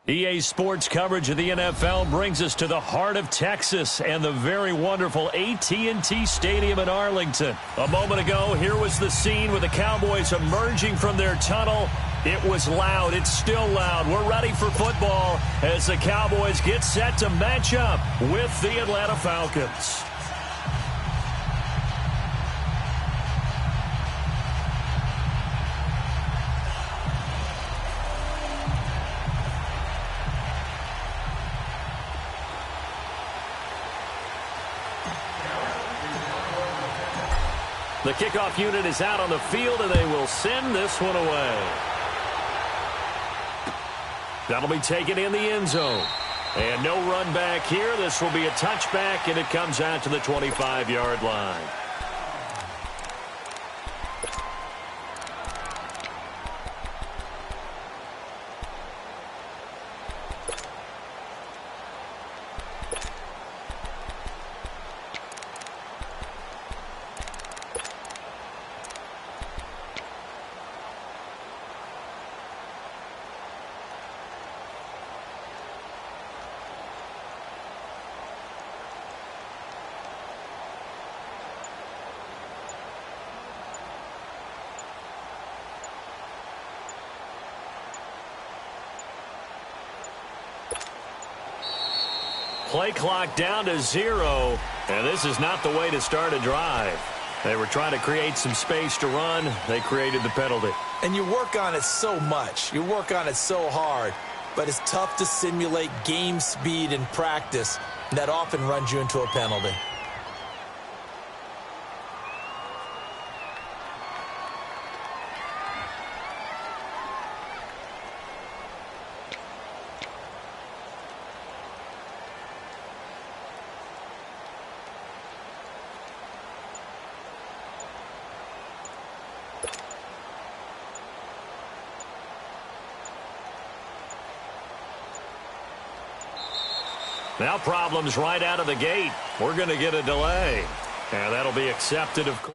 EA Sports coverage of the NFL brings us to the heart of Texas and the very wonderful AT&T Stadium in Arlington. A moment ago, here was the scene with the Cowboys emerging from their tunnel. It was loud. It's still loud. We're ready for football as the Cowboys get set to match up with the Atlanta Falcons. The kickoff unit is out on the field, and they will send this one away. That'll be taken in the end zone. And no run back here. This will be a touchback, and it comes out to the 25-yard line. Play clock down to 0, and this is not the way to start a drive. They were trying to create some space to run. They created the penalty. And you work on it so much. You work on it so hard. But it's tough to simulate game speed in practice. And that often runs you into a penalty. Now problems right out of the gate. We're going to get a delay. And that'll be accepted, of course.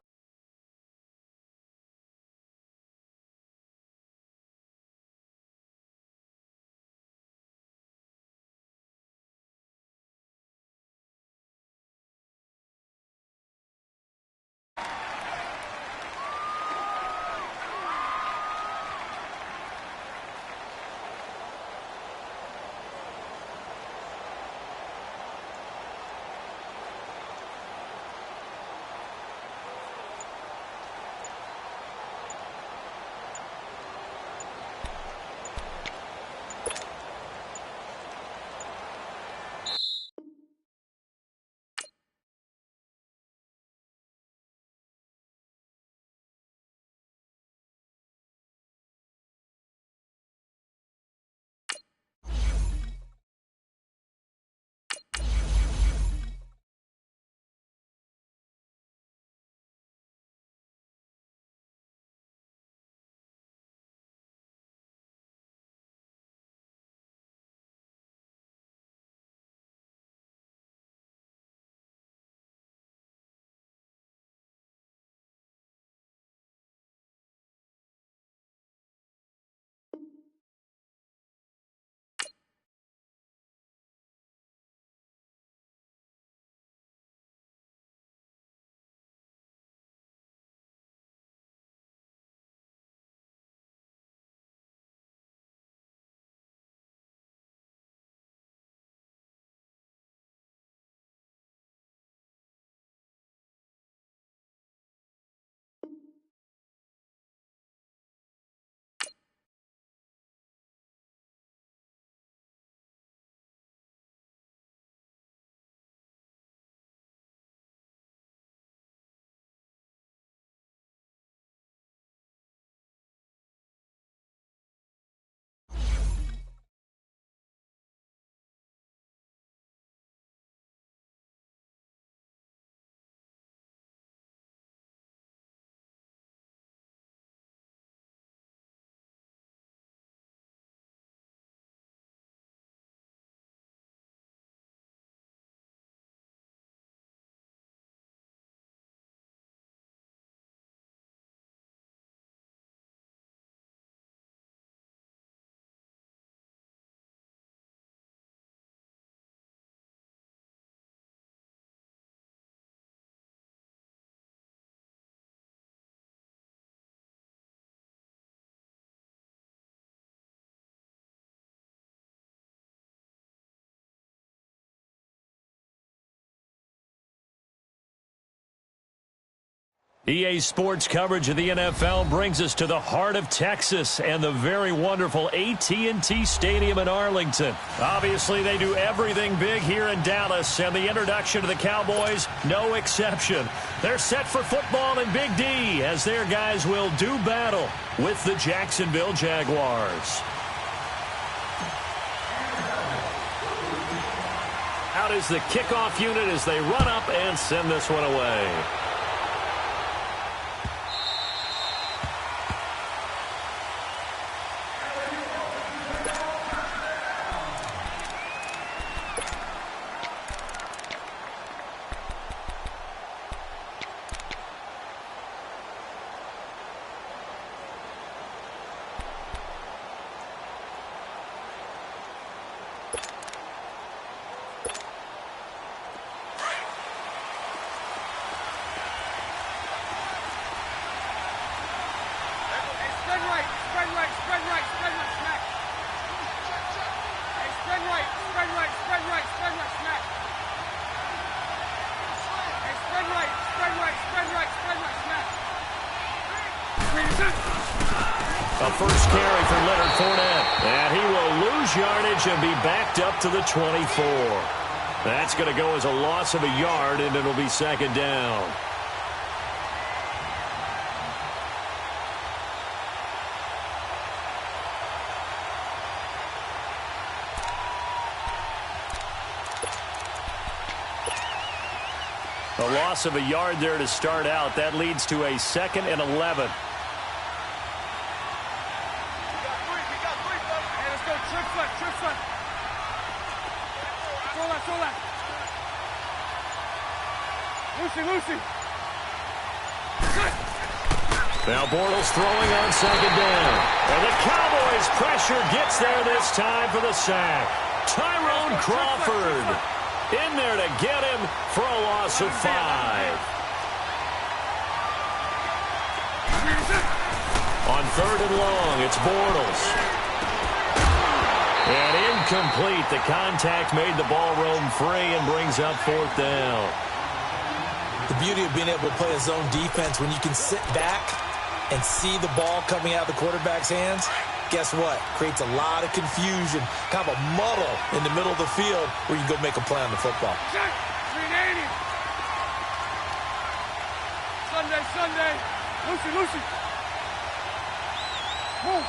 EA Sports coverage of the NFL brings us to the heart of Texas and the very wonderful AT&T Stadium in Arlington. Obviously, they do everything big here in Dallas, and the introduction to the Cowboys, no exception. They're set for football in Big D as their guys will do battle with the Jacksonville Jaguars. Out is the kickoff unit as they run up and send this one away. A first carry for Leonard Fournette, and he will lose yardage and be backed up to the 24. That's going to go as a loss of a yard, and it'll be second down. A loss of a yard there to start out. That leads to a 2nd and 11. Now Bortles throwing on second down. And the Cowboys pressure gets there this time for the sack. Tyrone Crawford in there to get him for a loss of 5. On 3rd and long, it's Bortles. And incomplete. The contact made the ball roam free and brings up 4th down. The beauty of being able to play a zone defense when you can sit back and see the ball coming out of the quarterback's hands, guess what? Creates a lot of confusion, kind of a muddle in the middle of the field where you can go make a play on the football. Sunday. Lucy. Move.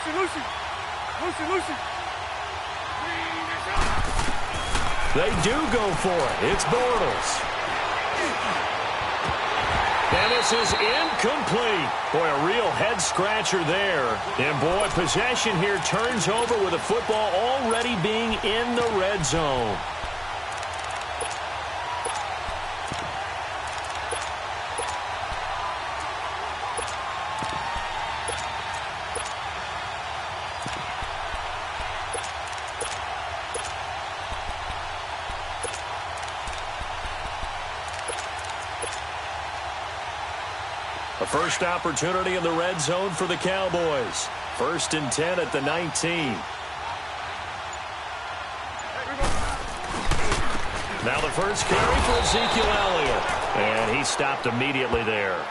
Lucy. They do go for it. It's Bortles. And this is incomplete. Boy, a real head-scratcher there. And, boy, possession here turns over with the football already being in the red zone. A first opportunity in the red zone for the Cowboys. 1st and 10 at the 19. Now the first carry for Ezekiel Elliott. And he stopped immediately there.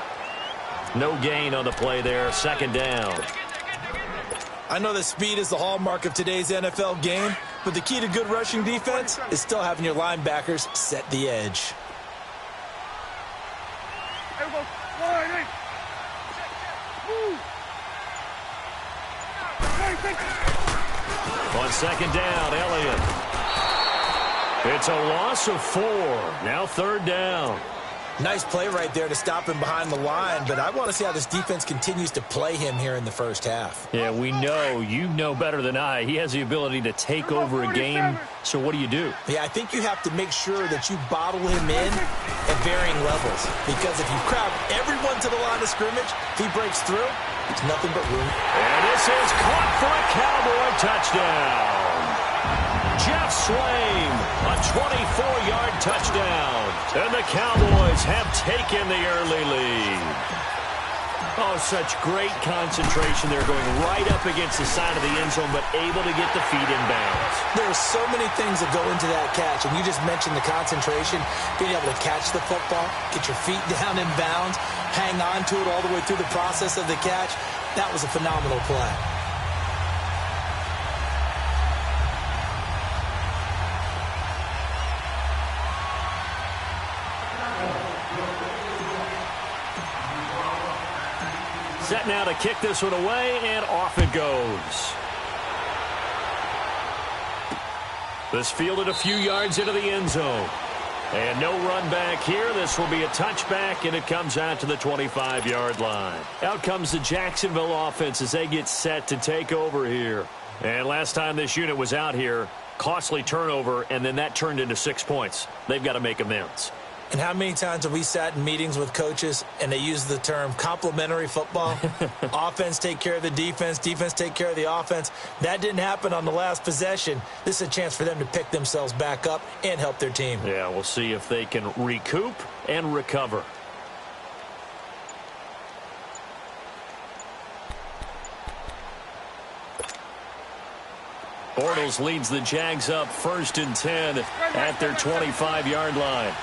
No gain on the play there. 2nd down. I know that speed is the hallmark of today's NFL game, but the key to good rushing defense is still having your linebackers set the edge. On 2nd down, Elliott. It's a loss of 4. Now 3rd down. Nice play right there to stop him behind the line, but I want to see how this defense continues to play him here in the first half. Yeah, we know. You know better than I. He has the ability to take over a game. So what do you do? Yeah, I think you have to make sure that you bottle him in at varying levels, because if you crowd everyone to the line of scrimmage, if he breaks through, it's nothing but room. And this is caught for a Cowboy touchdown. Jeff Swaim, a 24-yard touchdown. And the Cowboys have taken the early lead. Oh, such great concentration. They're going right up against the side of the end zone, but able to get the feet in bounds. There are so many things that go into that catch, and you just mentioned the concentration, being able to catch the football, get your feet down in bounds, hang on to it all the way through the process of the catch. That was a phenomenal play. Set now to kick this one away, and off it goes. This fielded a few yards into the end zone. And no run back here. This will be a touchback, and it comes out to the 25-yard line. Out comes the Jacksonville offense as they get set to take over here. And last time this unit was out here, costly turnover, and then that turned into 6 points. They've got to make amends. And how many times have we sat in meetings with coaches and they use the term complementary football? Offense take care of the defense, defense take care of the offense. That didn't happen on the last possession. This is a chance for them to pick themselves back up and help their team. Yeah, we'll see if they can recoup and recover. Bortles leads the Jags up 1st and 10 at their 25-yard line.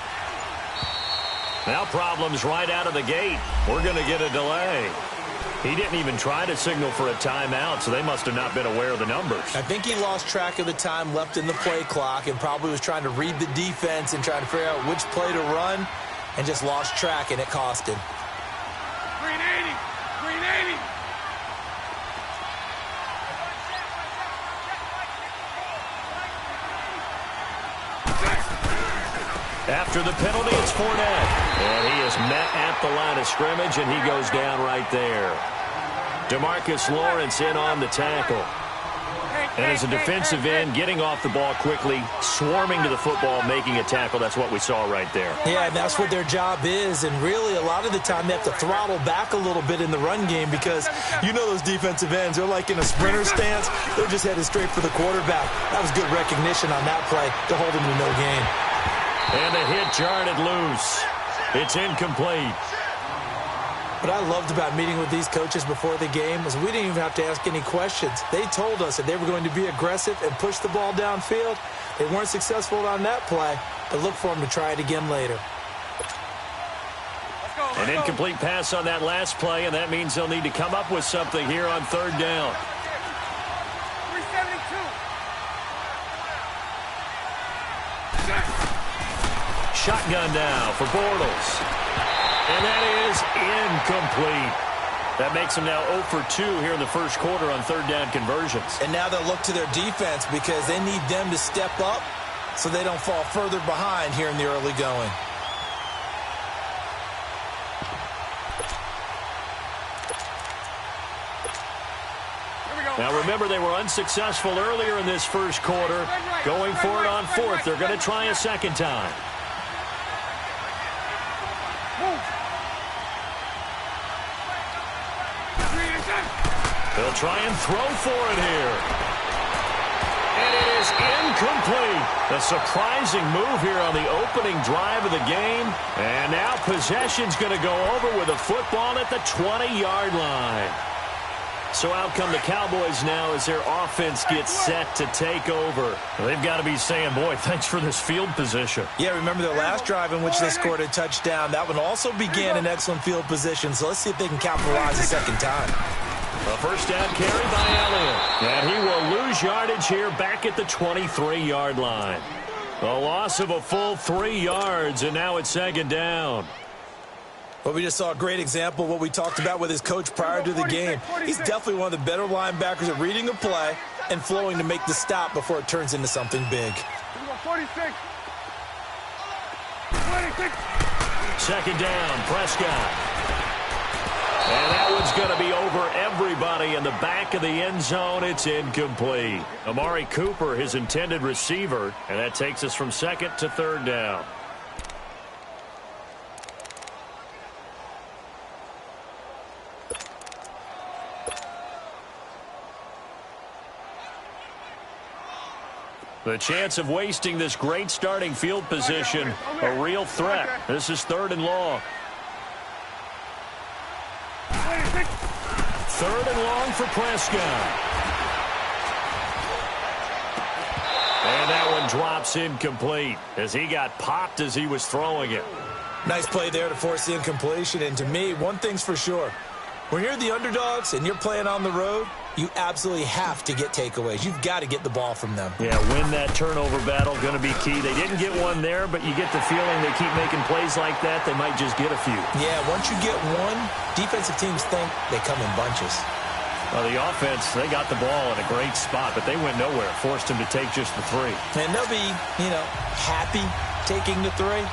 Now problems right out of the gate. We're going to get a delay. He didn't even try to signal for a timeout, so they must have not been aware of the numbers. I think he lost track of the time left in the play clock and probably was trying to read the defense and trying to figure out which play to run and just lost track, and it cost him. Green 80. Green 80. After the penalty, it's Fournette. And he is met at the line of scrimmage, and he goes down right there. DeMarcus Lawrence in on the tackle. And as a defensive end, getting off the ball quickly, swarming to the football, making a tackle. That's what we saw right there. Yeah, and that's what their job is. And really, a lot of the time, they have to throttle back a little bit in the run game because you know those defensive ends, they're like in a sprinter stance. They're just headed straight for the quarterback. That was good recognition on that play to hold him to no gain. And the hit jarred it loose. It's incomplete. What I loved about meeting with these coaches before the game was we didn't even have to ask any questions. They told us that they were going to be aggressive and push the ball downfield. They weren't successful on that play, but look for them to try it again later. An incomplete pass on that last play, and that means they'll need to come up with something here on 3rd down. 372. Shotgun now for Bortles. And that is incomplete. That makes them now 0 for 2 here in the first quarter on 3rd down conversions. And now they'll look to their defense because they need them to step up so they don't fall further behind here in the early going. Now remember, they were unsuccessful earlier in this first quarter. Going for it on 4th. They're going to try a second time. They'll try and throw for it here. And it is incomplete. A surprising move here on the opening drive of the game. And now possession's going to go over with a football at the 20-yard line. So out come the Cowboys now as their offense gets set to take over. They've got to be saying, boy, thanks for this field position. Yeah, remember their last drive in which they scored a touchdown. That one also began in excellent field position, so let's see if they can capitalize a second time. A first down carry by Elliott. And he will lose yardage here back at the 23-yard line. A loss of a full 3 yards, and now it's 2nd down. Well, we just saw a great example of what we talked about with his coach prior to the game. He's definitely one of the better linebackers at reading a play and flowing to make the stop before it turns into something big. 46. 2nd down, Prescott. And that one's going to be over everybody in the back of the end zone. It's incomplete. Amari Cooper, his intended receiver, and that takes us from 2nd to 3rd down. The chance of wasting this great starting field position, a real threat. This is 3rd and long. Third and long for Prescott. And that one drops incomplete as he got popped as he was throwing it. Nice play there to force the incompletion. And to me, one thing's for sure. When you're the underdogs and you're playing on the road, you absolutely have to get takeaways. You've got to get the ball from them. Yeah, win that turnover battle, going to be key. They didn't get one there, but you get the feeling they keep making plays like that, they might just get a few. Yeah, once you get one, defensive teams think they come in bunches. Well, the offense, they got the ball in a great spot, but they went nowhere. Forced him to take just the 3. And they'll be, happy taking the 3.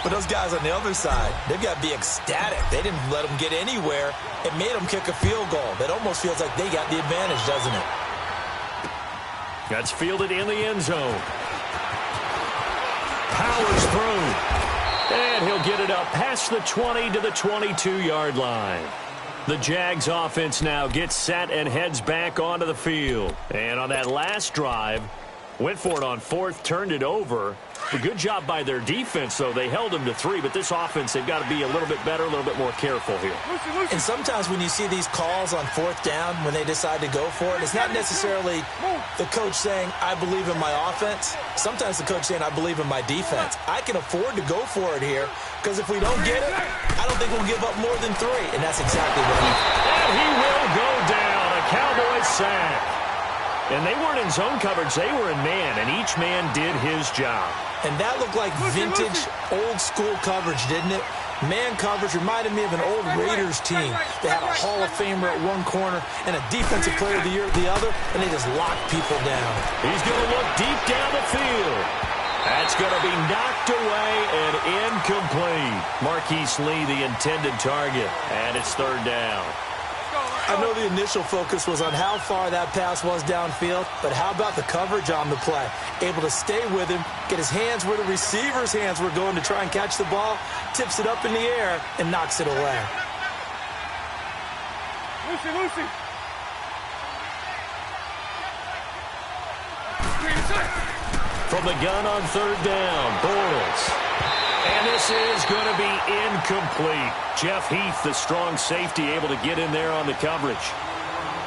But those guys on the other side, they've got to be ecstatic. They didn't let them get anywhere. It made them kick a field goal. That almost feels like they got the advantage, doesn't it? That's fielded in the end zone. Powers through. And he'll get it up past the 20 to the 22-yard line. The Jags offense now gets set and heads back onto the field. And on that last drive, went for it on 4th, turned it over. A good job by their defense, though. They held them to 3, but this offense, they've got to be a little bit better, a little bit more careful here. And sometimes when you see these calls on 4th down, when they decide to go for it, it's not necessarily the coach saying, I believe in my offense. Sometimes the coach saying, I believe in my defense. I can afford to go for it here, because if we don't get it, I don't think we'll give up more than 3. And that's exactly what he did. And he will go down. A Cowboys sack. And they weren't in zone coverage. They were in man, and each man did his job. And that looked like vintage, old-school coverage, didn't it? Man coverage reminded me of an old Raiders team. They had a Hall of Famer at one corner and a Defensive Player of the Year at the other, and they just locked people down. He's going to look deep down the field. That's going to be knocked away and incomplete. Marquise Lee, the intended target, and it's 3rd down. I know the initial focus was on how far that pass was downfield, but how about the coverage on the play? Able to stay with him, get his hands where the receiver's hands were going to try and catch the ball, tips it up in the air, and knocks it away. Lucy. From the gun on 3rd down, Bortles. And this is going to be incomplete. Jeff Heath, the strong safety, able to get in there on the coverage.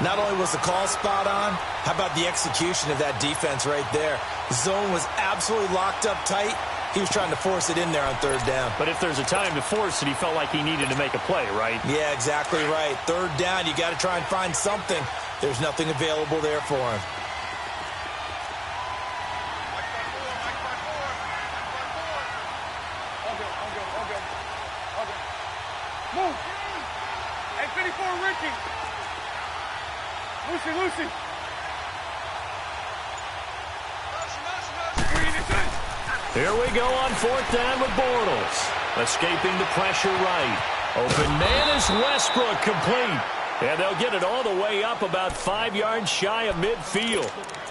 Not only was the call spot on, how about the execution of that defense right there? The zone was absolutely locked up tight. He was trying to force it in there on 3rd down. But if there's a time to force it, he felt like he needed to make a play, right? Yeah, exactly right. 3rd down, you got to try and find something. There's nothing available there for him. Move. Hey, 54 Ricky. Lucy. Here we go on 4th down with Bortles. Escaping the pressure right. Open man is Westbrook, complete. And they'll get it all the way up about 5 yards shy of midfield.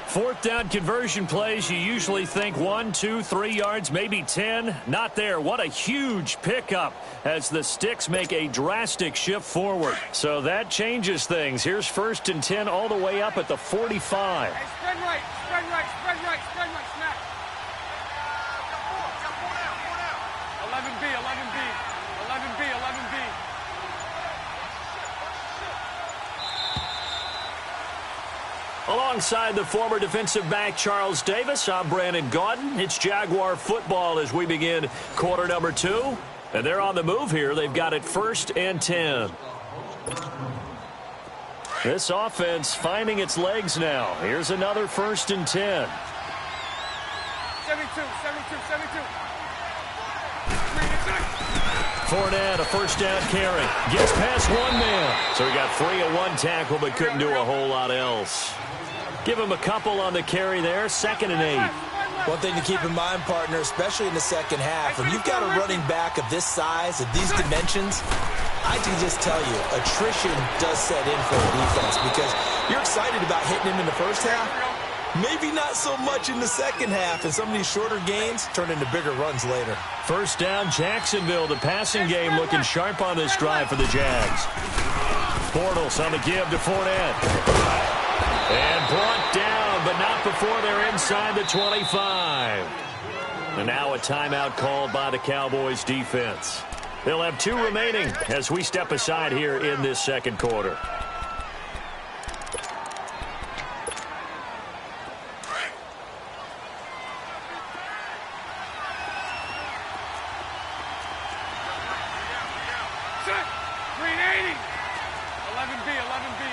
4th down conversion plays, you usually think 1, 2, 3 yards, maybe 10. Not there. What a huge pickup as the sticks make a drastic shift forward. So that changes things. Here's 1st and 10 all the way up at the 45. Hey, spread right, snap. 11B. Alongside the former defensive back Charles Davis, I'm Brandon Gaudin. It's Jaguar football as we begin quarter number 2. And they're on the move here. They've got it 1st and 10. This offense finding its legs now. Here's another 1st and 10. 72. Fournette, a 1st down carry. Gets past one man. So he got free of one tackle but couldn't do a whole lot else. Give him a couple on the carry there. 2nd and 8. One thing to keep in mind, partner, especially in the second half, when you've got a running back of this size, of these dimensions, I can just tell you, attrition does set in for the defense because you're excited about hitting him in the first half. Maybe not so much in the second half, and some of these shorter gains turn into bigger runs later. 1st down, Jacksonville. The passing game looking sharp on this drive for the Jags. Bortles on the give to Fournette. And brought down, but not before they're inside the 25. And now a timeout called by the Cowboys defense. They'll have 2 remaining as we step aside here in this second quarter. Set. Green 80. 11B, 11B.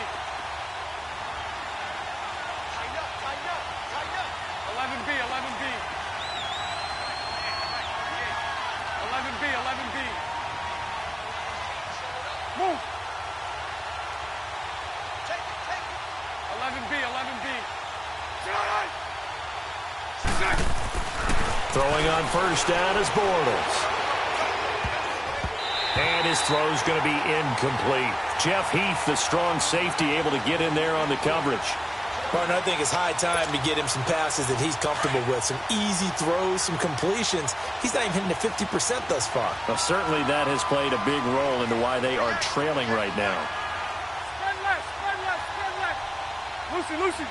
11B, 11B. 11B, 11B. Move. 11B, 11B. Set. Throwing on first down is Bortles. And his throw's going to be incomplete. Jeff Heath, the strong safety, able to get in there on the coverage. Partner, I think it's high time to get him some passes that he's comfortable with. Some easy throws, some completions. He's not even hitting the 50% thus far. Well, certainly that has played a big role into why they are trailing right now. Spread left, spread left, spread left. Lucy, Lucy.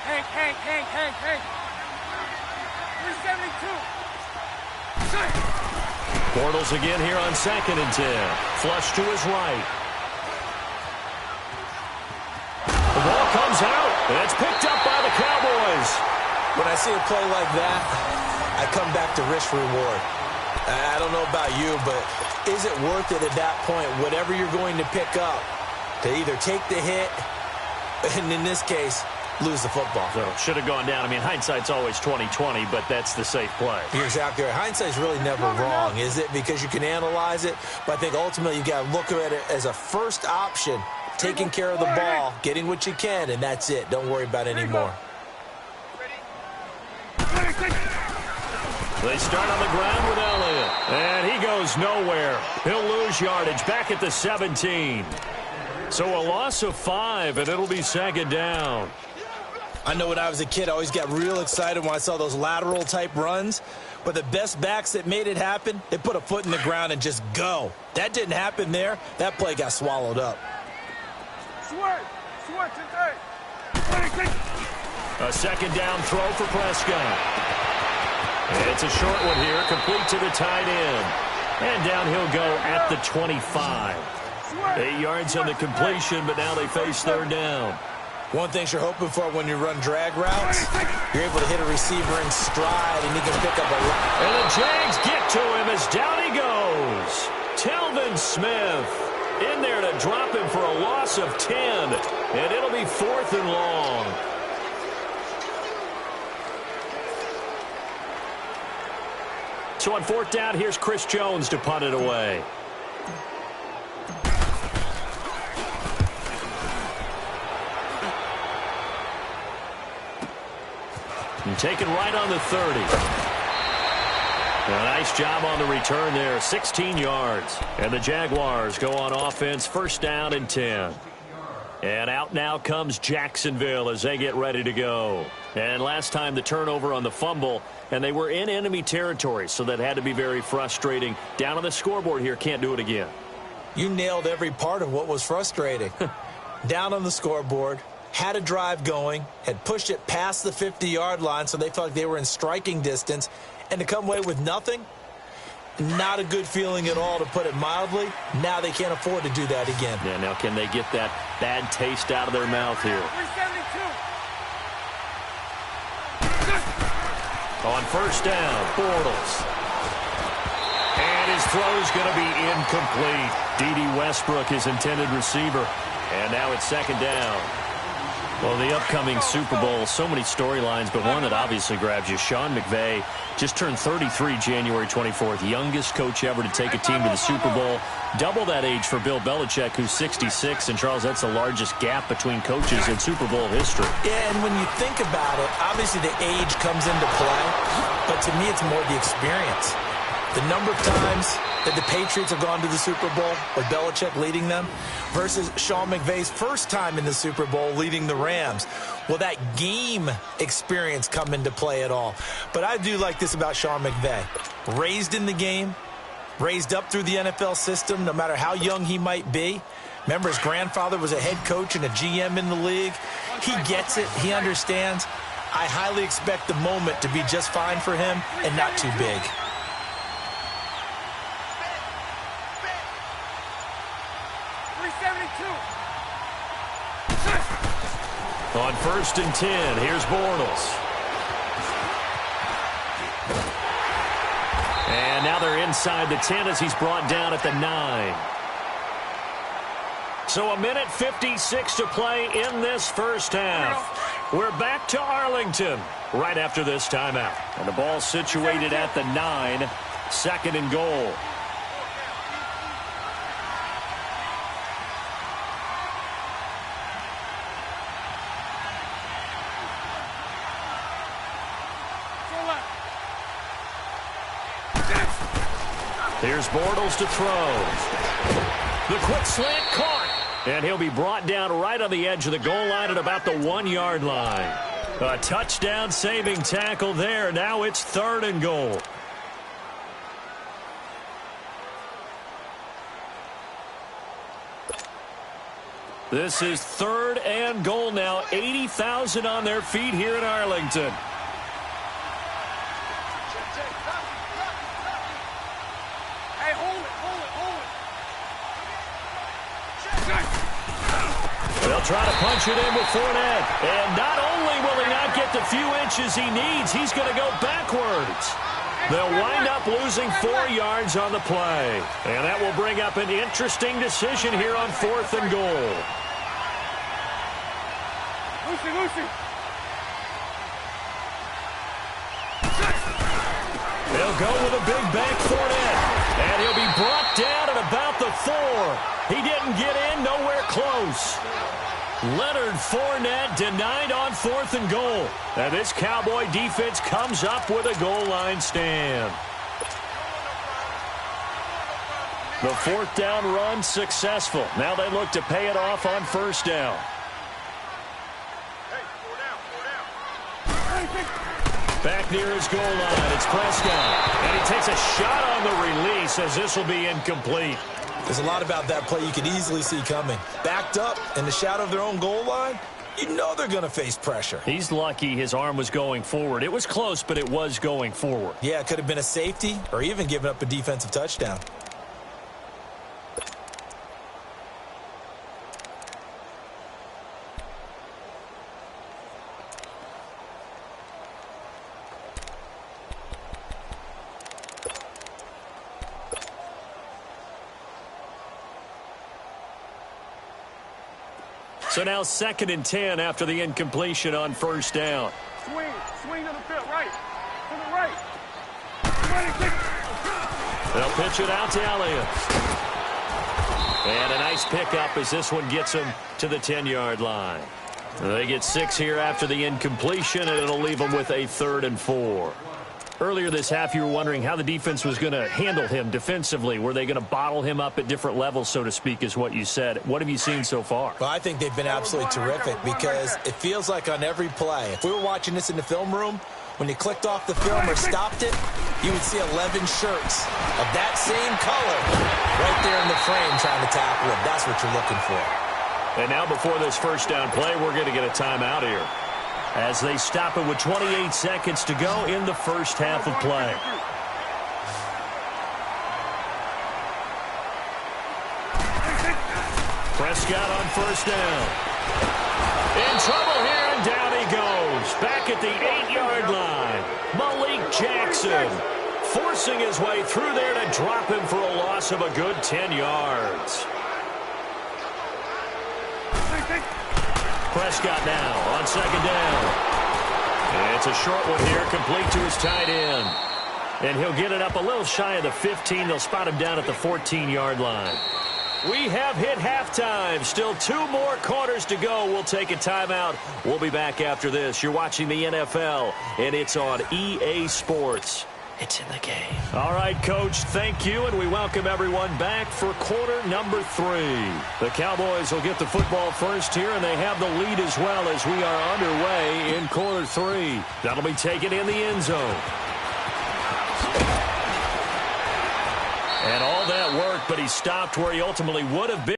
Hank. 372. Set. Bortles again here on 2nd and 10. Flush to his right. The ball comes out, and it's picked up by the Cowboys. When I see a play like that, I come back to risk reward. I don't know about you, but is it worth it at that point, whatever you're going to pick up, to either take the hit, and in this case, lose the football? So should have gone down. I mean, hindsight's always 20/20, but that's the safe play. You're exactly right. Hindsight's really never wrong, is it? Because you can analyze it, but I think ultimately you got to look at it as a first option, taking care of the ball, getting what you can, and that's it. Don't worry about any more. They start on the ground with Elliott, and he goes nowhere. He'll lose yardage back at the 17. So a loss of 5, and it'll be 2nd down. I know when I was a kid, I always got real excited when I saw those lateral-type runs. But the best backs that made it happen, they put a foot in the ground and just go. That didn't happen there. That play got swallowed up. Sweat today. A 2nd down throw for Prescott. It's a short one here, complete to the tight end. And down he'll go at the 25. 8 yards on the completion, but now they face 3rd down. One thing you're hoping for when you run drag routes, you're able to hit a receiver in stride, and he can pick up a lot. And the Jags get to him as down he goes. Telvin Smith in there to drop him for a loss of 10. And it'll be 4th and long. So on 4th down, here's Chris Jones to punt it away. And taken right on the 30. A nice job on the return there, 16 yards. And the Jaguars go on offense, 1st down and 10. And out now comes Jacksonville as they get ready to go. And last time the turnover on the fumble, and they were in enemy territory, so that had to be very frustrating. Down on the scoreboard here, can't do it again. You nailed every part of what was frustrating. Down on the scoreboard, had a drive going, had pushed it past the 50-yard line, so they felt like they were in striking distance, and to come away with nothing, not a good feeling at all, to put it mildly. Now they can't afford to do that again. Yeah, now can they get that bad taste out of their mouth here? 372. On 1st down, Bortles. And his throw's going to be incomplete. D.D. Westbrook, his intended receiver. And now it's 2nd down. Well, the upcoming Super Bowl, so many storylines, but one that obviously grabs you. Sean McVay just turned 33 January 24th. Youngest coach ever to take a team to the Super Bowl. Double that age for Bill Belichick, who's 66. And, Charles, that's the largest gap between coaches in Super Bowl history. Yeah, and when you think about it, obviously the age comes into play. But to me, it's more the experience. The number of times that the Patriots have gone to the Super Bowl with Belichick leading them versus Sean McVay's first time in the Super Bowl leading the Rams. Will that game experience come into play at all? But I do like this about Sean McVay. Raised in the game, raised up through the NFL system, no matter how young he might be. Remember, his grandfather was a head coach and a GM in the league. He gets it. He understands. I highly expect the moment to be just fine for him and not too big. 372. On 1st and 10, here's Bortles. And now they're inside the 10 as he's brought down at the 9. So 1:56 to play in this first half. We're back to Arlington right after this timeout. And the ball situated at the 9, 2nd and goal. Here's Bortles to throw. The quick slant caught. And he'll be brought down right on the edge of the goal line at about the 1-yard line. A touchdown-saving tackle there. Now it's 3rd and goal. This is 3rd and goal now. 80,000 on their feet here in Arlington. They'll try to punch it in with Fournette. And not only will he not get the few inches he needs, he's going to go backwards. They'll wind up losing 4 yards on the play. And that will bring up an interesting decision here on 4th and goal. Lucy. They'll go with a big bank Fournette. And he'll be brought down at about the 4. He didn't get in, nowhere close. Leonard Fournette denied on 4th and goal. And this Cowboy defense comes up with a goal line stand. The 4th down run successful. Now they look to pay it off on 1st down. Back near his goal line, it's Prescott. And he takes a shot on the release as this will be incomplete. There's a lot about that play you could easily see coming. Backed up in the shadow of their own goal line, you know they're going to face pressure. He's lucky his arm was going forward. It was close, but it was going forward. Yeah, it could have been a safety or even given up a defensive touchdown. So now 2nd and 10 after the incompletion on 1st down. Swing to the field, right. To the right. They'll pitch it out to Elliott. And a nice pickup as this one gets him to the 10-yard line. They get 6 here after the incompletion, and it'll leave them with a 3rd and 4. Earlier this half, you were wondering how the defense was going to handle him defensively. Were they going to bottle him up at different levels, so to speak, is what you said. What have you seen so far? Well, I think they've been absolutely terrific because it feels like on every play, if we were watching this in the film room, when you clicked off the film or stopped it, you would see 11 shirts of that same color right there in the frame trying to tackle him. That's what you're looking for. And now before this 1st down play, we're going to get a timeout here, as they stop it with 28 seconds to go in the first half of play. Prescott on 1st down. In trouble here, and down he goes. Back at the 8-yard line. Malik Jackson forcing his way through there to drop him for a loss of a good 10 yards. Prescott now on 2nd down. And it's a short one here, complete to his tight end. And he'll get it up a little shy of the 15. They'll spot him down at the 14-yard line. We have hit halftime. Still 2 more quarters to go. We'll take a timeout. We'll be back after this. You're watching the NFL, and it's on EA Sports. It's in the game. All right, Coach, thank you, and we welcome everyone back for quarter number 3. The Cowboys will get the football first here, and they have the lead as well as we are underway in quarter 3. That'll be taken in the end zone. And all that work, but he stopped where he ultimately would have been.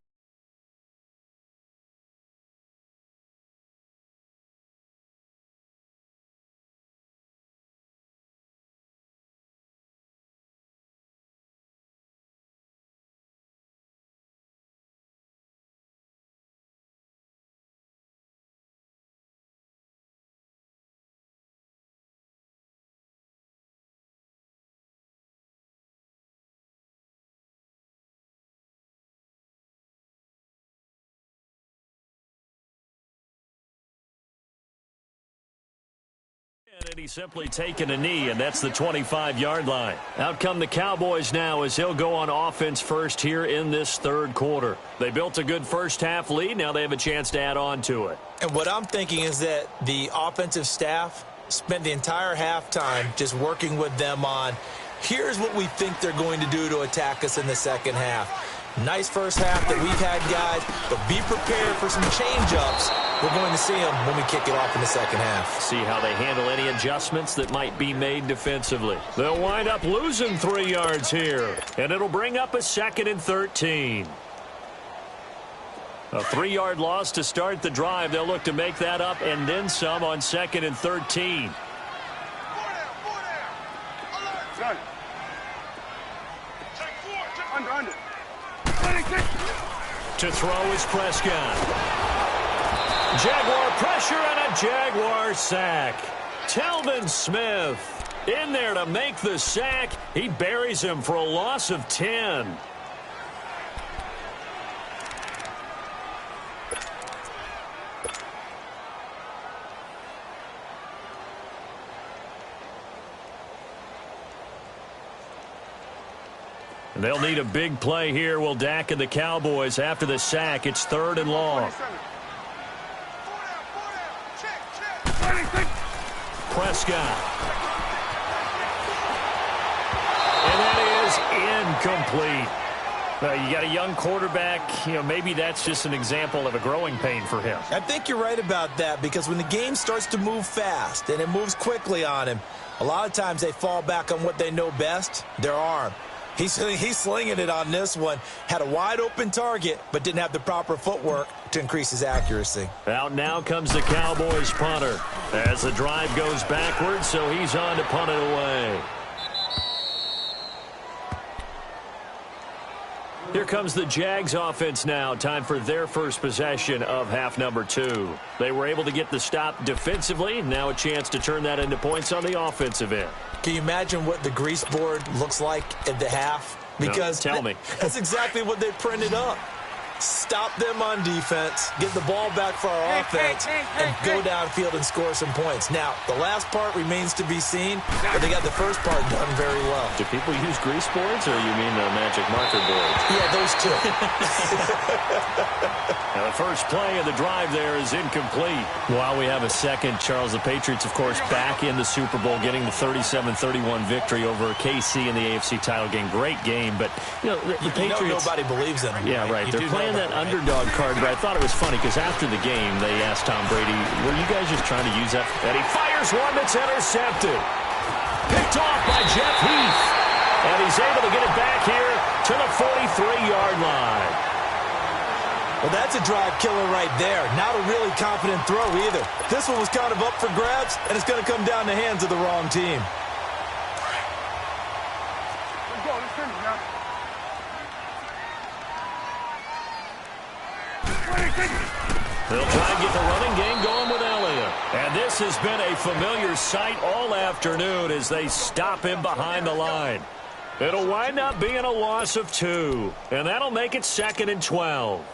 and he's simply taken a knee, and that's the 25-yard line. Out come the Cowboys now as he'll go on offense first here in this third quarter. They built a good first-half lead. Now they have a chance to add on to it. And what I'm thinking is that the offensive staff spent the entire halftime just working with them on, here's what we think they're going to do to attack us in the second half. Nice first half that we've had, guys, but be prepared for some change-ups. We're going to see them when we kick it off in the second half. See how they handle any adjustments that might be made defensively. They'll wind up losing 3 yards here, and it'll bring up a 2nd and 13. A 3-yard loss to start the drive. They'll look to make that up and then some on 2nd and 13. Under. To throw is Prescott. Jaguar pressure and a Jaguar sack. Telvin Smith in there to make the sack. He buries him for a loss of 10. They'll need a big play here. Will Dak and the Cowboys after the sack. It's 3rd and long. Prescott. And that is incomplete. You got a young quarterback. Maybe that's just an example of a growing pain for him. I think you're right about that, because when the game starts to move fast and it moves quickly on him, a lot of times they fall back on what they know best, their arm. He's slinging it on this one. Had a wide-open target, but didn't have the proper footwork to increase his accuracy. Out now comes the Cowboys punter as the drive goes backwards, so he's on to punt it away. Here comes the Jags offense now. Time for their first possession of half number 2. They were able to get the stop defensively. Now a chance to turn that into points on the offensive end. Can you imagine what the grease board looks like at the half? Because no, tell me. That's exactly what they printed up. Stop them on defense, get the ball back for our offense, and go downfield and score some points. Now, the last part remains to be seen, but they got the first part done very well. Do people use grease boards, or you mean the magic marker boards? Yeah, those two. Now, the first play of the drive there is incomplete. While we have a second, Charles, the Patriots, of course, back in the Super Bowl, getting the 37-31 victory over KC in the AFC title game. Great game, but, the Patriots... nobody believes in them. Yeah, right. They're playing that underdog card, but I thought it was funny because after the game, they asked Tom Brady, were you guys just trying to use that? And he fires one that's intercepted. Picked off by Jeff Heath. And he's able to get it back here to the 43-yard line. Well, that's a drive killer right there. Not a really confident throw either. This one was kind of up for grabs, and it's going to come down the hands of the wrong team. Let's go. Let's finish now. They'll try and get the running game going with Elliott. And this has been a familiar sight all afternoon as they stop him behind the line. It'll wind up being a loss of 2. And that'll make it 2nd and 12.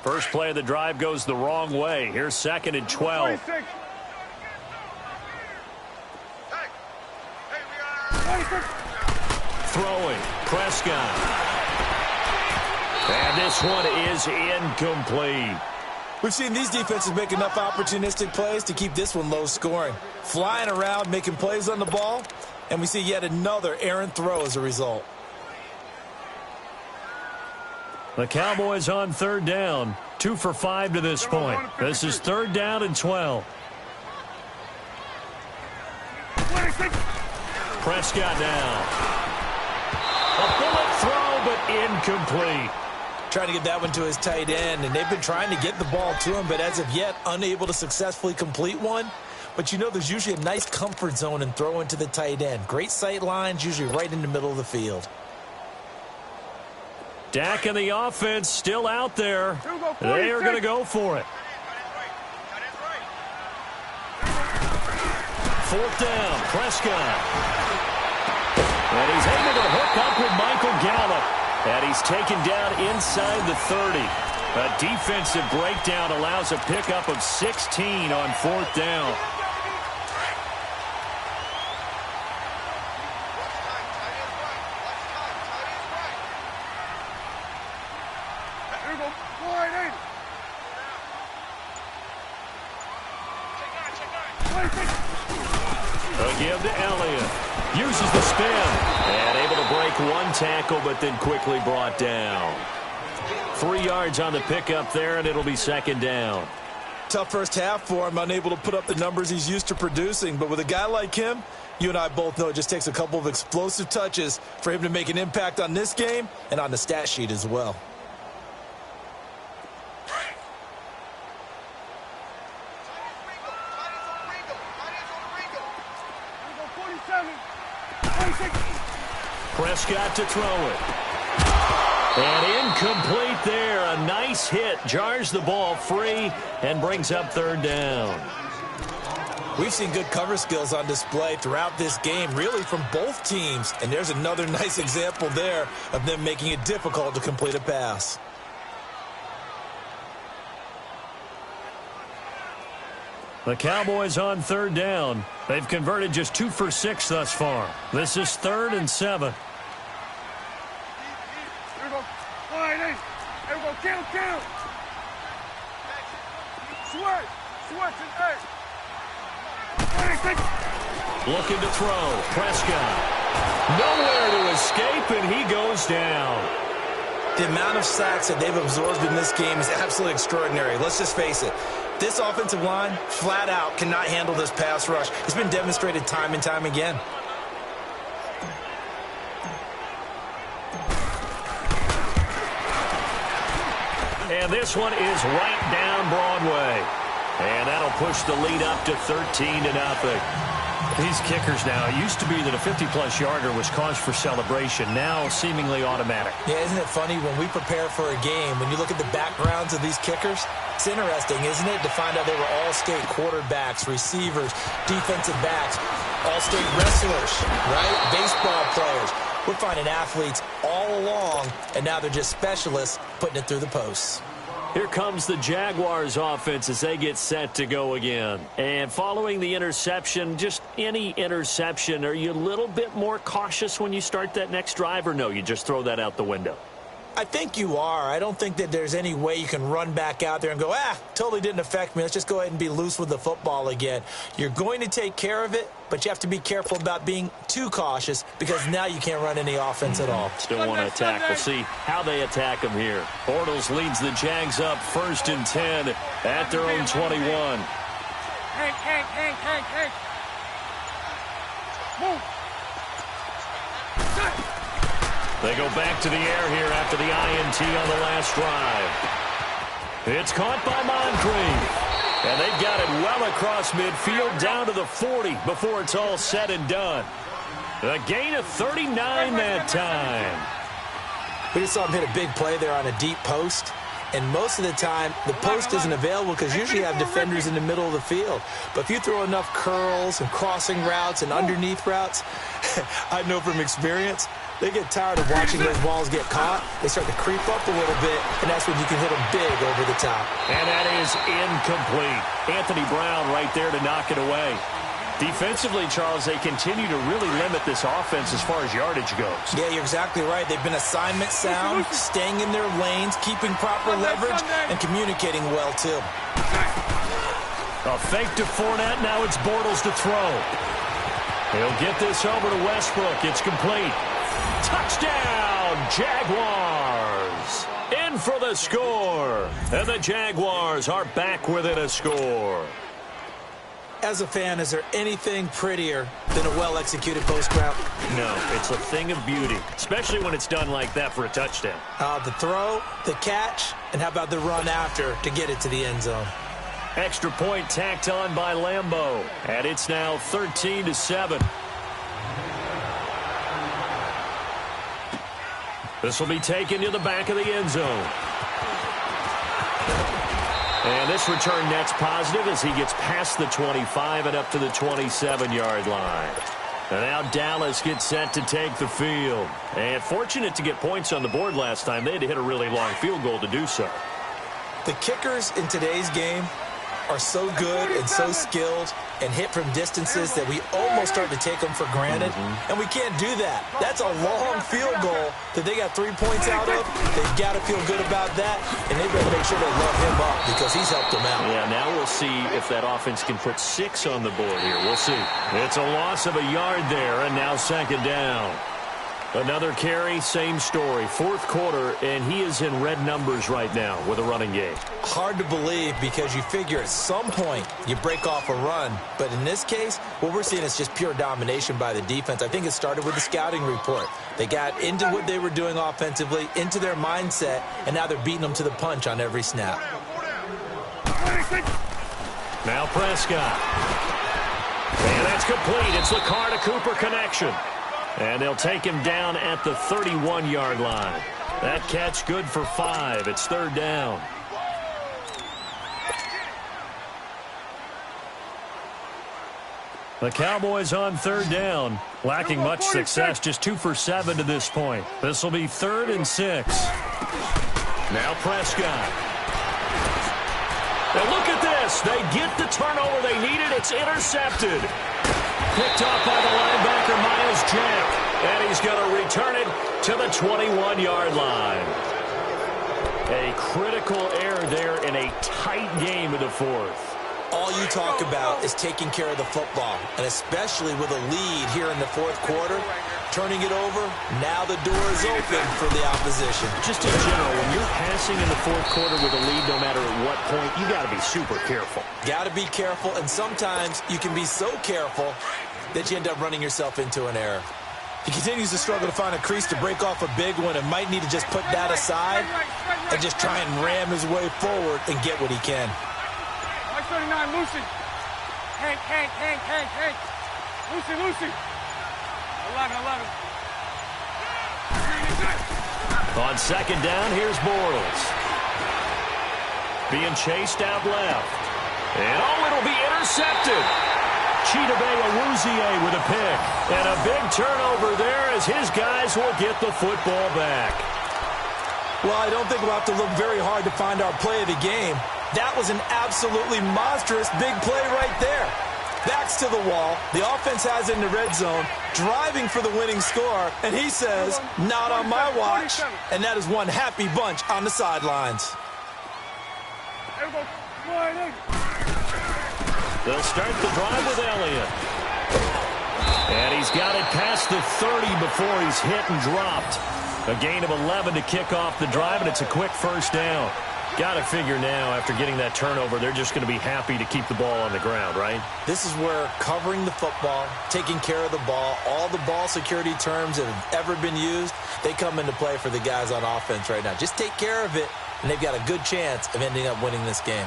First play of the drive goes the wrong way. Here's 2nd and 12. Throwing. Prescott. And this one is incomplete. We've seen these defenses make enough opportunistic plays to keep this one low scoring. Flying around, making plays on the ball, and we see yet another errant throw as a result. The Cowboys on 3rd down. 2 for 5 to this point. This is 3rd down and 12. Prescott now. A bullet throw, but incomplete. Trying to get that one to his tight end, and they've been trying to get the ball to him, but as of yet, unable to successfully complete one. But there's usually a nice comfort zone in throwing to the tight end. Great sight lines, usually right in the middle of the field. Dak and the offense still out there. They are going to go for it. 4th down, Prescott. And he's able to hook up with Michael Gallup. And he's taken down inside the 30. A defensive breakdown allows a pickup of 16 on 4th down. A give to Elliott. Uses the spin. And able to break one tackle, but then quickly brought down. 3 yards on the pickup there, and it'll be 2nd down. Tough first half for him, unable to put up the numbers he's used to producing. But with a guy like him, you and I both know it just takes a couple of explosive touches for him to make an impact on this game and on the stat sheet as well. Prescott to throw it. And incomplete there. A nice hit. Jars the ball free and brings up 3rd down. We've seen good cover skills on display throughout this game, really from both teams. And there's another nice example there of them making it difficult to complete a pass. The Cowboys on 3rd down. They've converted just 2 for 6 thus far. This is 3rd and 7. Here we go. Line in. Here we go. Kill. Switch and hey. Looking to throw. Prescott. Nowhere to escape, and he goes down. The amount of sacks that they've absorbed in this game is absolutely extraordinary. Let's just face it. This offensive line, flat out, cannot handle this pass rush. It's been demonstrated time and time again. And this one is right down Broadway. And that'll push the lead up to 13-0. These kickers now, it used to be that a 50-plus yarder was cause for celebration. Now seemingly automatic. Yeah, isn't it funny when we prepare for a game, when you look at the backgrounds of these kickers, it's interesting, isn't it, to find out they were all-state quarterbacks, receivers, defensive backs, all-state wrestlers, right? Baseball players. We're finding athletes all along, and now they're just specialists putting it through the posts. Here comes the Jaguars offense as they get set to go again. And following the interception, just any interception, are you a little bit more cautious when you start that next drive, or no, you just throw that out the window? I think you are. I don't think that there's any way you can run back out there and go, totally didn't affect me. Let's just go ahead and be loose with the football again. You're going to take care of it, but you have to be careful about being too cautious because now you can't run any offense at all. Still want to attack. We'll see how they attack them here. Bortles leads the Jags up 1st and 10 at their own 21. Hank. Move. They go back to the air here after the INT on the last drive. It's caught by Moncrief. And they've got it well across midfield down to the 40 before it's all said and done. A gain of 39 that time. We just saw him hit a big play there on a deep post. And most of the time, the post isn't available because usually you have defenders in the middle of the field. But if you throw enough curls and crossing routes and underneath routes, I know from experience, they get tired of watching those balls get caught. They start to creep up a little bit, and that's when you can hit them big over the top. And that is incomplete. Anthony Brown right there to knock it away. Defensively, Charles, they continue to really limit this offense as far as yardage goes. Yeah, you're exactly right. They've been assignment sound, staying in their lanes, keeping proper leverage, and communicating well, too. A fake to Fournette. Now it's Bortles to throw. He'll get this over to Westbrook. It's complete. Touchdown, Jaguars. In for the score. And the Jaguars are back within a score. As a fan, is there anything prettier than a well-executed post route? No, it's a thing of beauty, especially when it's done like that for a touchdown. The throw, the catch, and how about the run after to get it to the end zone? Extra point tacked on by Lambeau, and it's now 13-7. This will be taken to the back of the end zone. And this return net's positive as he gets past the 25 and up to the 27-yard line. And now Dallas gets set to take the field. And fortunate to get points on the board last time. They had to hit a really long field goal to do so. The kickers in today's game are so good and so skilled and hit from distances that we almost start to take them for granted, and we can't do that. That's a long field goal that they got 3 points out of. They've got to feel good about that, and they better make sure they load him up because he's helped them out. Yeah, now we'll see if that offense can put 6 on the board here. We'll see. It's a loss of a yard there, and now second down. Another carry, same story. Fourth quarter, and he is in red numbers right now with a running game. Hard to believe because you figure at some point you break off a run. But in this case, what we're seeing is just pure domination by the defense. I think it started with the scouting report. They got into what they were doing offensively, into their mindset, and now they're beating them to the punch on every snap. Now Prescott. And that's complete. It's the Carr-to-Cooper connection. And they'll take him down at the 31-yard line. That catch good for 5. It's third down. The Cowboys on third down, lacking much success, just 2 for 7 to this point. This will be 3rd and 6. Now Prescott. And look at this. They get the turnover they needed. It's intercepted. Picked off by the linebacker, Miles Jack. And he's going to return it to the 21-yard line. A critical error there in a tight game in the fourth. All you talk about is taking care of the football, and especially with a lead here in the fourth quarter, turning it over, now the door is open for the opposition. Just in general, when you're passing in the fourth quarter with a lead, no matter at what point, you got to be super careful. Got to be careful, and sometimes you can be so careful that you end up running yourself into an error. He continues to struggle to find a crease to break off a big one and might need to just put that aside and just try and ram his way forward and get what he can. 39, Lucy. Hank. Lucy. 11. On second down, here's Bortles. Being chased out left. And, it'll be intercepted. Chidobe Awuzie with a pick. And a big turnover there as his guys will get the football back. Well, I don't think we'll have to look very hard to find our play of the game. That was an absolutely monstrous big play right there. Backs to the wall. The offense has it in the red zone, driving for the winning score, and he says, not on my watch. And that is one happy bunch on the sidelines. They'll start the drive with Elliott. And he's got it past the 30 before he's hit and dropped. A gain of 11 to kick off the drive, and it's a quick first down. Got to figure now, after getting that turnover, they're just going to be happy to keep the ball on the ground, right? This is where covering the football, taking care of the ball, all the ball security terms that have ever been used, they come into play for the guys on offense right now. Just take care of it, and they've got a good chance of ending up winning this game.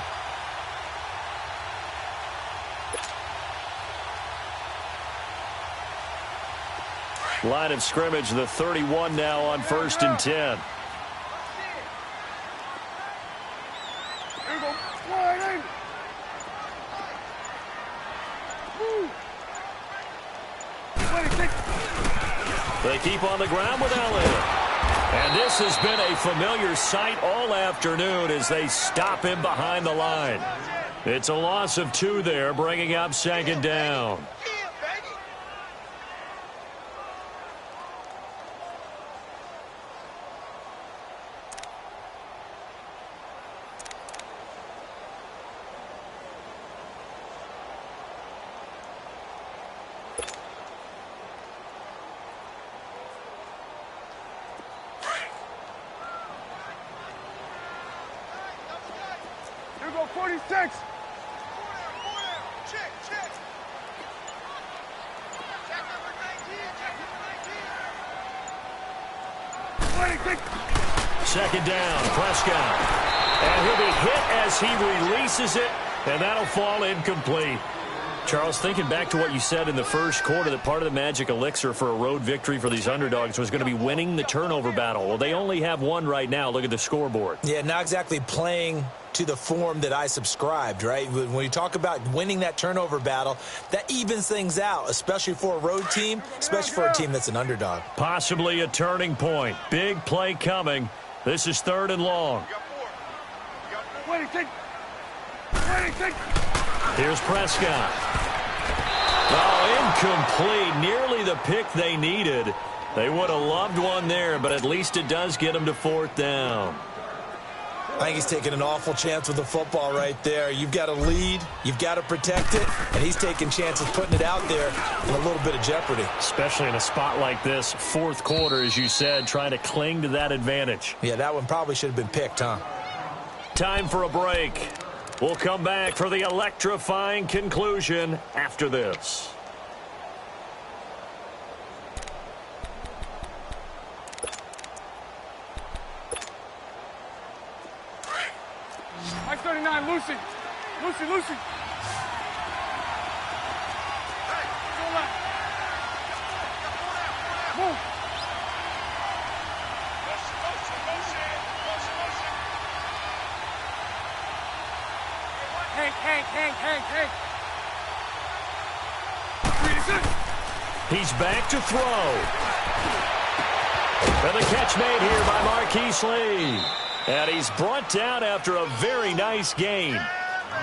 Line of scrimmage, the 31 now on 1st and 10. They keep on the ground with Elliott. And this has been a familiar sight all afternoon as they stop him behind the line. It's a loss of 2 there, bringing up second down. Here go 46. Check. Check number 19. Second down, Prescott. And he'll be hit as he releases it, and that'll fall incomplete. Charles, thinking back to what you said in the first quarter, that part of the magic elixir for a road victory for these underdogs was going to be winning the turnover battle. Well, they only have one right now. Look at the scoreboard. Yeah, not exactly playing to the form that I subscribed, right? When you talk about winning that turnover battle, that evens things out, especially for a road team, especially for a team that's an underdog. Possibly a turning point. Big play coming. This is 3rd and long. Here's Prescott. Oh, incomplete. Nearly the pick they needed. They would have loved one there, but at least it does get them to 4th down. I think he's taking an awful chance with the football right there. You've got to lead, you've got to protect it, and he's taking chances putting it out there in a little bit of jeopardy. Especially in a spot like this, 4th quarter, as you said, trying to cling to that advantage. Yeah, that one probably should have been picked, huh? Time for a break. We'll come back for the electrifying conclusion after this. Mike 39, Lucy. Lucy. Hey, go left. Move. Hey. He's back to throw. And the catch made here by Marquise Lee. And he's brought down after a very nice gain.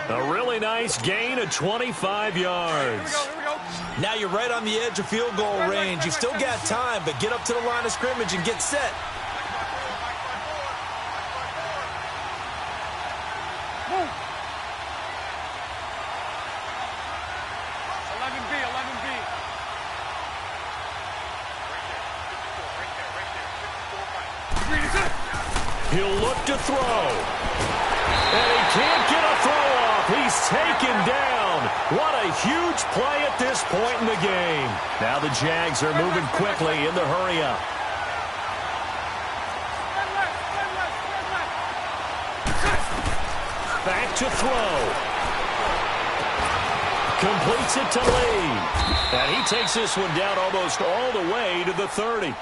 A really nice gain of 25 yards. Here we go. Now you're right on the edge of field goal range. You've still got time, but get up to the line of scrimmage and get set. Move. 11B. He'll look to throw. And he can't get a throw off. He's taken down. What a huge play at this point in the game. Now the Jags are moving quickly in the hurry-up. Back to throw. Completes it to Lee. And he takes this one down almost all the way to the 30.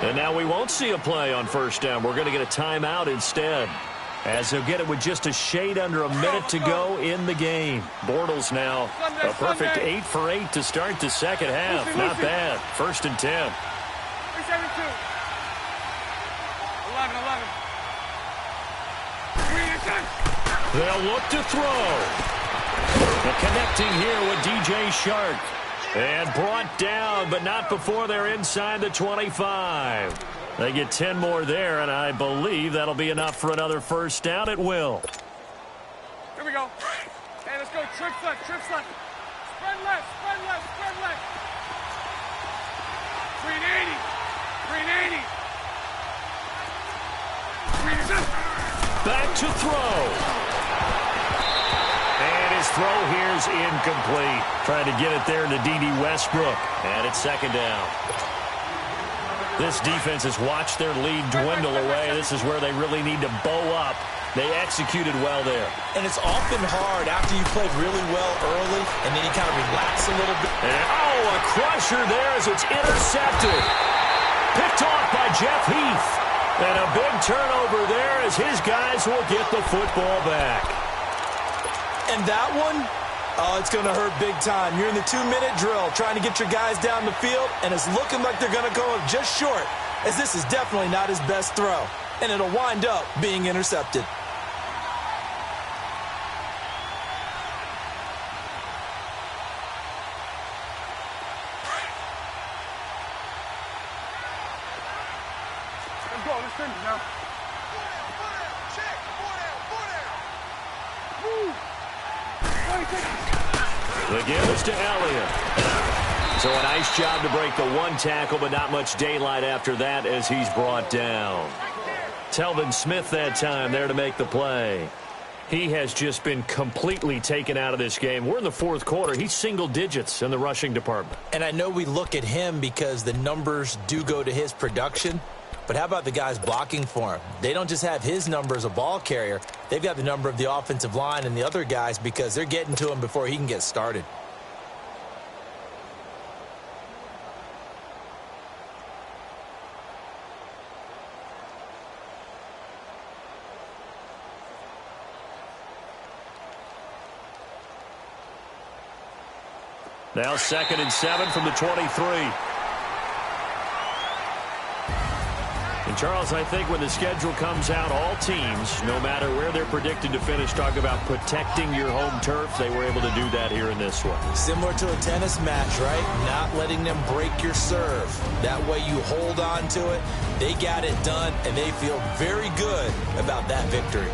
And now we won't see a play on 1st down. We're going to get a timeout instead, as they'll get it with just a shade under a minute to go in the game. Bortles now a perfect 8 for 8 to start the second half. Not bad. 1st and 10. 11. They'll look to throw. The connecting here with DJ Shark. And brought down, but not before they're inside the 25. They get 10 more there, and I believe that'll be enough for another 1st down. It will. Here we go. Hey, let's go. Trips left. Spread left. 380. Back to throw. And his throw here's incomplete. Trying to get it there to D.D. Westbrook. And it's 2nd down. This defense has watched their lead dwindle away. This is where they really need to bow up. They executed well there. And it's often hard after you played really well early, and then you kind of relax a little bit. And, a crusher there as it's intercepted. Picked off by Jeff Heath. And a big turnover there as his guys will get the football back. And that one, it's going to hurt big time. You're in the 2-minute drill trying to get your guys down the field, and it's looking like they're going to go up just short, as this is definitely not his best throw. And it'll wind up being intercepted. Let's go. Let's finish now. The give is to Elliott. So a nice job to break the 1 tackle, but not much daylight after that as he's brought down. Telvin Smith that time there to make the play. He has just been completely taken out of this game. We're in the 4th quarter. He's single digits in the rushing department. And I know we look at him because the numbers do go to his production. But how about the guys blocking for him? They don't just have his number as a ball carrier. They've got the number of the offensive line and the other guys because they're getting to him before he can get started. Now 2nd and 7 from the 23. And, Charles, I think when the schedule comes out, all teams, no matter where they're predicted to finish, talk about protecting your home turf. They were able to do that here in this one. Similar to a tennis match, right? Not letting them break your serve. That way you hold on to it. They got it done, and they feel very good about that victory.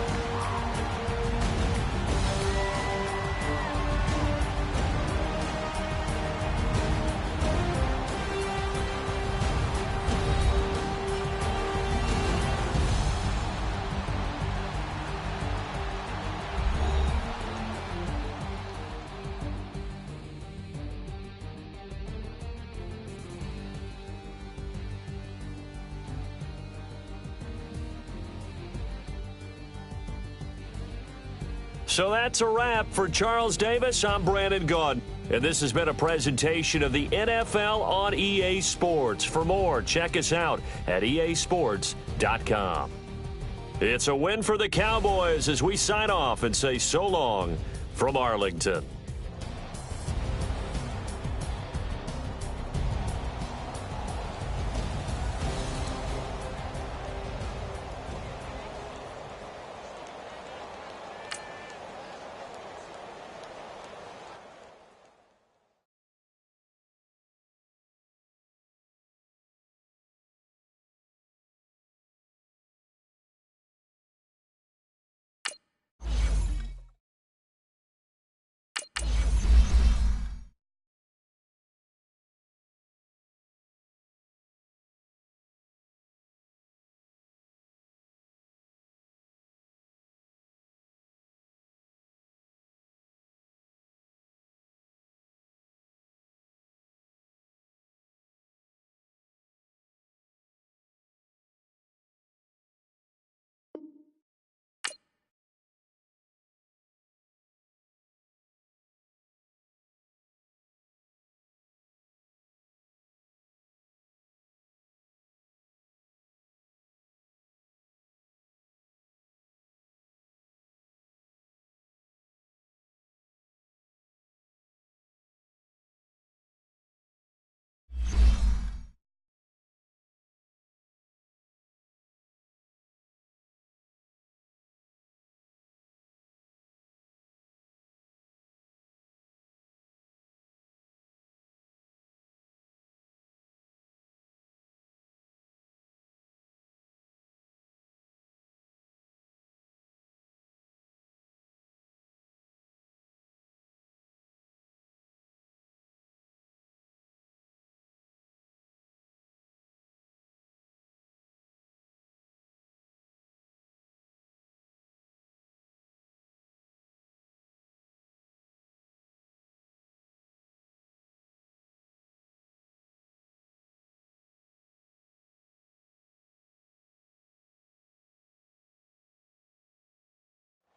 So that's a wrap for Charles Davis. I'm Brandon Gaudin, and this has been a presentation of the NFL on EA Sports. For more, check us out at easports.com. It's a win for the Cowboys as we sign off and say so long from Arlington.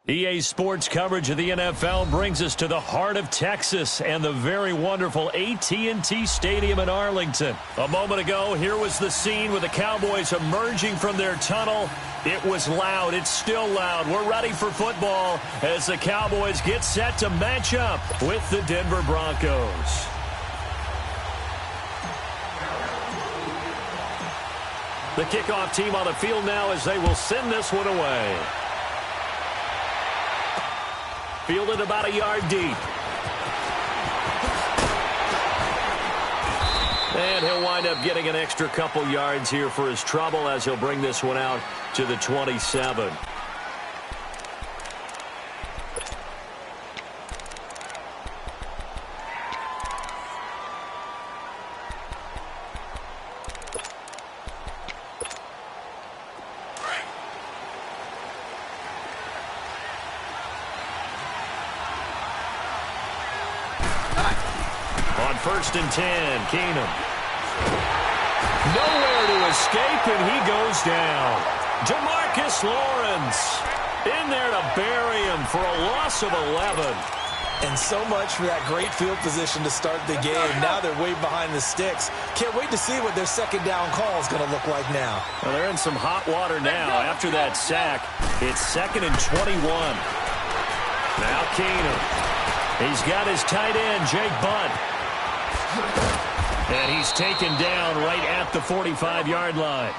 EA Sports coverage of the NFL brings us to the heart of Texas and the very wonderful AT&T Stadium in Arlington. A moment ago, here was the scene with the Cowboys emerging from their tunnel. It was loud. It's still loud. We're ready for football as the Cowboys get set to match up with the Denver Broncos. The kickoff team on the field now as they will send this one away. Fielded about a yard deep. And he'll wind up getting an extra couple yards here for his trouble as he'll bring this one out to the 27. First and 10, Keenum. Nowhere to escape, and he goes down. Demarcus Lawrence in there to bury him for a loss of 11. And so much for that great field position to start the game. Now they're way behind the sticks. Can't wait to see what their second down call is going to look like now. Well, they're in some hot water now. After that sack, it's 2nd and 21. Now Keenum. He's got his tight end, Jake Butt. And he's taken down right at the 45-yard line.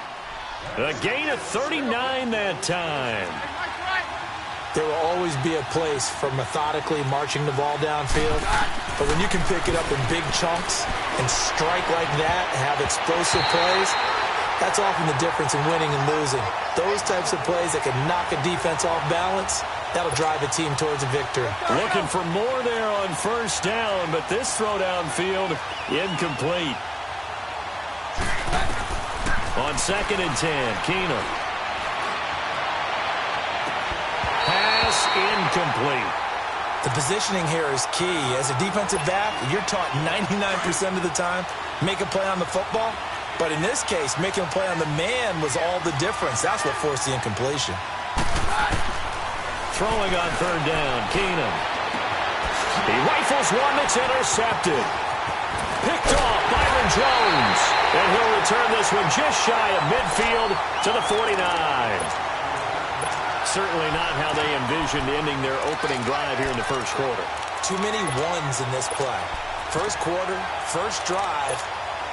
A gain of 39 that time. There will always be a place for methodically marching the ball downfield. But when you can pick it up in big chunks and strike like that and have explosive plays, that's often the difference in winning and losing. Those types of plays that can knock a defense off balance, that'll drive a team towards a victory. Looking for more there on first down, but this throw downfield incomplete. On 2nd and 10, Keenum. Pass incomplete. The positioning here is key. As a defensive back, you're taught 99% of the time, make a play on the football. But in this case, making a play on the man was all the difference. That's what forced the incompletion. Throwing on 3rd down, Keenum. He rifles one that's intercepted. Picked off Byron Jones. And he'll return this one just shy of midfield to the 49. Certainly not how they envisioned ending their opening drive here in the first quarter. Too many ones in this play. First quarter, first drive,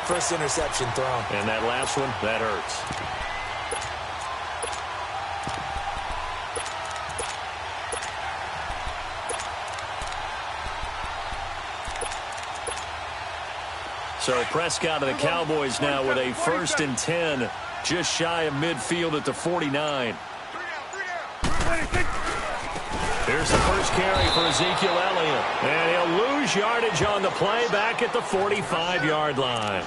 first interception thrown. And that last one, that hurts. So Prescott of the Cowboys now with a 1st and 10, just shy of midfield at the 49. Here's the first carry for Ezekiel Elliott. And he'll lose yardage on the play back at the 45-yard line.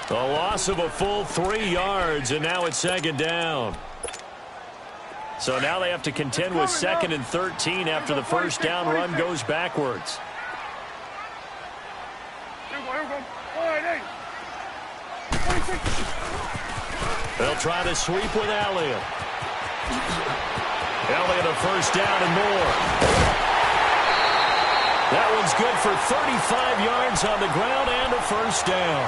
A loss of a full 3 yards, and now it's 2nd down. So now they have to contend with 2nd and 13 after the first down run goes backwards. They'll try to sweep with Elliott. Elliott a first down and more. That one's good for 35 yards on the ground and a first down.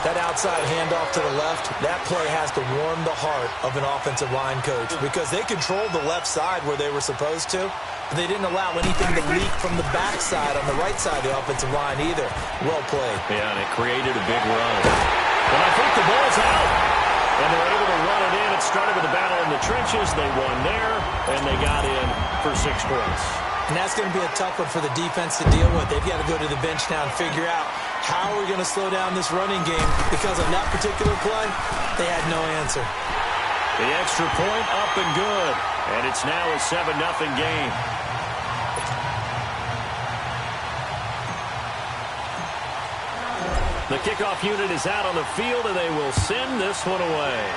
That outside handoff to the left, that play has to warm the heart of an offensive line coach because they controlled the left side where they were supposed to, but they didn't allow anything to leak from the backside on the right side of the offensive line either. Well played. Yeah, and it created a big run. And I think the ball's out. And they're able to run it in. It started with a battle in the trenches. They won there, and they got in for 6 points. And that's going to be a tough one for the defense to deal with. They've got to go to the bench now and figure out how we're going to slow down this running game because on that particular play, they had no answer. The extra point up and good. And it's now a 7-0 game. The kickoff unit is out on the field, and they will send this one away.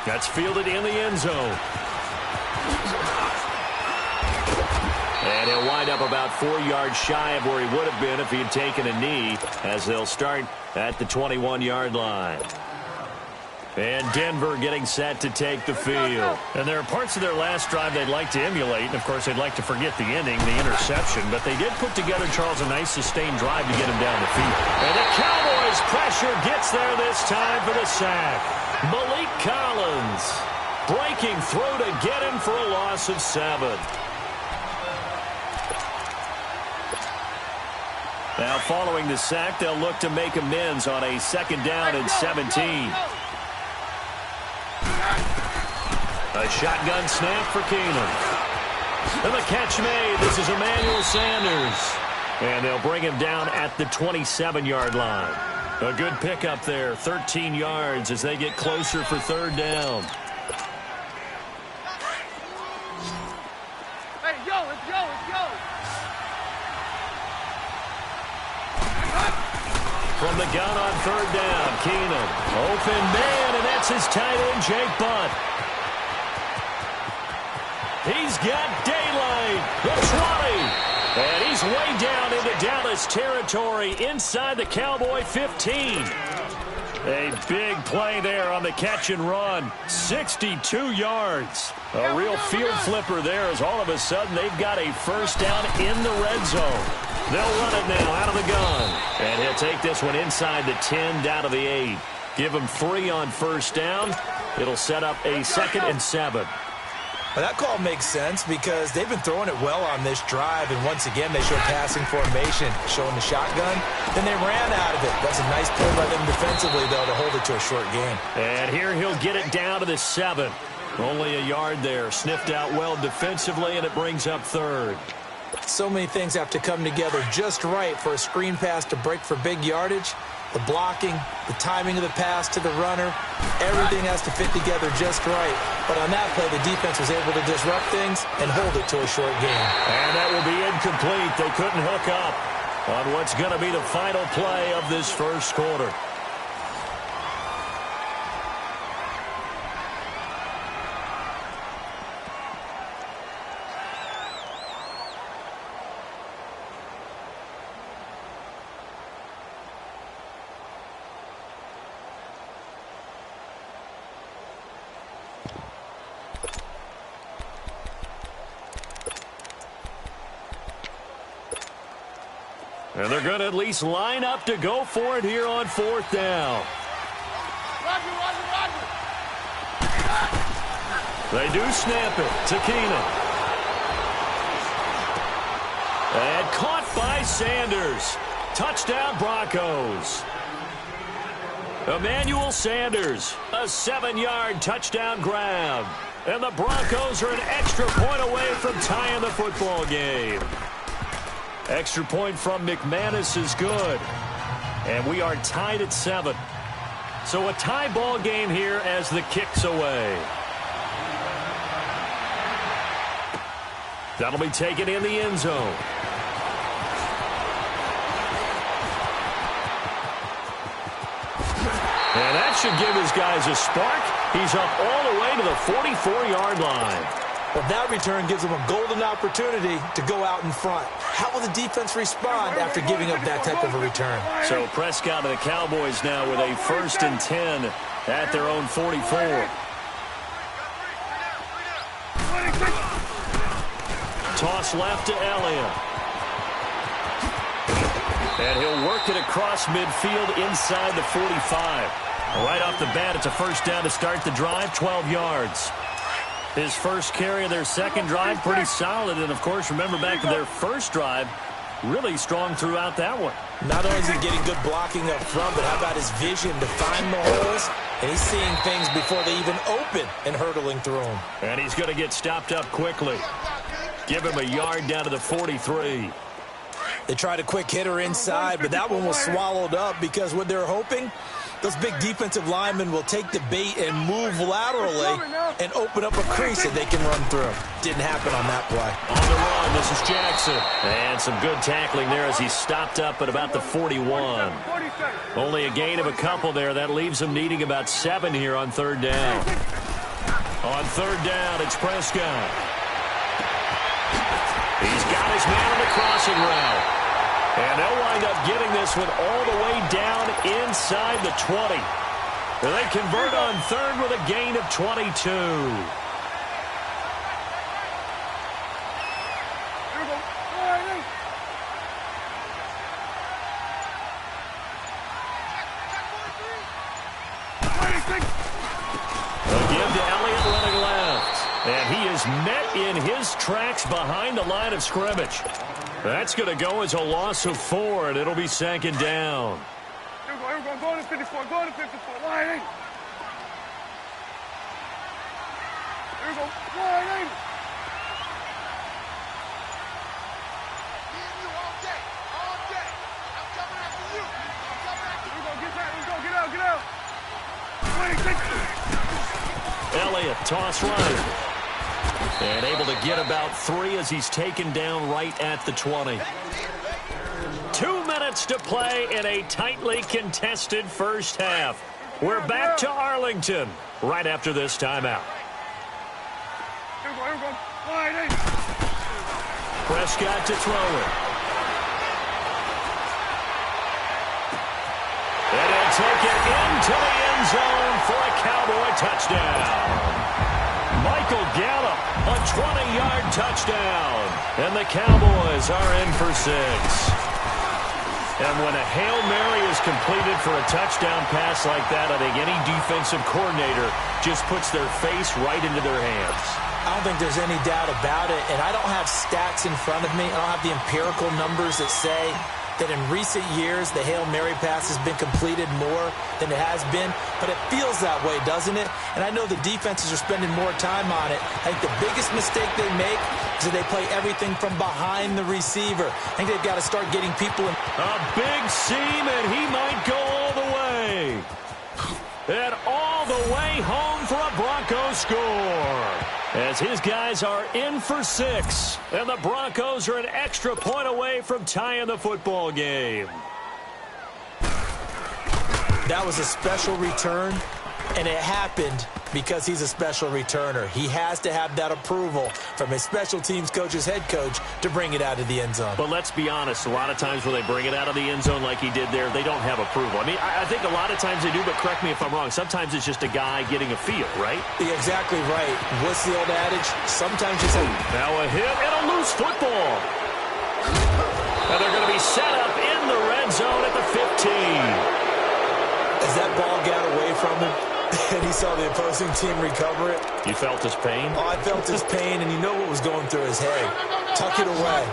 That's fielded in the end zone. And he'll wind up about 4 yards shy of where he would have been if he had taken a knee, as they'll start at the 21-yard line. And Denver getting set to take the field. And there are parts of their last drive they'd like to emulate. And, of course, they'd like to forget the ending, the interception. But they did put together, Charles, a nice sustained drive to get him down the field. And the Cowboys pressure gets there this time for the sack. Malik Collins breaking through to get him for a loss of 7. Now, following the sack, they'll look to make amends on a 2nd down and 17. A shotgun snap for Keenum. And the catch made. This is Emmanuel Sanders. And they'll bring him down at the 27-yard line. A good pickup there, 13 yards as they get closer for 3rd down. Hey, yo, let's go, let's go. From the gun on 3rd down, Keenum. Open man, and that's his tight end, Jake Butt. He's got daylight, the 20, and he's way down into Dallas territory inside the Cowboy 15. A big play there on the catch and run, 62 yards. A real field flipper there as all of a sudden they've got a first down in the red zone. They'll run it now out of the gun, and he'll take this one inside the 10 down to the 8. Give him 3 on first down. It'll set up a 2nd and 7. Well, that call makes sense because they've been throwing it well on this drive, and once again they show passing formation, showing the shotgun. Then they ran out of it. That's a nice play by them defensively, though, to hold it to a short gain. And here he'll get it down to the 7. Only a yard there. Sniffed out well defensively, and it brings up 3rd. So many things have to come together just right for a screen pass to break for big yardage. The blocking, the timing of the pass to the runner, everything has to fit together just right. But on that play, the defense was able to disrupt things and hold it to a short gain. And that will be incomplete. They couldn't hook up on what's going to be the final play of this first quarter. And they're going to at least line up to go for it here on 4th down. Roger. They do snap it to Keenan. And caught by Sanders. Touchdown Broncos. Emmanuel Sanders, a 7-yard touchdown grab. And the Broncos are an extra point away from tying the football game. Extra point from McManus is good. And we are tied at 7. So a tie ball game here as the kick's away. That'll be taken in the end zone. And that should give his guys a spark. He's up all the way to the 44-yard line. Well, that return gives them a golden opportunity to go out in front. How will the defense respond after giving up that type of a return? So Prescott and the Cowboys now with a 1st and 10 at their own 44. Toss left to Elliott. And he'll work it across midfield inside the 45. Right off the bat, it's a 1st down to start the drive, 12 yards. His first carry of their second drive, pretty solid. And, of course, remember back to their first drive, really strong throughout that one. Not only is he getting good blocking up front, but how about his vision to find the holes? And he's seeing things before they even open and hurtling through them. And he's going to get stopped up quickly. Give him a yard down to the 43. They tried a quick hitter inside, but that one was swallowed up because what they're hoping, those big defensive linemen will take the bait and move laterally and open up a crease that they can run through. Didn't happen on that play. On the run, this is Jackson. And some good tackling there as he stopped up at about the 41. Only a gain of a couple there. That leaves him needing about 7 here on 3rd down. On 3rd down, it's Prescott. He's got his man on the crossing route. And they'll wind up getting this one all the way down inside the 20. And they convert on 3rd with a gain of 22. They'll give to Elliott running left. And he is met in his tracks behind the line of scrimmage. That's going to go as a loss of 4, and it'll be 2nd down. Here we go. Go to 54. Go to 54. Line in. Here we go. Line in. All day. I'm coming after you. Here we go. Get back. Let's go. Get out. 26. Elliott, toss right. And able to get about 3 as he's taken down right at the 20. 2 minutes to play in a tightly contested first half. We're back to Arlington right after this timeout. Here we go. Line in. Prescott to throw it. And he'll take it into the end zone for a Cowboy touchdown. Michael Gallup, a 20-yard touchdown. And the Cowboys are in for 6. And when a Hail Mary is completed for a touchdown pass like that, I think any defensive coordinator just puts their face right into their hands. I don't think there's any doubt about it, and I don't have stats in front of me. I don't have the empirical numbers that say that in recent years the Hail Mary pass has been completed more than it has been, but it feels that way, doesn't it? And I know the defenses are spending more time on it. I think the biggest mistake they make is that they play everything from behind the receiver. I think they've got to start getting people in. A big seam, and he might go all the way. And all the way home for a Broncos score. As his guys are in for 6. And the Broncos are an extra point away from tying the football game. That was a special return, and it happened because he's a special returner. He has to have that approval from his special teams coach's head coach to bring it out of the end zone. But let's be honest, a lot of times when they bring it out of the end zone like he did there, they don't have approval. I mean, I think a lot of times they do, but correct me if I'm wrong. Sometimes it's just a guy getting a feel, right? You're exactly right. What's the old adage? Sometimes you say, now a hit and a loose football. And they're going to be set up in the red zone at the 15. As that ball got away from him, and he saw the opposing team recover it. You felt his pain? Oh, I felt his pain, and you know what was going through his head. Tuck it away.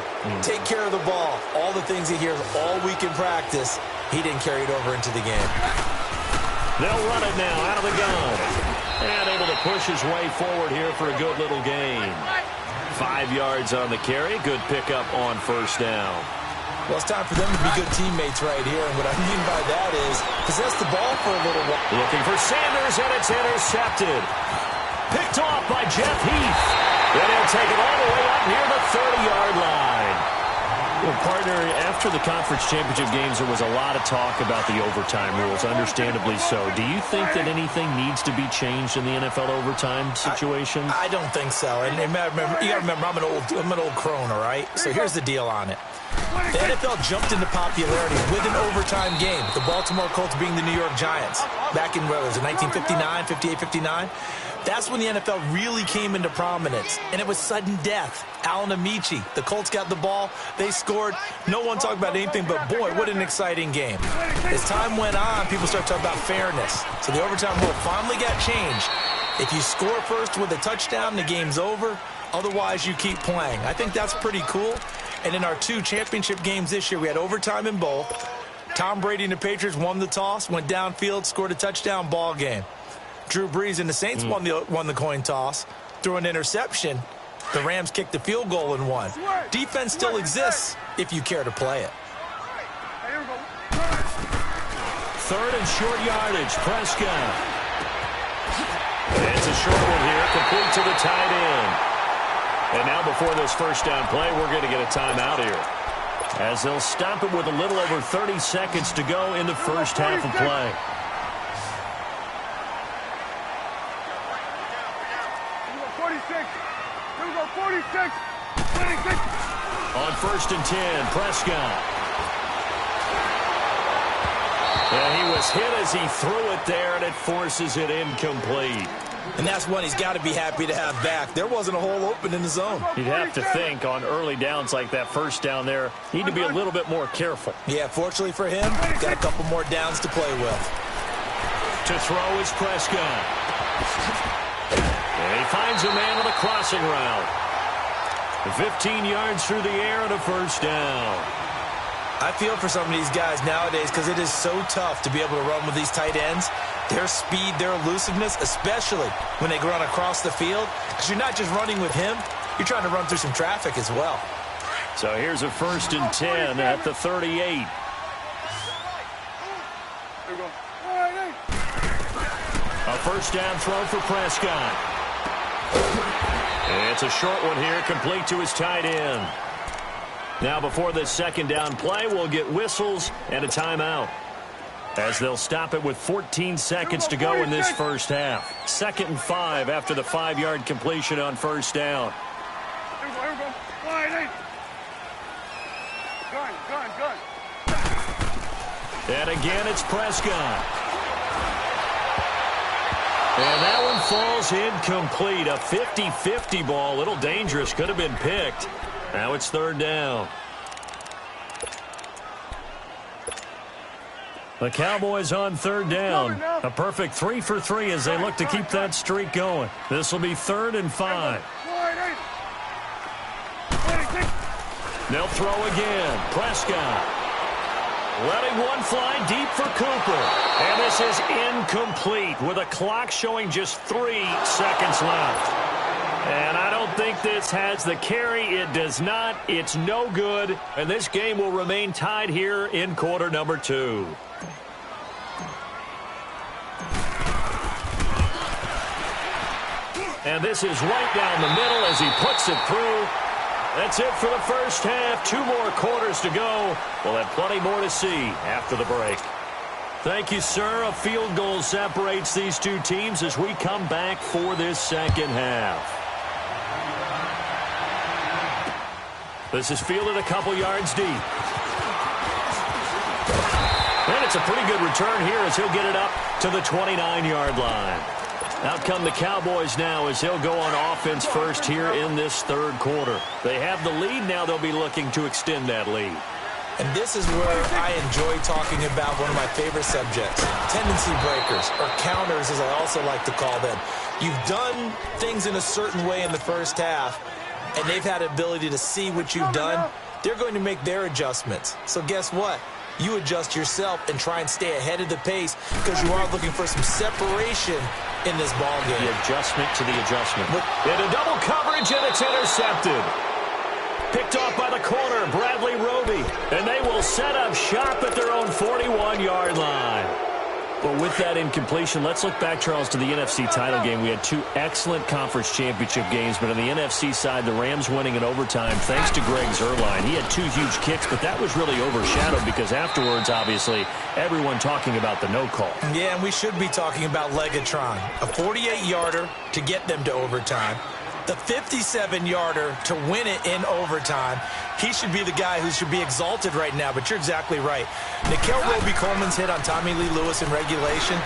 Take care of the ball. All the things he hears all week in practice, he didn't carry it over into the game. They'll run it now out of the gun. And able to push his way forward here for a good little gain. 5 yards on the carry. Good pickup on first down. Well, it's time for them to be good teammates right here. And what I mean by that is possess the ball for a little while. Looking for Sanders, and it's intercepted. Picked off by Jeff Heath. And he'll take it all the way up near the 30-yard line. Well, partner, after the conference championship games, there was a lot of talk about the overtime rules, understandably so. Do you think that anything needs to be changed in the NFL overtime situation? I don't think so. And you got to remember, I'm an old crone, all right? So here's the deal on it. The NFL jumped into popularity with an overtime game. The Baltimore Colts being the New York Giants back in, what was it, 1959, 58, 59? That's when the NFL really came into prominence, and it was sudden death. Alan Amici, the Colts got the ball, they scored. No one talked about anything but, boy, what an exciting game. As time went on, people started talking about fairness. So the overtime rule finally got changed. If you score first with a touchdown, the game's over. Otherwise, you keep playing. I think that's pretty cool. And in our 2 championship games this year, we had overtime in both. Tom Brady and the Patriots won the toss, went downfield, scored a touchdown, ball game. Drew Brees and the Saints won the coin toss, threw an interception. The Rams kicked the field goal and won. Defense still exists if you care to play it. Third and short yardage, Prescott. It's a short one here, complete to the tight end. And now before this first down play, we're going to get a timeout here, as they'll stop it with a little over 30 seconds to go in the first half of play. On first and 10, Prescott. And he was hit as he threw it there, and it forces it incomplete. And that's one he's got to be happy to have back. There wasn't a hole open in the zone. You'd have to think on early downs like that first down there, need to be a little bit more careful. Yeah, fortunately for him, got a couple more downs to play with. To throw is Prescott. And he finds a man on the crossing route. 15 yards through the air and a first down. I feel for some of these guys nowadays because it is so tough to be able to run with these tight ends. Their speed, their elusiveness, especially when they run across the field. Because you're not just running with him, you're trying to run through some traffic as well. So here's a first and 10 at the 38. A first down throw for Prescott. It's a short one here, complete to his tight end. Now before this second down play, we'll get whistles and a timeout, as they'll stop it with 14 seconds to go in this first half. 2nd and 5 after the 5-yard completion on first down. And again, it's Prescott. And that one falls incomplete. A 50-50 ball, a little dangerous, could have been picked. Now it's third down. The Cowboys on third down. A perfect 3 for 3 as they look to keep that streak going. This will be 3rd and 5. They'll throw again. Prescott. Letting one fly deep for Cooper. And this is incomplete with a clock showing just 3 seconds left. And I don't think this has the carry. It does not. It's no good. And this game will remain tied here in quarter number 2. And this is right down the middle as he puts it through. That's it for the first half. 2 more quarters to go. We'll have plenty more to see after the break. Thank you, sir. A field goal separates these two teams as we come back for this second half. This is fielded a couple yards deep. And it's a pretty good return here as he'll get it up to the 29-yard line. Out come the Cowboys now as he'll go on offense first here in this third quarter. They have the lead. Now they'll be looking to extend that lead. And this is where I enjoy talking about one of my favorite subjects, tendency breakers, or counters as I also like to call them. You've done things in a certain way in the first half, and they've had the ability to see what you've done. They're going to make their adjustments. So guess what? You adjust yourself and try and stay ahead of the pace because you are looking for some separation in this ball game. The adjustment to the adjustment. Into double coverage, and it's intercepted. Picked off by the corner, Bradley Roby. And they will set up shop at their own 41-yard line. Well, with that incompletion, let's look back, Charles, to the NFC title game. We had 2 excellent conference championship games, but on the NFC side, the Rams winning in overtime thanks to Greg Zuerlein. He had 2 huge kicks, but that was really overshadowed because afterwards, obviously, everyone talking about the no call. Yeah, and we should be talking about Legatron. A 48-yarder to get them to overtime. The 57-yarder to win it in overtime. He should be the guy who should be exalted right now, but you're exactly right. Nickel Roby-Coleman's hit on Tommy Lee Lewis in regulation.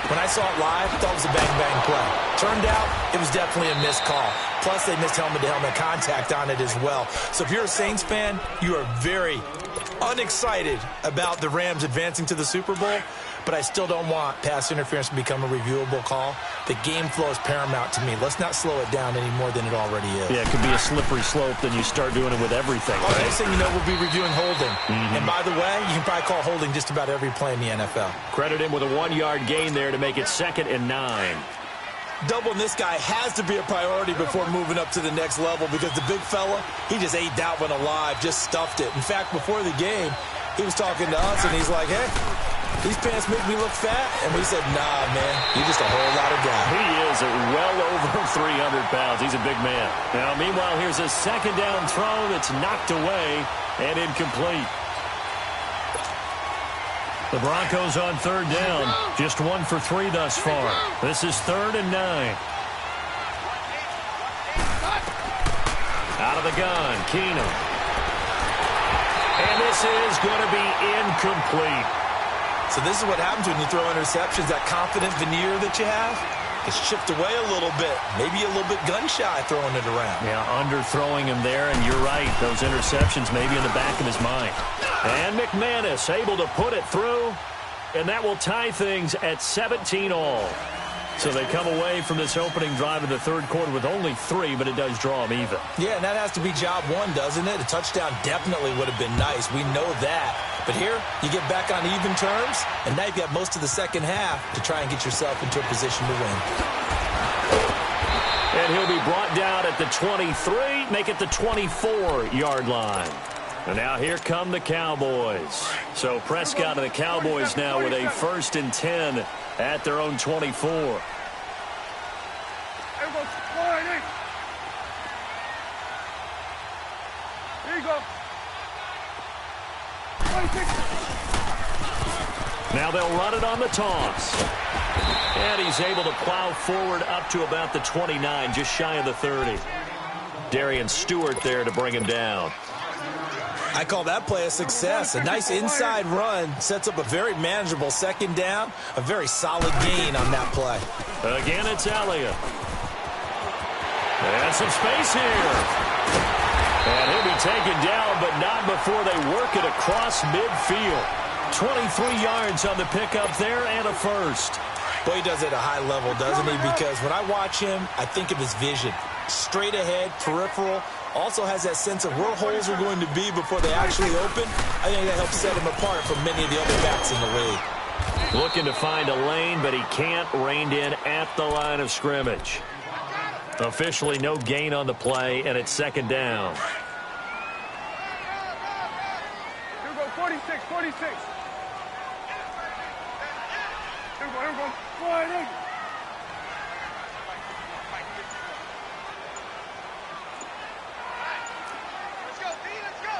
When I saw it live, I thought it was a bang-bang play. Turned out, it was definitely a missed call. Plus, they missed helmet-to-helmet contact on it as well. So if you're a Saints fan, you are very unexcited about the Rams advancing to the Super Bowl, but I still don't want pass interference to become a reviewable call. The game flow is paramount to me. Let's not slow it down any more than it already is. Yeah, it could be a slippery slope, then you start doing it with everything. Oh, right? Next thing you know, we'll be reviewing holding. And by the way, you can probably call holding just about every play in the NFL. Credit him with a 1-yard gain there to make it 2nd and 9. Doubling this guy has to be a priority before moving up to the next level because the big fella, he just ate that one alive, just stuffed it. In fact, before the game, he was talking to us, and he's like, hey, these pants make me look fat. And we said, nah, man, you're just a whole lot of guy. He is well over 300 pounds. He's a big man. Now, meanwhile, here's a 2nd down throw that's knocked away and incomplete. The Broncos on 3rd down. Just 1 for 3 thus far. This is 3rd and 9. Out of the gun, Keenum. And this is going to be incomplete. So this is what happens when you throw interceptions. That confident veneer that you have gets chipped away a little bit. Maybe a little bit gun-shy throwing it around. Yeah, underthrowing him there, and you're right. Those interceptions maybe in the back of his mind. And McManus able to put it through, and that will tie things at 17 all. So they come away from this opening drive in the third quarter with only 3, but it does draw them even. Yeah, and that has to be job 1, doesn't it? A touchdown definitely would have been nice. We know that. But here, you get back on even terms, and now you've got most of the second half to try and get yourself into a position to win. And he'll be brought down at the 23, make it the 24-yard line. And now here come the Cowboys. So Prescott and the Cowboys now with a 1st and 10 at their own 24. Here you go. Now they'll run it on the toss. And he's able to plow forward up to about the 29, just shy of the 30. Darian Stewart there to bring him down. I call that play a success. A nice inside run sets up a very manageable 2nd down. A very solid gain on that play. Again, it's Elliott. And some space here. And he'll be taken down, but not before they work it across midfield. 23 yards on the pickup there and a 1st. Boy, he does it at a high level, doesn't he? Because when I watch him, I think of his vision. Straight ahead, peripheral, Also has that sense of where holes are going to be before they actually open. I think that helps set him apart from many of the other backs in the league. Looking to find a lane, but he can't. Reined in at the line of scrimmage. Officially no gain on the play, and it's second down. Here we go, 46, 46. Here we go. Wide in. Let's go, D, let's go.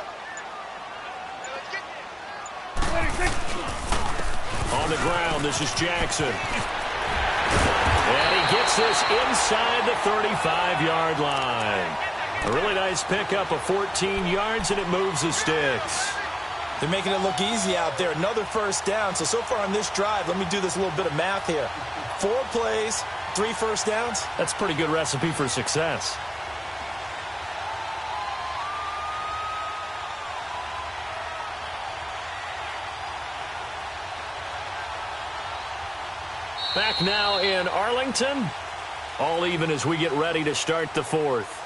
Let's get there. 26. On the ground, this is Jackson. And he gets this inside the 35-yard line. A really nice pickup of 14 yards, and it moves the sticks. They're making it look easy out there. Another first down. So far on this drive, let me do this little bit of math here. 4 plays, 3 first downs. That's a pretty good recipe for success. Back now in Arlington. All even as we get ready to start the fourth.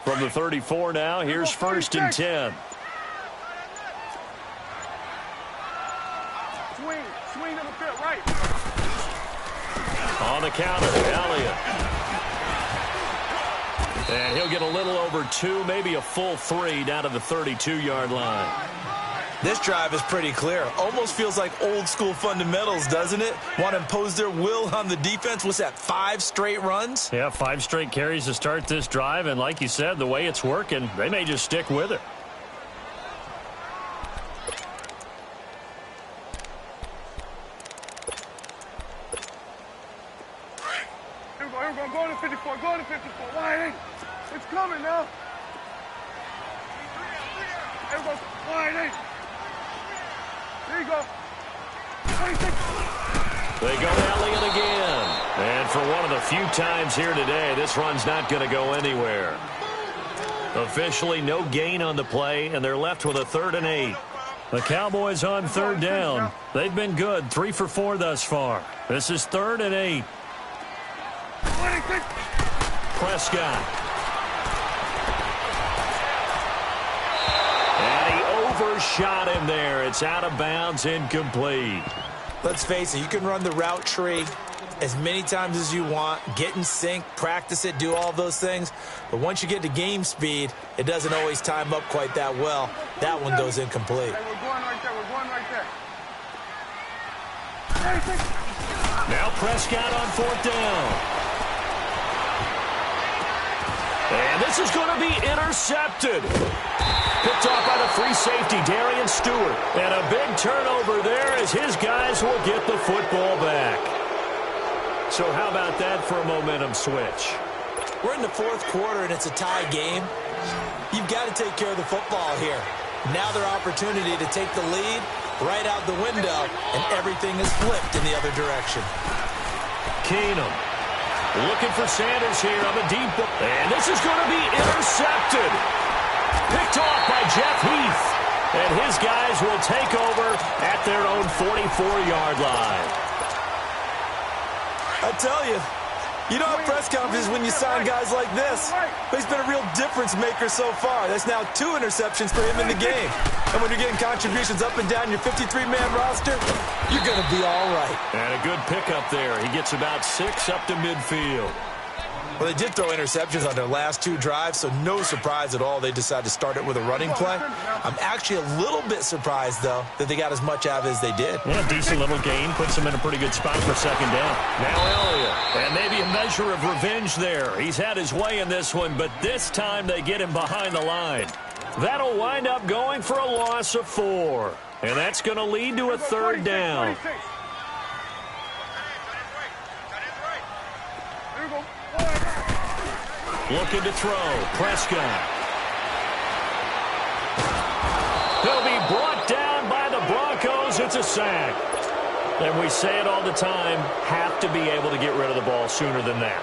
From the 34 now, here's first and 10. Swing to the fit, right. On the counter, Elliott. And he'll get a little over 2, maybe a full 3 down to the 32-yard line. This drive is pretty clear. Almost feels like old school fundamentals, doesn't it? Want to impose their will on the defense. What's that, 5 straight runs? Yeah, 5 straight carries to start this drive. And like you said, the way it's working, they may just stick with it. Here we go. Go to 54. Go to 54. Wide in. It's coming now. Here we go. Wide in. There you go. 26. They go Elliott again. And for one of the few times here today, this run's not going to go anywhere. Officially no gain on the play, and they're left with a 3rd and 8. The Cowboys on 3rd down. They've been good, 3 for 4 thus far. This is 3rd and 8. 26. Prescott. And he overshot him there. It's out of bounds, incomplete. Let's face it, you can run the route tree as many times as you want, get in sync, practice it, do all those things. But once you get to game speed, it doesn't always time up quite that well. That one goes incomplete. Hey, we're going right there. We're going right there. 26. Now Prescott on 4th down. And this is going to be intercepted. Picked off by the free safety, Darian Stewart. And a big turnover there as his guys will get the football back. So how about that for a momentum switch? We're in the 4th quarter, and it's a tie game. You've got to take care of the football here. Now their opportunity to take the lead right out the window, and everything is flipped in the other direction. Keenum. Looking for Sanders here on the deep ball. And this is going to be intercepted. Picked off by Jeff Heath. And his guys will take over at their own 44-yard line. I tell you, you don't have press conferences when you sign guys like this. But he's been a real difference maker so far. That's now 2 interceptions for him in the game. And when you're getting contributions up and down your 53-man roster, you're going to be all right. And a good pickup there. He gets about 6 up to midfield. Well, they did throw interceptions on their last 2 drives, so no surprise at all they decided to start it with a running play. I'm actually a little bit surprised, though, that they got as much out of it as they did. Yeah, decent little gain. Puts them in a pretty good spot for 2nd down. Now Elliott. And maybe a measure of revenge there. He's had his way in this one, but this time they get him behind the line. That'll wind up going for a loss of 4. And that's going to lead to a 3rd down. Looking to throw. Prescott. He'll be brought down by the Broncos. It's a sack. And we say it all the time, have to be able to get rid of the ball sooner than that.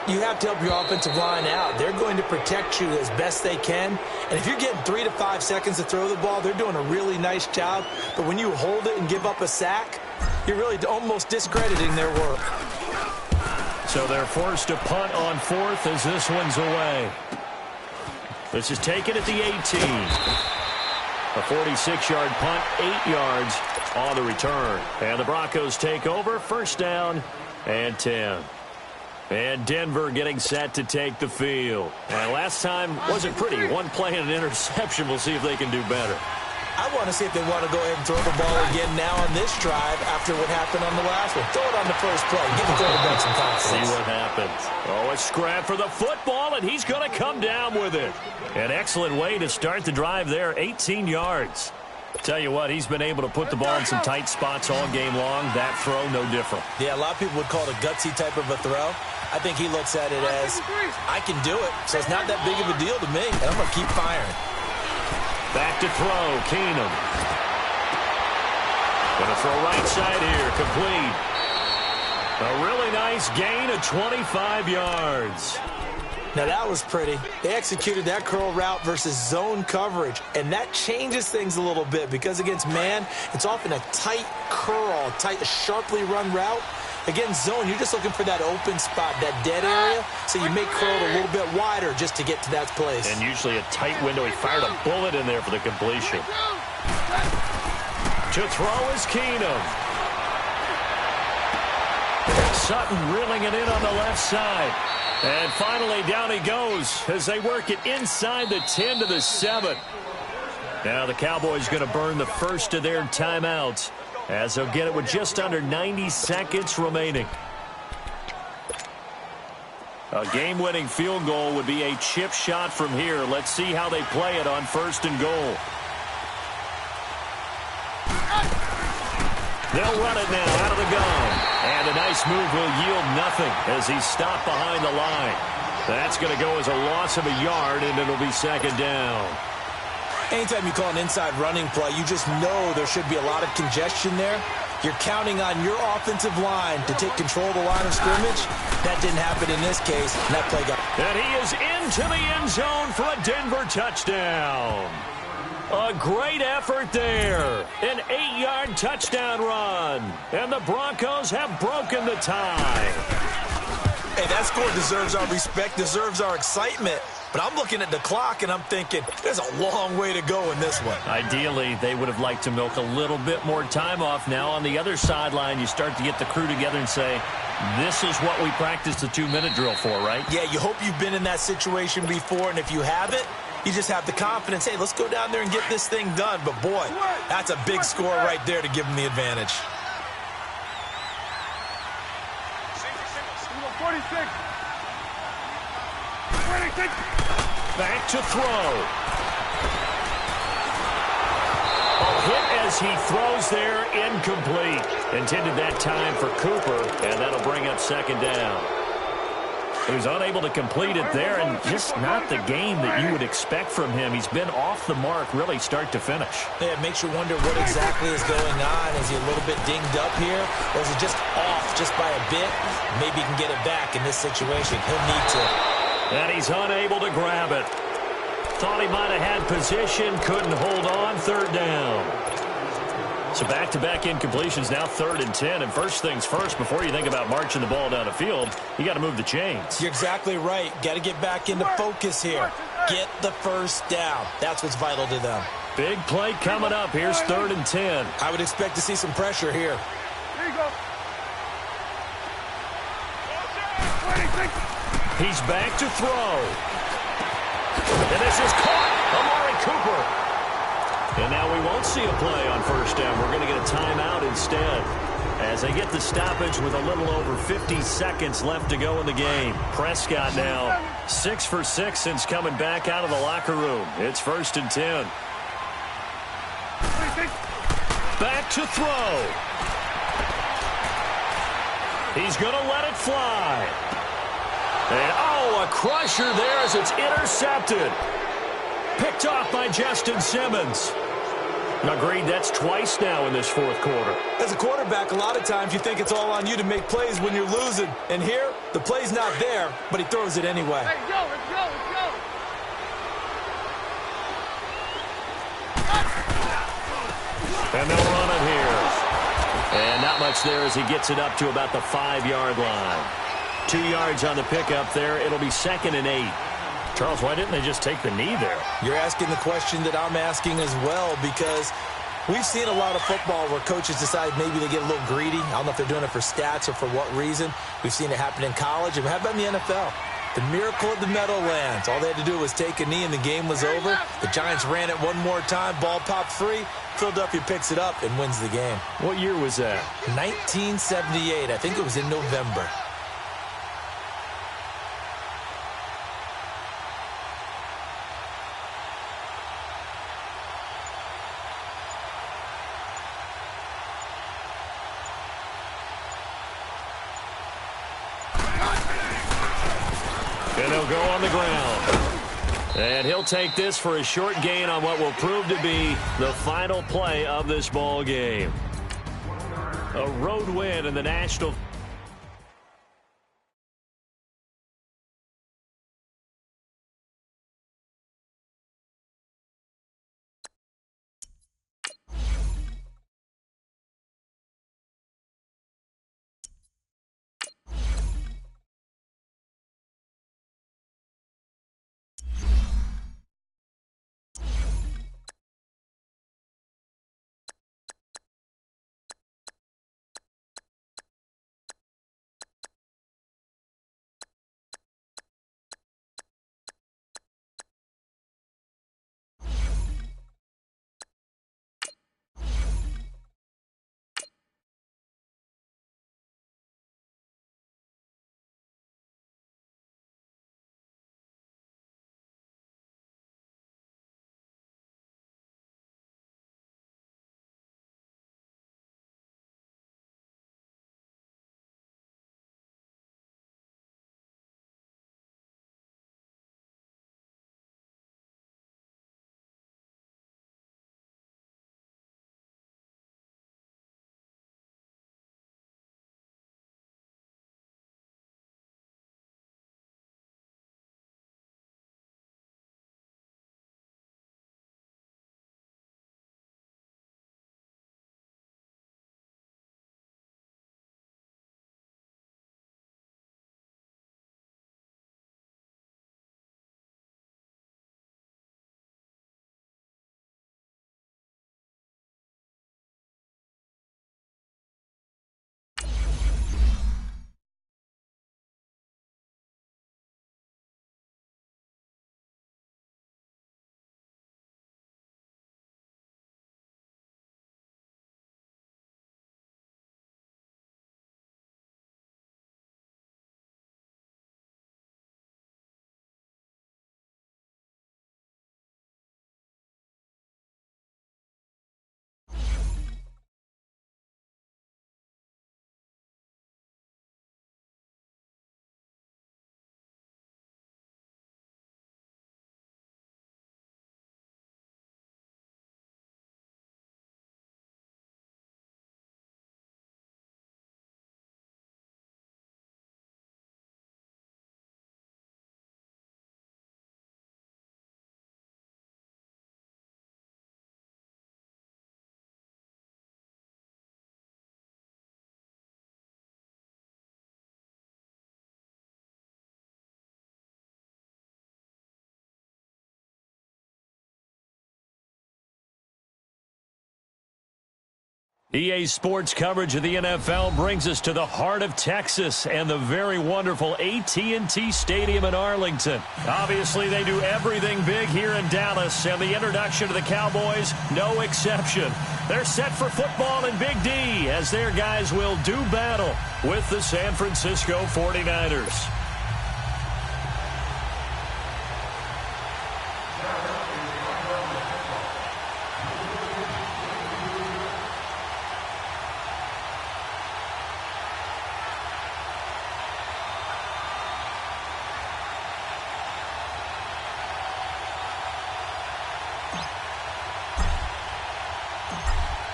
You have to help your offensive line out. They're going to protect you as best they can. And if you're getting 3 to 5 seconds to throw the ball, they're doing a really nice job. But when you hold it and give up a sack, you're really almost discrediting their work. So they're forced to punt on 4th as this one's away. This is taken at the 18. A 46-yard punt, 8 yards on the return. And the Broncos take over, first down and 10. And Denver getting set to take the field. And last time wasn't pretty. One play and an interception. We'll see if they can do better. I want to see if they want to go ahead and throw the ball again now on this drive after what happened on the last one. Throw it on the first play. Give the quarterback some confidence. See what happens. Oh, a scrap for the football, and he's going to come down with it. An excellent way to start the drive there, 18 yards. Tell you what, he's been able to put the ball in some tight spots all game long. That throw, no different. Yeah, a lot of people would call it a gutsy type of a throw. I think he looks at it as, I can do it, so it's not that big of a deal to me, and I'm going to keep firing. Back to throw, Keenum. Going to throw right side here, complete. A really nice gain of 25 yards. Now that was pretty. They executed that curl route versus zone coverage, and that changes things a little bit because against man, it's often a tight curl, tight, sharply run route. Against zone, you're just looking for that open spot, that dead area, so you make curl a little bit wider just to get to that place. And usually a tight window. He fired a bullet in there for the completion. To throw is Keenum. Sutton reeling it in on the left side. And finally, down he goes as they work it inside the 10 to the 7. Now the Cowboys going to burn the first of their timeouts as they'll get it with just under 90 seconds remaining. A game-winning field goal would be a chip shot from here. Let's see how they play it on 1st and goal. They'll run it now out of the gun. And a nice move will yield nothing as he's stopped behind the line. That's going to go as a loss of a yard, and it'll be 2nd down. Anytime you call an inside running play, you just know there should be a lot of congestion there. You're counting on your offensive line to take control of the line of scrimmage. That didn't happen in this case, and that play got... And he is into the end zone for a Denver touchdown. A great effort there. An 8-yard touchdown run. And the Broncos have broken the tie. Hey, that score deserves our respect, deserves our excitement. But I'm looking at the clock, and I'm thinking, there's a long way to go in this one. Ideally, they would have liked to milk a little bit more time off. Now, on the other sideline, you start to get the crew together and say, this is what we practiced the 2-minute drill for, right? Yeah, you hope you've been in that situation before, and if you haven't, you just have the confidence, hey, let's go down there and get this thing done. But, boy, that's a big score right there to give them the advantage. 46. Back to throw. A hit as he throws there, incomplete. Intended that time for Cooper, and that'll bring up 2nd down. He was unable to complete it there, and just not the game that you would expect from him. He's been off the mark, really, start to finish. Yeah, it makes you wonder what exactly is going on. Is he a little bit dinged up here, or is he just off just by a bit? Maybe he can get it back in this situation. He'll need to. And he's unable to grab it. Thought he might have had position, couldn't hold on, 3rd down. So back-to-back incompletions, now 3rd and 10. And first things first, before you think about marching the ball down the field, you got to move the chains. You're exactly right. Got to get back into focus here. Get the first down. That's what's vital to them. Big play coming up. Here's 3rd and 10. I would expect to see some pressure here. Here you go. He's back to throw. And this is caught. Amari Cooper. And now we won't see a play on 1st down. We're going to get a timeout instead as they get the stoppage with a little over 50 seconds left to go in the game. Prescott now 6 for 6 since coming back out of the locker room. It's 1st and 10. Back to throw. He's going to let it fly. And, oh, a crusher there as it's intercepted. Picked off by Justin Simmons. Agreed, that's twice now in this fourth quarter. As a quarterback, a lot of times you think it's all on you to make plays when you're losing. And here, the play's not there, but he throws it anyway. Hey, go, let's go, let's go. And they'll run it here. And not much there as he gets it up to about the 5-yard line. 2 yards on the pickup there. It'll be 2nd and 8. Charles, why didn't they just take the knee there? You're asking the question that I'm asking as well, because we've seen a lot of football where coaches decide maybe they get a little greedy. I don't know if they're doing it for stats or for what reason. We've seen it happen in college. And how about in the NFL? The miracle of the Meadowlands. All they had to do was take a knee and the game was over. The Giants ran it one more time. Ball popped free. Philadelphia picks it up and wins the game. What year was that? 1978. I think it was in November. And he'll go on the ground. And he'll take this for a short gain on what will prove to be the final play of this ball game. A road win in the National. EA Sports coverage of the NFL brings us to the heart of Texas and the very wonderful AT&T Stadium in Arlington. Obviously, they do everything big here in Dallas, and the introduction to the Cowboys, no exception. They're set for football in Big D as their guys will do battle with the San Francisco 49ers.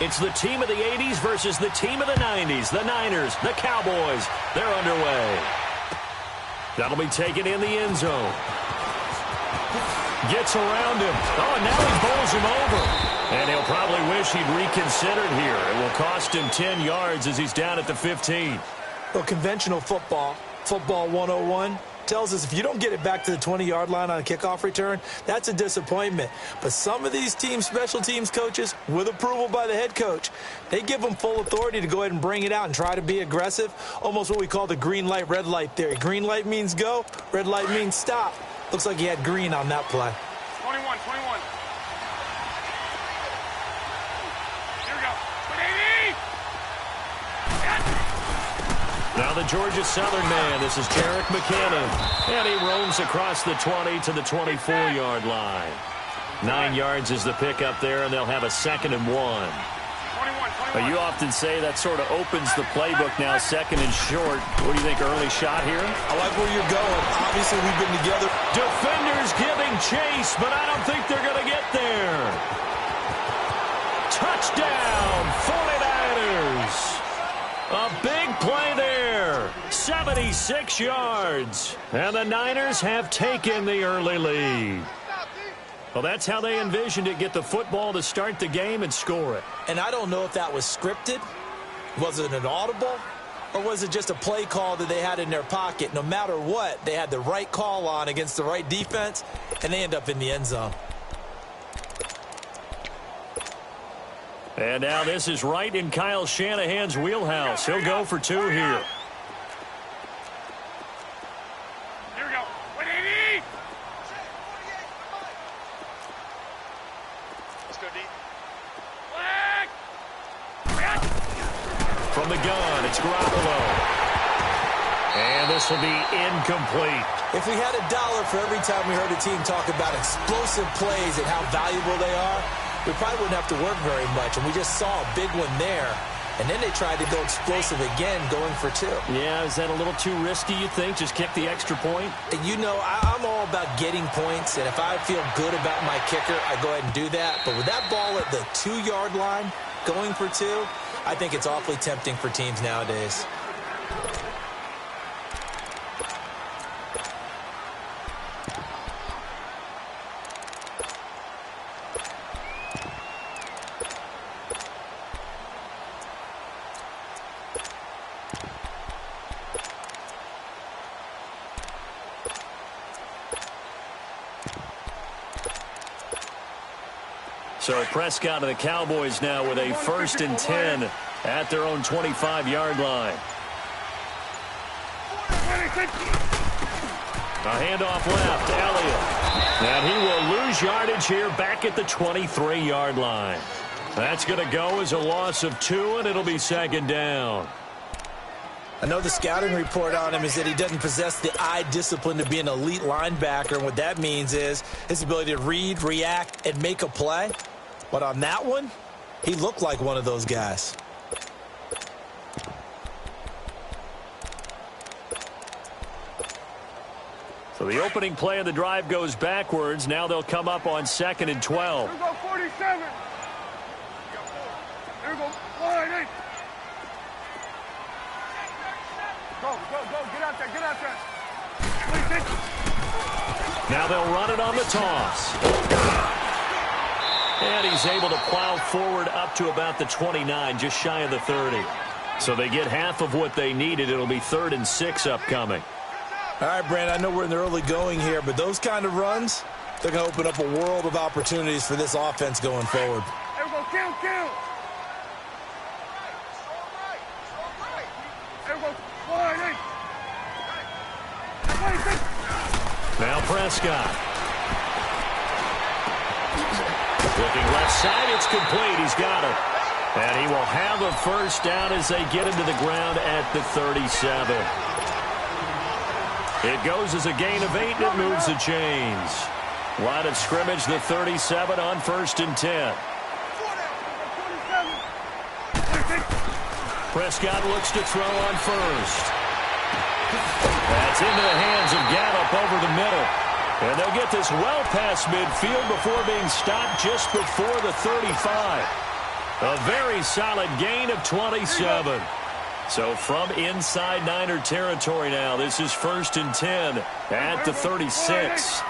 It's the team of the 80s versus the team of the 90s. The Niners, the Cowboys, they're underway. That'll be taken in the end zone. Gets around him. Oh, now he bowls him over. And he'll probably wish he'd reconsidered here. It will cost him 10 yards as he's down at the 15. Well, conventional football 101, tells us if you don't get it back to the 20-yard line on a kickoff return, that's a disappointment. But some of these teams, special teams coaches, with approval by the head coach, they give them full authority to go ahead and bring it out and try to be aggressive, almost what we call the green light, red light theory. Green light means go, red light means stop. Looks like he had green on that play. 21. Here we go. 180! Now the Georgia Southern man, this is Jerick McKinnon. And he roams across the 20 to the 24-yard line. 9 yards is the pickup there, and they'll have a 2nd and 1. 21. You often say that sort of opens the playbook now, 2nd and short. What do you think, early shot here? I like where you're going. Obviously, we've been together. Defenders giving chase, but I don't think they're going to get there. Touchdown, 49ers. A big play there, 76 yards. And the Niners have taken the early lead. Well, that's how they envisioned it, get the football to start the game and score it. And I don't know if that was scripted. Was it an audible? Or was it just a play call that they had in their pocket? No matter what, they had the right call on against the right defense, and they end up in the end zone. And now this is right in Kyle Shanahan's wheelhouse. He'll go for 2 here. Here we go. 180! Let's go deep. From the gun, it's Garoppolo. And this will be incomplete. If we had $1 for every time we heard a team talk about explosive plays and how valuable they are, we probably wouldn't have to work very much. And we just saw a big one there. And then they tried to go explosive again, going for 2. Yeah, is that a little too risky, you think? Just kick the extra point? And you know, I'm all about getting points. And if I feel good about my kicker, I go ahead and do that. But with that ball at the 2-yard line, going for 2, I think it's awfully tempting for teams nowadays. So Prescott of the Cowboys now with a 1st and 10 at their own 25-yard line. A handoff left, Elliott. And he will lose yardage here back at the 23-yard line. That's going to go as a loss of 2, and it'll be 2nd down. I know the scouting report on him is that he doesn't possess the eye discipline to be an elite linebacker. And what that means is his ability to read, react, and make a play. But on that one, he looked like one of those guys. So the opening play of the drive goes backwards. Now they'll come up on 2nd and 12. Here we go, 47. Here we go, 180. Go, get out there. Now they'll run it on the toss. And he's able to plow forward up to about the 29, just shy of the 30. So they get half of what they needed. It'll be 3rd and 6 upcoming. All right, Brandon, I know we're in the early going here, but those kind of runs, they're going to open up a world of opportunities for this offense going forward. Here we go, kill. Here we go, 180. Now Prescott. Looking left side, it's complete. He's got it. And he will have a 1st down as they get into the ground at the 37. It goes as a gain of 8, and it moves the chains. Line of scrimmage, the 37 on 1st and 10. Prescott looks to throw on 1st. That's into the hands of Gallup over the middle. And they'll get this well past midfield before being stopped just before the 35. A very solid gain of 27. So from inside Niner territory now, this is 1st and 10 at the 36.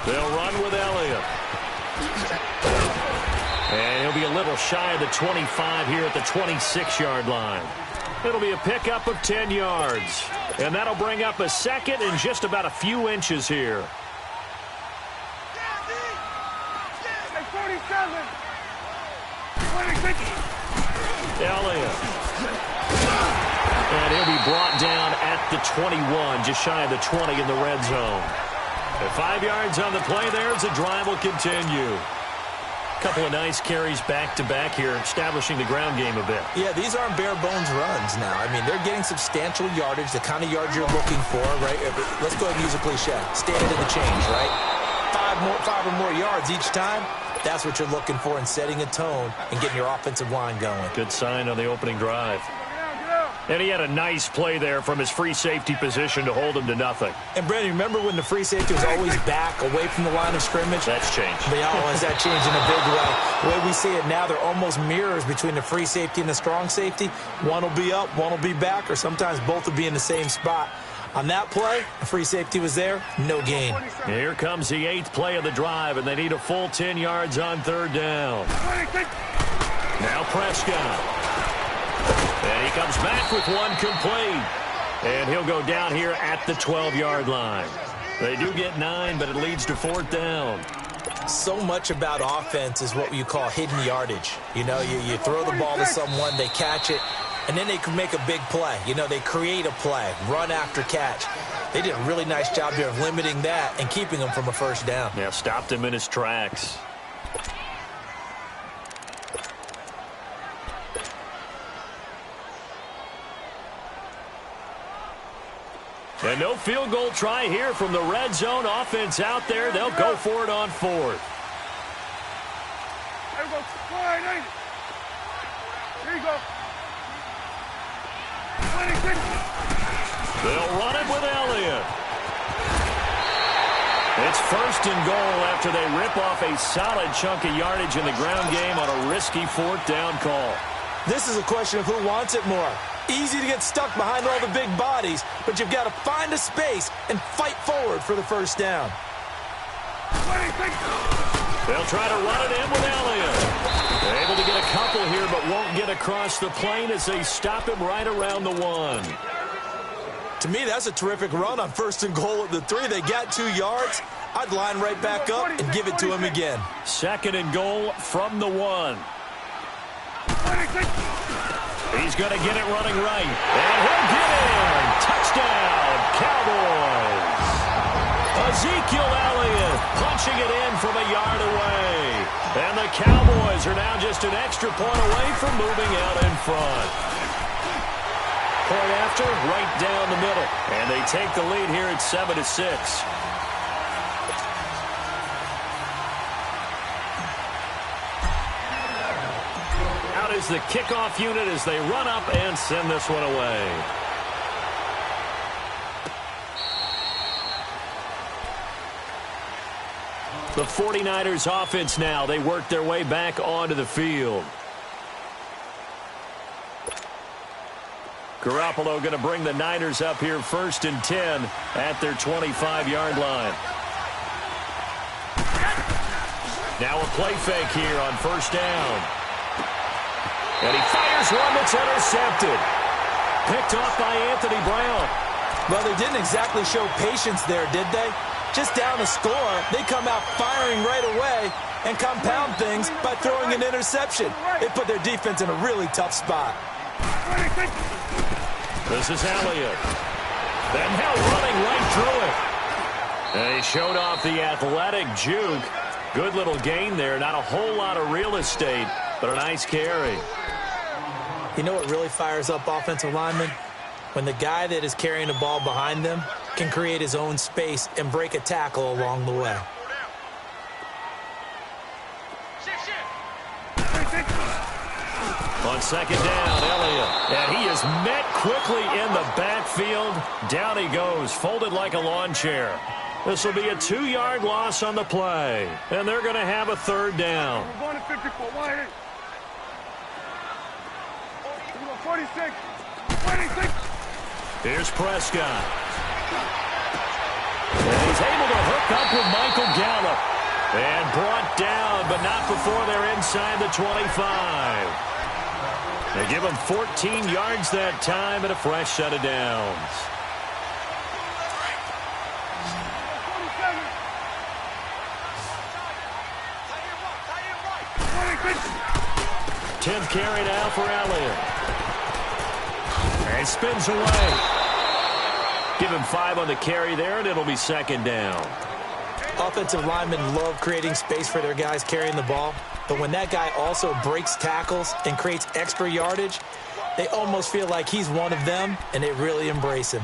They'll run with Elliott. And he'll be a little shy of the 25 here at the 26-yard line. It'll be a pickup of 10 yards. And that'll bring up a second and just about a few inches here. 46. Elliott. And he'll be brought down at the 21, just shy of the 20 in the red zone. At 5 yards on the play there as the drive will continue. Couple of nice carries back-to-back here, establishing the ground game a bit. Yeah, these aren't bare-bones runs now. I mean, they're getting substantial yardage, the kind of yards you're looking for, right? Let's go ahead and use a cliche. Standard of the change, right? Five or more yards each time. That's what you're looking for in setting a tone and getting your offensive line going. Good sign on the opening drive. And he had a nice play there from his free safety position to hold him to nothing. And, Brandon, remember when the free safety was always back away from the line of scrimmage? That's changed. But has that changed in a big way? The way we see it now, they're almost mirrors between the free safety and the strong safety. One will be up, one will be back, or sometimes both will be in the same spot. On that play, the free safety was there, no gain. Here comes the 8th play of the drive, and they need a full 10 yards on 3rd down. Now Prescott. And he comes back with one complete. And he'll go down here at the 12-yard line. They do get 9, but it leads to 4th down. So much about offense is what you call hidden yardage. You know, you throw the ball to someone, they catch it, and then they can make a big play. You know, they create a play, run after catch. They did a really nice job here of limiting that and keeping him from a 1st down. Yeah, stopped him in his tracks. And no field goal try here from the red zone. Offense out there. They'll go for it on 4th. Here you go. 26. They'll run it with Elliott. It's 1st and goal after they rip off a solid chunk of yardage in the ground game on a risky 4th down call. This is a question of who wants it more. Easy to get stuck behind all the big bodies, but you've got to find a space and fight forward for the 1st down. 26. They'll try to run it in with Elliott. They're able to get a couple here, but won't get across the plane as they stop him right around the 1. To me, that's a terrific run on 1st and goal at the 3. They got 2 yards. I'd line right back up and give it to him again. 2nd and goal from the 1. 26. He's going to get it running right. And he'll get in. Touchdown, Cowboys. Ezekiel Elliott punching it in from a yard away. And the Cowboys are now just an extra point away from moving out in front. Point after, right down the middle. And they take the lead here at 7-6. Out is the kickoff unit as they run up and send this one away. The 49ers offense now. They work their way back onto the field. Garoppolo going to bring the Niners up here 1st and 10 at their 25-yard line. Now a play fake here on 1st down. And he fires one that's intercepted. Picked off by Anthony Brown. Well, they didn't exactly show patience there, did they? Just down a score, they come out firing right away and compound things by throwing an interception. They put their defense in a really tough spot. 26. This is Elliott. Then now running right through it. And he showed off the athletic juke. Good little gain there. Not a whole lot of real estate, but a nice carry. You know what really fires up offensive linemen? When the guy that is carrying the ball behind them can create his own space and break a tackle along the way. On 2nd down, Elliott. And he is met quickly in the backfield. Down he goes, folded like a lawn chair. This will be a 2-yard loss on the play, and they're going to have a third down. We're going to 54. Wide 8. We're going 46. 26. Here's Prescott. And he's able to hook up with Michael Gallup. And brought down, but not before they're inside the 25. They give him 14 yards that time and a fresh set of downs. 10th carry now for Elliott. And spins away. Give him 5 on the carry there, and it'll be second down. Offensive linemen love creating space for their guys carrying the ball. But when that guy also breaks tackles and creates extra yardage, they almost feel like he's one of them, and they really embrace him.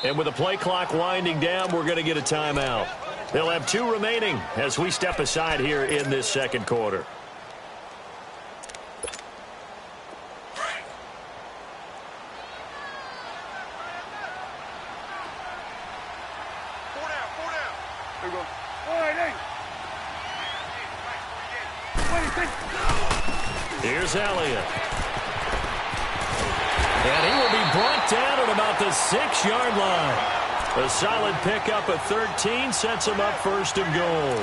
And with the play clock winding down, we're going to get a timeout. They'll have 2 remaining as we step aside here in this second quarter. There we go. Wide 8. 26. Here's Elliott. And he will be brought down at about the 6-yard line. A solid pickup at 13 sets him up first and goal.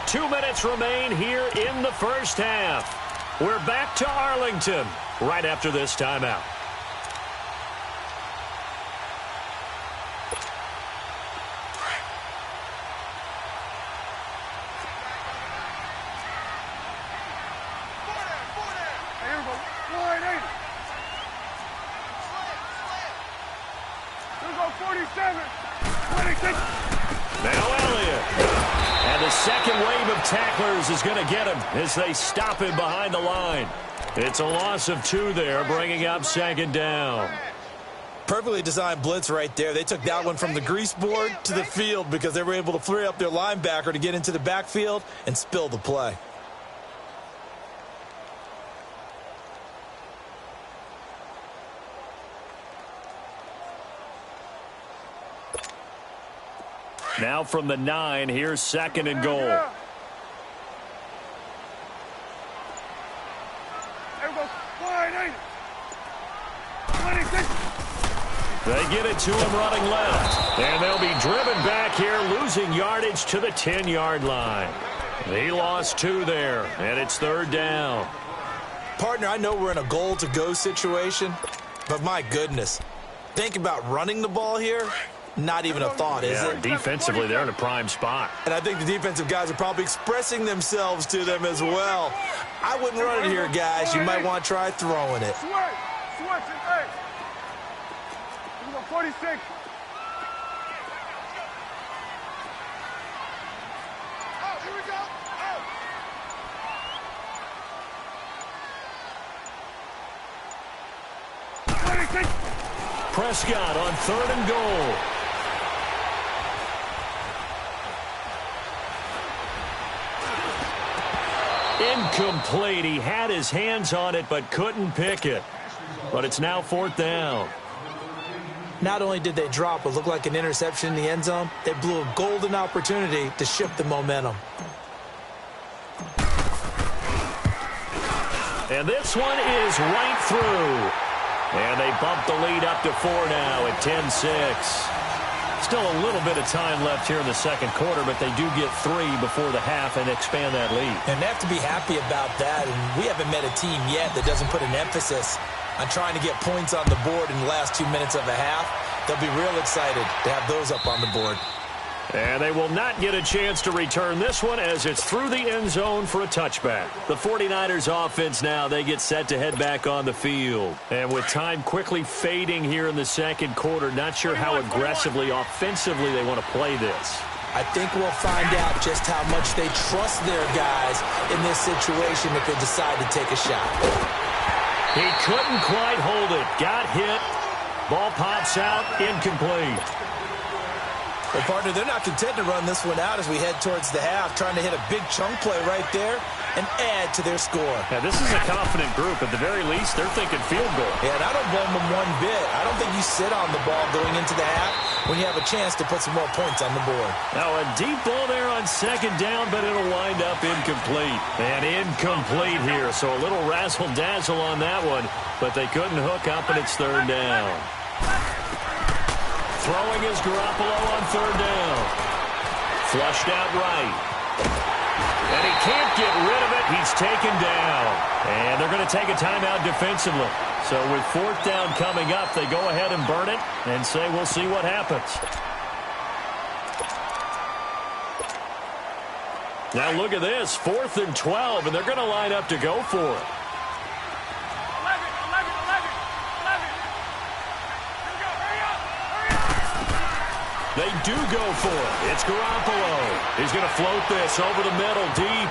Two minutes remain here in the first half. We're back to Arlington right after this timeout. Tacklers is going to get him as they stop him behind the line. It's a loss of 2 there, bringing up second down. Perfectly designed blitz right there. They took that one from the grease board to the field because they were able to free up their linebacker to get into the backfield and spill the play. Now from the 9, here's second and goal. They get it to him running left. And they'll be driven back here, losing yardage to the 10-yard line. He lost 2 there, and it's third down. Partner, I know we're in a goal-to-go situation, but my goodness. Think about running the ball here. Not even a thought, is it? Defensively, they're in a prime spot. And I think the defensive guys are probably expressing themselves to them as well. I wouldn't run it here, guys. You might want to try throwing it. Switch and 8. 46. Oh, here we go. Oh. 26. Prescott on third and goal. Incomplete. He had his hands on it but couldn't pick it. But it's now fourth down. Not only did they drop what looked like an interception in the end zone, they blew a golden opportunity to shift the momentum. And this one is right through. And they bump the lead up to 4 now at 10-6. Still a little bit of time left here in the second quarter, but they do get 3 before the half and expand that lead. And they have to be happy about that. And we haven't met a team yet that doesn't put an emphasis on trying to get points on the board in the last 2 minutes of the half. They'll be real excited to have those up on the board. And they will not get a chance to return this one as it's through the end zone for a touchback. The 49ers offense now, they get set to head back on the field. And with time quickly fading here in the second quarter, not sure how aggressively, offensively they want to play this. I think we'll find out just how much they trust their guys in this situation if they decide to take a shot. He couldn't quite hold it. Got hit. Ball pops out. Incomplete. Well, partner, they're not content to run this one out as we head towards the half, trying to hit a big chunk play right there and add to their score. Yeah, this is a confident group. At the very least, they're thinking field goal. Yeah, and I don't blame them one bit. I don't think you sit on the ball going into the half when you have a chance to put some more points on the board. Now, a deep ball there on second down, but it'll wind up incomplete. And incomplete here, so a little razzle-dazzle on that one, but they couldn't hook up, and it's third down. Throwing is Garoppolo on third down. Flushed out right. And he can't get rid of it. He's taken down. And they're going to take a timeout defensively. So with fourth down coming up, they go ahead and burn it and say we'll see what happens. Now look at this. 4th and 12, and they're going to line up to go for it. They do go for it. It's Garoppolo. He's going to float this over the middle deep.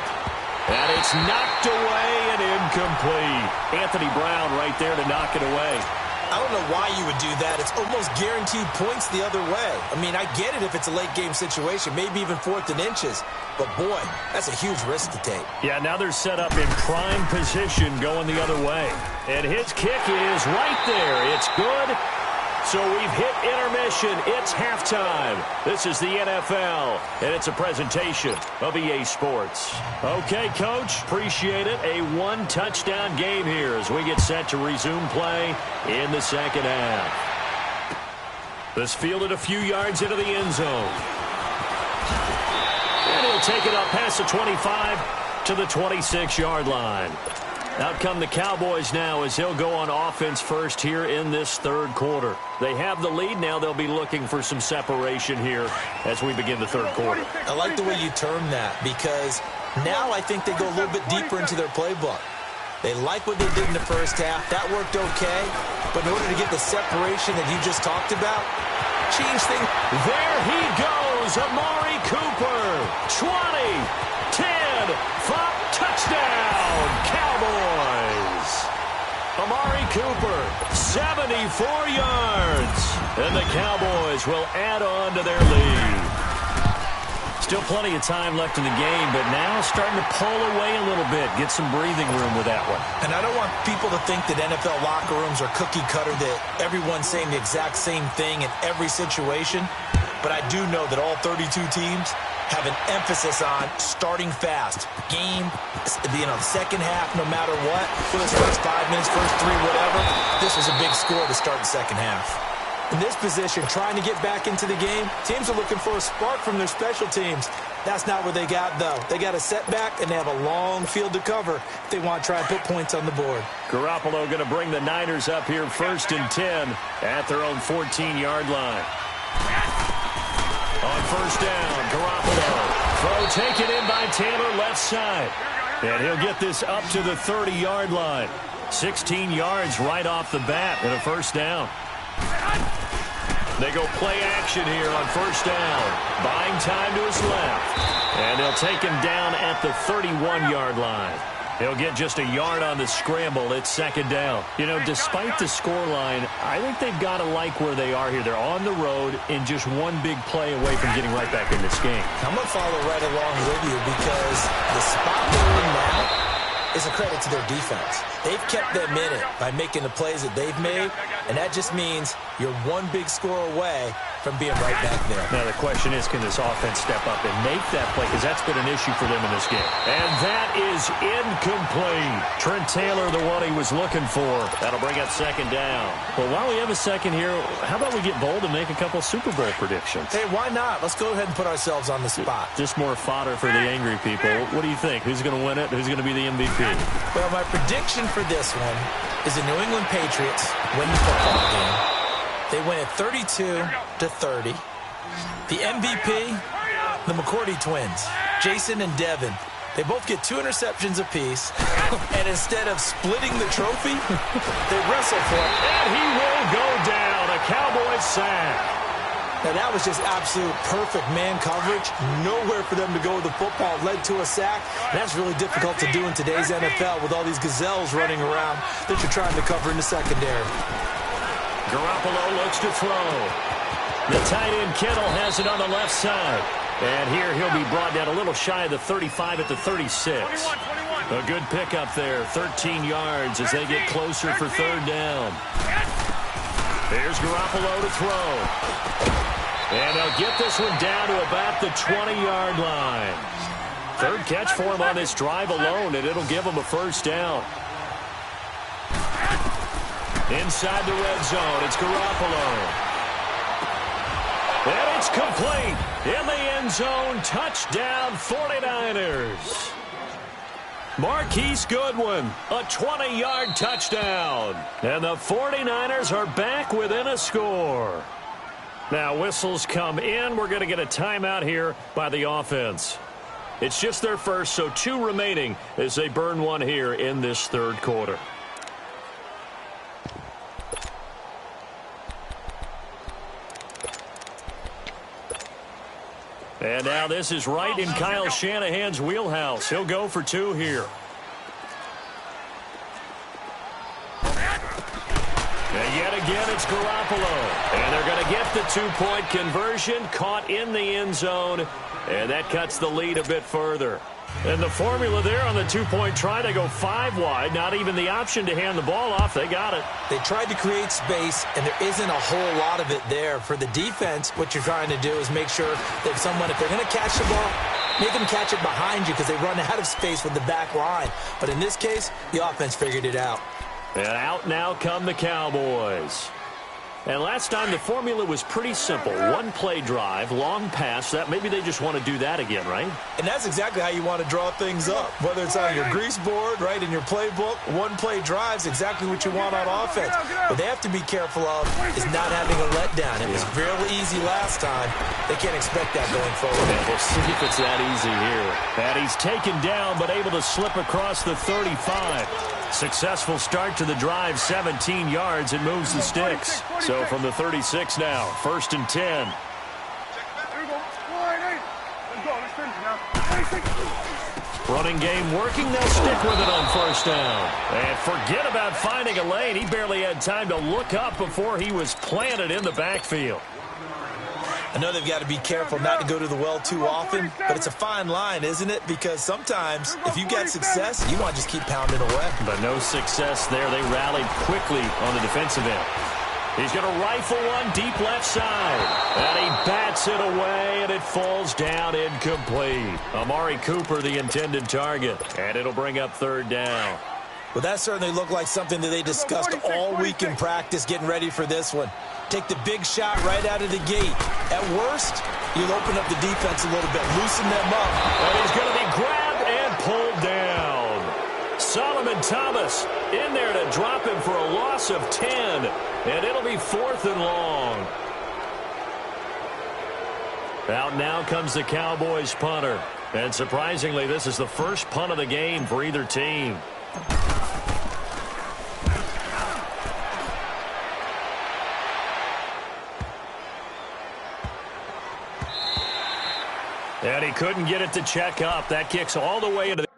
And it's knocked away and incomplete. Anthony Brown right there to knock it away. I don't know why you would do that. It's almost guaranteed points the other way. I mean, I get it if it's a late game situation, maybe even 4th and inches. But, boy, that's a huge risk to take. Yeah, now they're set up in prime position going the other way. And his kick is right there. It's good. So we've hit intermission. It's halftime. This is the NFL, and it's a presentation of EA Sports. Okay, Coach, appreciate it. A one-touchdown game here as we get set to resume play in the second half. This fielded a few yards into the end zone. And he'll take it up past the 25 to the 26-yard line. Out come the Cowboys now as he'll go on offense first here in this third quarter. They have the lead. Now they'll be looking for some separation here as we begin the third quarter. I like the way you term that because now I think they go a little bit deeper into their playbook. They like what they did in the first half. That worked okay. But in order to get the separation that you just talked about, change things. There he goes, Amari Cooper. 20, 10, 5, touchdown, Cowboys. Amari Cooper, 74 yards. And the Cowboys will add on to their lead. Still plenty of time left in the game, but now starting to pull away a little bit, get some breathing room with that one. And I don't want people to think that NFL locker rooms are cookie cutter, that everyone's saying the exact same thing in every situation. But I do know that all 32 teams have an emphasis on starting fast. Game, second half, no matter what. Whether it's first 5 minutes, first 3, whatever. This was a big score to start the second half. In this position, trying to get back into the game, teams are looking for a spark from their special teams. That's not what they got, though. They got a setback, and they have a long field to cover if they want to try and put points on the board. Garoppolo going to bring the Niners up here 1st and 10 at their own 14-yard line. On first down, Garoppolo. Throw taken in by Taylor left side. And he'll get this up to the 30-yard line. 16 yards right off the bat and a first down. They go play action here on first down. Buying time to his left. And he'll take him down at the 31-yard line. He'll get just a yard on the scramble. It's second down. You know, despite the scoreline, I think they've got to like where they are here. They're on the road and just one big play away from getting right back in this game. I'm going to follow right along with you because the spot they're in now is a credit to their defense. They've kept them in it by making the plays that they've made, and that just means you're one big score away from being right back there. Now, the question is, can this offense step up and make that play? Because that's been an issue for them in this game. And that is incomplete. Trent Taylor, the one he was looking for. That'll bring up second down. Well, while we have a second here, how about we get bold and make a couple Super Bowl predictions? Hey, why not? Let's go ahead and put ourselves on the spot. Just more fodder for the angry people. What do you think? Who's going to win it? Who's going to be the MVP? Well, my prediction for this one is the New England Patriots win the football game. They win it 32-30. The MVP, the McCourty twins, Jason and Devin. They both get 2 interceptions apiece, and instead of splitting the trophy, they wrestle for it. And he will go down, a Cowboys sack. Now, that was just absolute perfect man coverage. Nowhere for them to go with the football. Led to a sack. And that's really difficult to do in today's NFL with all these gazelles running around that you're trying to cover in the secondary. Garoppolo looks to throw. The tight end Kittle has it on the left side. And here he'll be brought down a little shy of the 35 at the 36. A good pickup there, 13 yards as they get closer for third down. There's Garoppolo to throw. And they'll get this one down to about the 20-yard line. Third catch for him on this drive alone, and it'll give him a first down. Inside the red zone, it's Garoppolo. And it's complete. In the end zone, touchdown 49ers. Marquise Goodwin, a 20-yard touchdown. And the 49ers are back within a score. Now whistles come in. We're going to get a timeout here by the offense. It's just their first, so 2 remaining as they burn one here in this third quarter. And now this is right in Kyle Shanahan's wheelhouse. He'll go for 2 here. And yet again, it's Garoppolo. And they're going to get the 2-point conversion, caught in the end zone. And that cuts the lead a bit further. And the formula there on the 2-point try, they go 5 wide. Not even the option to hand the ball off. They got it. They tried to create space, and there isn't a whole lot of it there. For the defense, what you're trying to do is make sure that if they're going to catch the ball, make them catch it behind you because they run out of space with the back line. But in this case, the offense figured it out. And out now come the Cowboys. And last time the formula was pretty simple. 1-play drive, long pass. That maybe they just want to do that again, right? And that's exactly how you want to draw things up. Whether it's on your grease board, right, in your playbook, 1-play drives, exactly what you want on offense. What they have to be careful of is not having a letdown. It was real easy last time. They can't expect that going forward. And we'll see if it's that easy here. And he's taken down but able to slip across the 35. Successful start to the drive, 17 yards, and moves the sticks. So from the 36 now, 1st and 10. Running game working, they'll stick with it on 1st down. And forget about finding a lane. He barely had time to look up before he was planted in the backfield. I know they've got to be careful not to go to the well too often, but it's a fine line, isn't it? Because sometimes if you get success, you want to just keep pounding away. But no success there. They rallied quickly on the defensive end. He's going to rifle one deep left side. And he bats it away, and it falls down incomplete. Amari Cooper, the intended target. And it'll bring up 3rd down. Well, that certainly looked like something that they discussed all week in practice getting ready for this one. Take the big shot right out of the gate. At worst, you'll open up the defense a little bit, loosen them up. And he's going to be grabbed and pulled down. Solomon Thomas in there to drop him for a loss of 10. And it'll be 4th and long. Out now comes the Cowboys punter. And surprisingly, this is the first punt of the game for either team. And he couldn't get it to check up. That kicks all the way into the...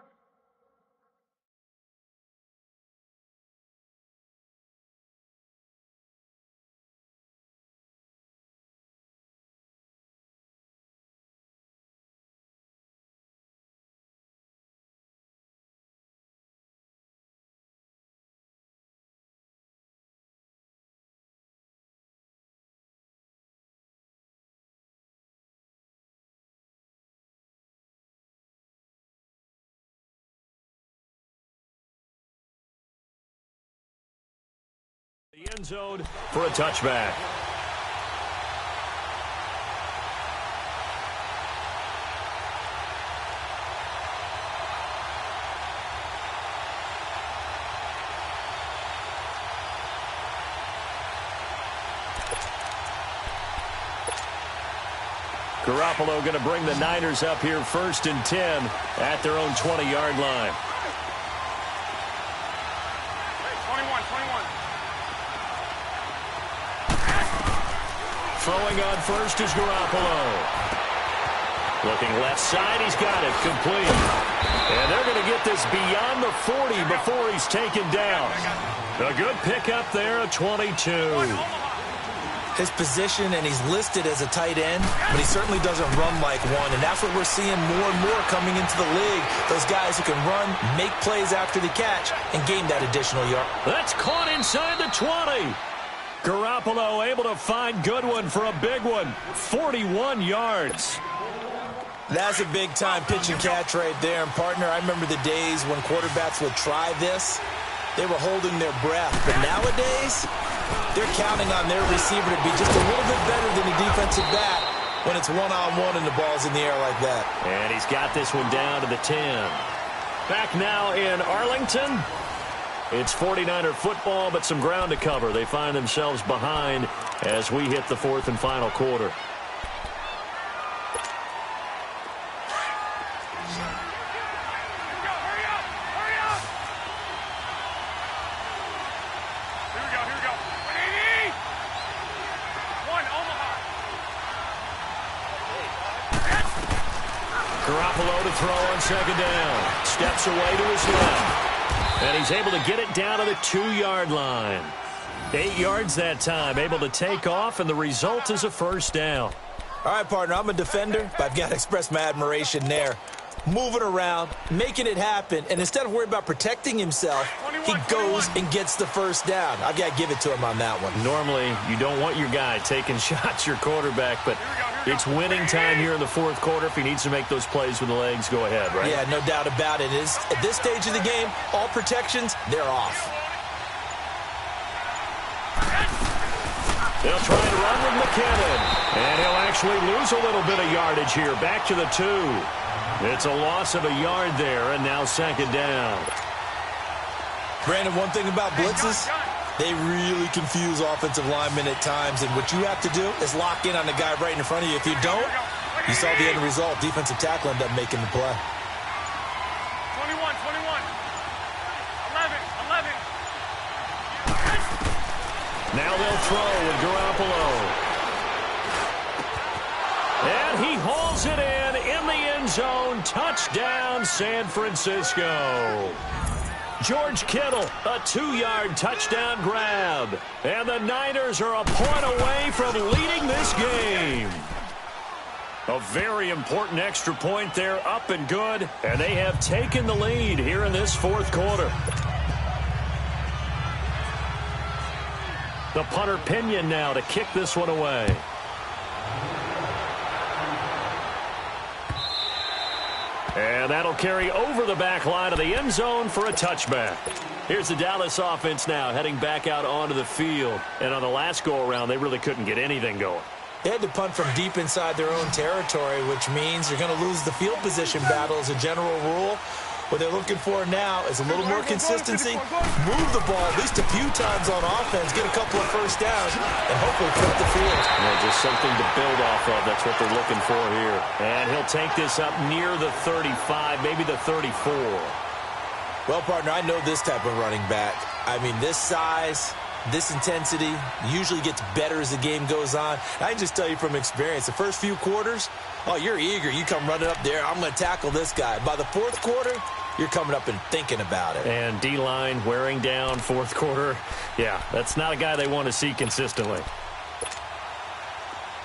the end zone for a touchback. Garoppolo going to bring the Niners up here 1st and 10 at their own 20-yard line. 21. Throwing on first is Garoppolo. Looking left side, he's got it, complete. And they're going to get this beyond the 40 before he's taken down. A good pickup there, a 22. His position, and he's listed as a tight end, but he certainly doesn't run like one, and that's what we're seeing more and more coming into the league. Those guys who can run, make plays after the catch, and gain that additional yard. That's caught inside the 20. Garoppolo able to find Goodwin for a big one, 41 yards. That's a big-time pitch and catch right there. And, partner, I remember the days when quarterbacks would try this. They were holding their breath. But nowadays, they're counting on their receiver to be just a little bit better than the defensive back when it's one-on-one and the ball's in the air like that. And he's got this one down to the 10. Back now in Arlington. It's 49er football, but some ground to cover. They find themselves behind as we hit the 4th and final quarter. Garoppolo to throw on 2nd down. Steps away to his left. And he's able to get it down to the 2-yard line. 8 yards that time. Able to take off, and the result is a 1st down. All right, partner, I'm a defender, but I've got to express my admiration there. Moving around, making it happen, and instead of worrying about protecting himself, he goes and gets the 1st down. I've got to give it to him on that one. Normally, you don't want your guy taking shots, your quarterback, but it's winning time here in the 4th quarter. If he needs to make those plays with the legs, go ahead, right? Yeah, no doubt about it. At this stage of the game, all protections, they're off. They'll try to run with McKinnon, and he'll actually lose a little bit of yardage here. Back to the 2. It's a loss of a yard there, and now 2nd down. Brandon, one thing about blitzes, they really confuse offensive linemen at times, and what you have to do is lock in on the guy right in front of you. If you don't, you saw the end result. Defensive tackle ended up making the play. 21. 11. Now they'll throw with Garoppolo. And he hauls it in the end zone. Touchdown, San Francisco. George Kittle, a 2-yard touchdown grab. And the Niners are a point away from leading this game. A very important extra point there, up and good. And they have taken the lead here in this 4th quarter. The punter Pinion now to kick this one away. And that'll carry over the back line of the end zone for a touchback. Here's the Dallas offense now heading back out onto the field. And on the last go-around, they really couldn't get anything going. They had to punt from deep inside their own territory, which means you're going to lose the field position battle as a general rule. What they're looking for now is a little more consistency, move the ball at least a few times on offense, get a couple of 1st downs, and hopefully flip the field. Yeah, just something to build off of. That's what they're looking for here. And he'll take this up near the 35, maybe the 34. Well, partner, I know this type of running back. I mean, this size, this intensity usually gets better as the game goes on. I can just tell you from experience, the first few quarters, oh, you're eager. You come running up there. I'm going to tackle this guy. By the 4th quarter, you're coming up and thinking about it. And D-line wearing down 4th quarter. Yeah, that's not a guy they want to see consistently.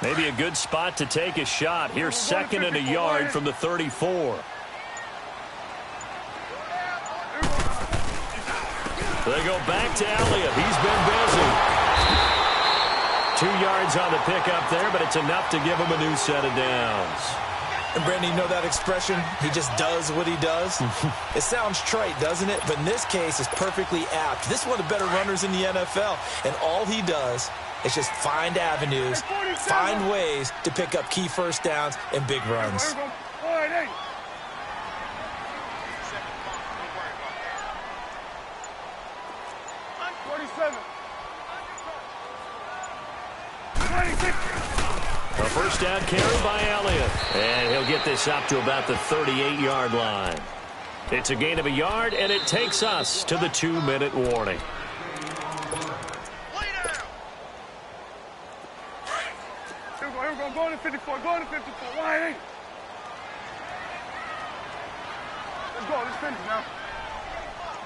Maybe a good spot to take a shot. Here's 2nd and a yard from the 34. They go back to Elliott. He's been busy. 2 yards on the pickup there, but it's enough to give him a new set of downs. And, Brandon, you know that expression? He just does what he does? It sounds trite, doesn't it? But in this case, it's perfectly apt. This is one of the better runners in the NFL, and all he does is just find avenues, find ways to pick up key 1st downs and big runs. 27. 26. A first down carry by Elliott. And he'll get this up to about the 38-yard line. It's a gain of a yard, and it takes us to the 2-minute warning. Here we go. Go to 54. Go to 54. Wide. Let's go. Let's finish now.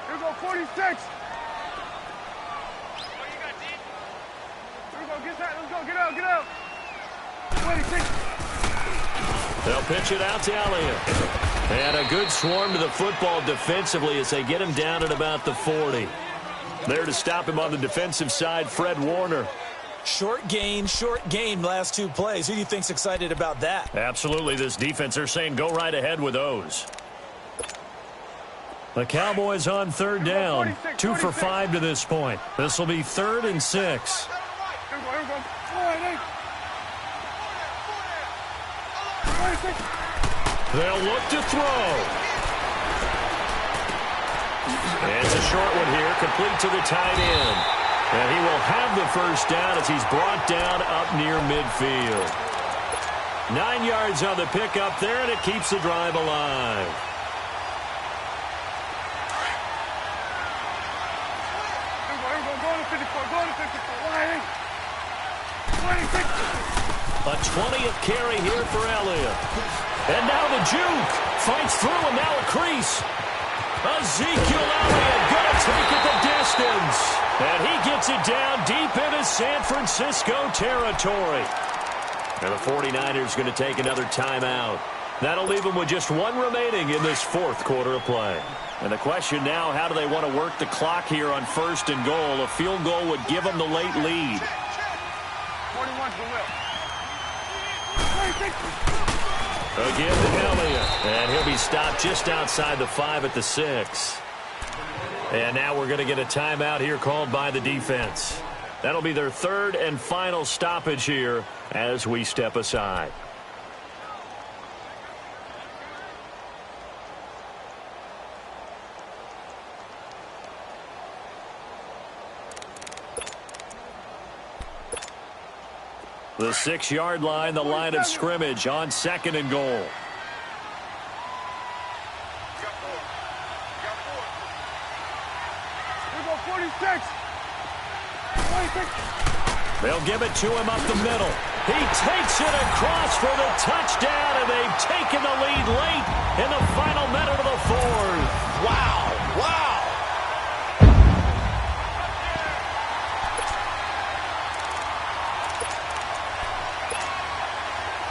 Here we go. 46. Here we go. Get that. Let's go. Get out. Get out. 26. They'll pitch it out to Elliott. And a good swarm to the football defensively as they get him down at about the 40. There to stop him on the defensive side, Fred Warner. Short gain last two plays. Who do you think's excited about that? Absolutely. This defense, they're saying go right ahead with those. The Cowboys on third down. 2 for 5 to this point. This will be 3rd and 6. Here we go. 46. They'll look to throw. And it's a short one here, complete to the tight end. And he will have the first down as he's brought down up near midfield. 9 yards on the pickup there, and it keeps the drive alive. Here we go. Go to 54. Go to 54. Wide. 26. A 20th carry here for Elliott. And now the juke fights through, and now a crease. Ezekiel Elliott going to take it the distance. And he gets it down deep into San Francisco territory. And the 49ers going to take another timeout. That'll leave them with just 1 remaining in this 4th quarter of play. And the question now, how do they want to work the clock here on 1st and goal? A field goal would give them the late lead. 41's the will. Again to Elliott. And he'll be stopped just outside the 5 at the 6. And now we're going to get a timeout here called by the defense. That'll be their 3rd and final stoppage here as we step aside. The 6-yard line, the line of scrimmage on 2nd and goal. Here we go. 46. 26. They'll give it to him up the middle. He takes it across for the touchdown, and they've taken the lead late in the final minute of the 4th. Wow. Wow.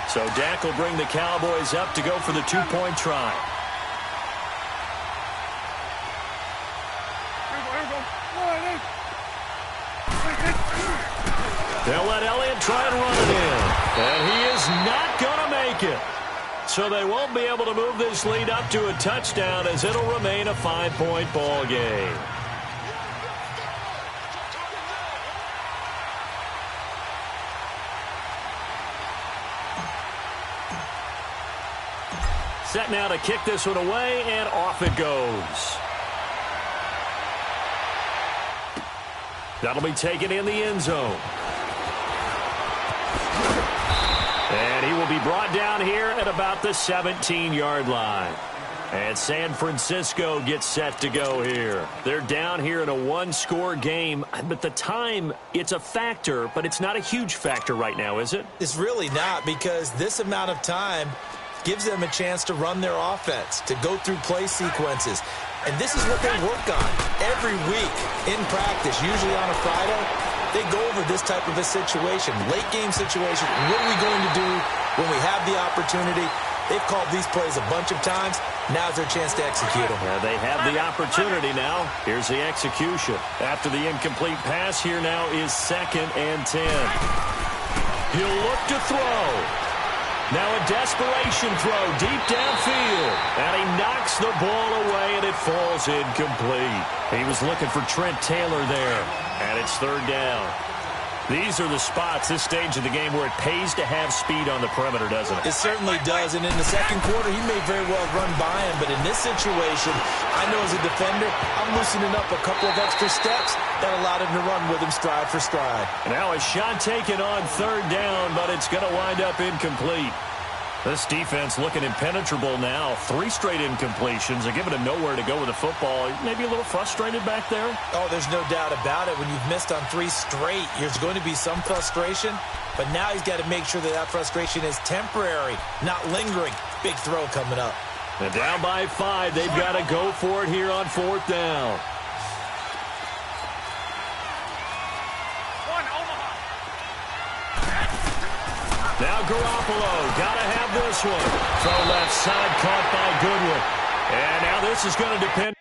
So Dak will bring the Cowboys up to go for the 2-point try. Here we go. They'll let Elliott try and run it in. And he is not going to make it. So they won't be able to move this lead up to a touchdown as it'll remain a 5-point ball game. Set now to kick this one away, and off it goes. That'll be taken in the end zone. And he will be brought down here at about the 17-yard line. And San Francisco gets set to go here. They're down here in a 1-score game. But the time, it's a factor, but it's not a huge factor right now, is it? It's really not, because this amount of time gives them a chance to run their offense, to go through play sequences. And this is what they work on every week in practice, usually on a Friday. They go over this type of a situation, late game situation. What are we going to do when we have the opportunity? They've called these plays a bunch of times. Now's their chance to execute them. Yeah, they have the opportunity now. Here's the execution. After the incomplete pass, here now is 2nd and 10. He'll look to throw. Now a desperation throw deep downfield. And he knocks the ball away, and it falls incomplete. He was looking for Trent Taylor there. And it's 3rd down. These are the spots, this stage of the game, where it pays to have speed on the perimeter, doesn't it? It certainly does, and in the second quarter, he may very well run by him, but in this situation, I know as a defender, I'm loosening up a couple of extra steps that allowed him to run with him stride for stride. Now a shot taken on third down, but it's going to wind up incomplete. This defense looking impenetrable now. 3 straight incompletions. They're giving him nowhere to go with the football. Maybe a little frustrated back there? Oh, there's no doubt about it. When you've missed on 3 straight, there's going to be some frustration. But now he's got to make sure that that frustration is temporary, not lingering. Big throw coming up. And down by 5. They've got to go for it here on 4th down. Now Garoppolo, got to have this one. Throw left side, caught by Goodwin. And now this is going to depend.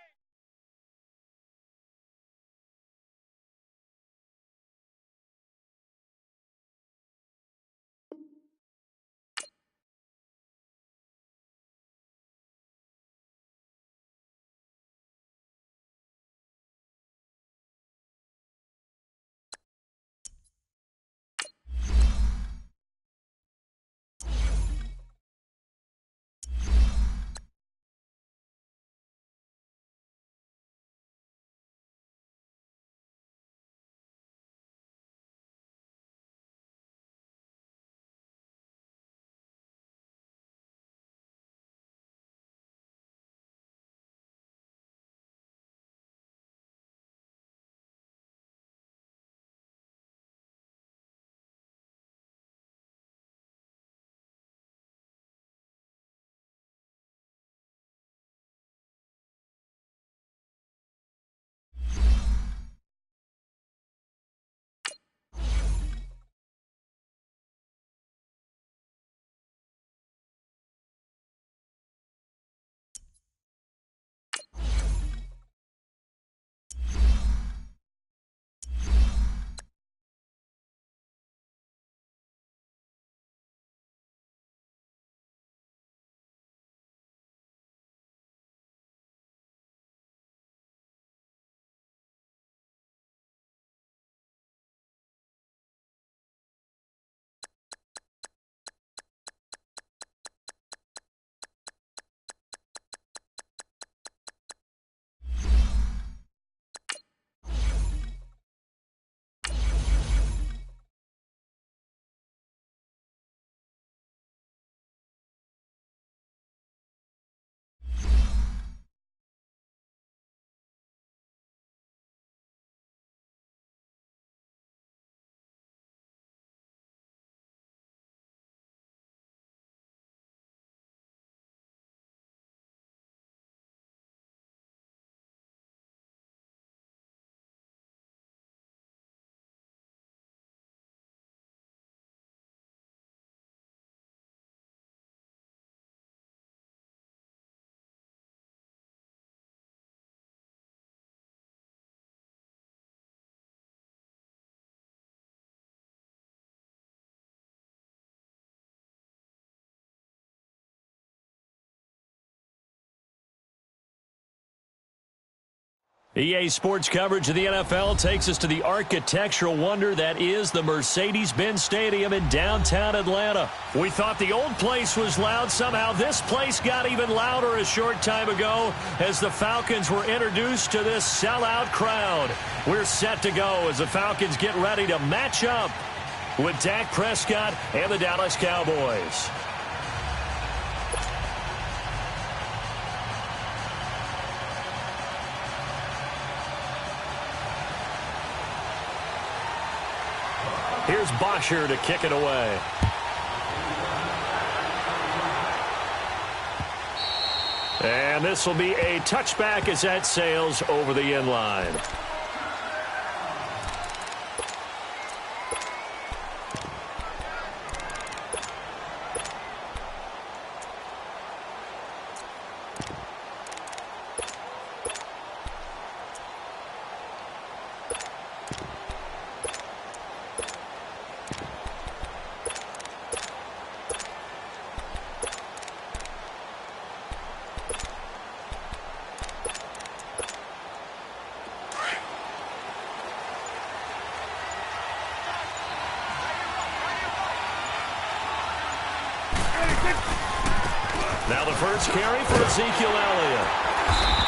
EA Sports coverage of the NFL takes us to the architectural wonder that is the Mercedes-Benz Stadium in downtown Atlanta. We thought the old place was loud. Somehow this place got even louder a short time ago as the Falcons were introduced to this sellout crowd. We're set to go as the Falcons get ready to match up with Dak Prescott and the Dallas Cowboys. Here's Bosher to kick it away. And this will be a touchback as that sails over the end line. Now the first carry for Ezekiel Elliott.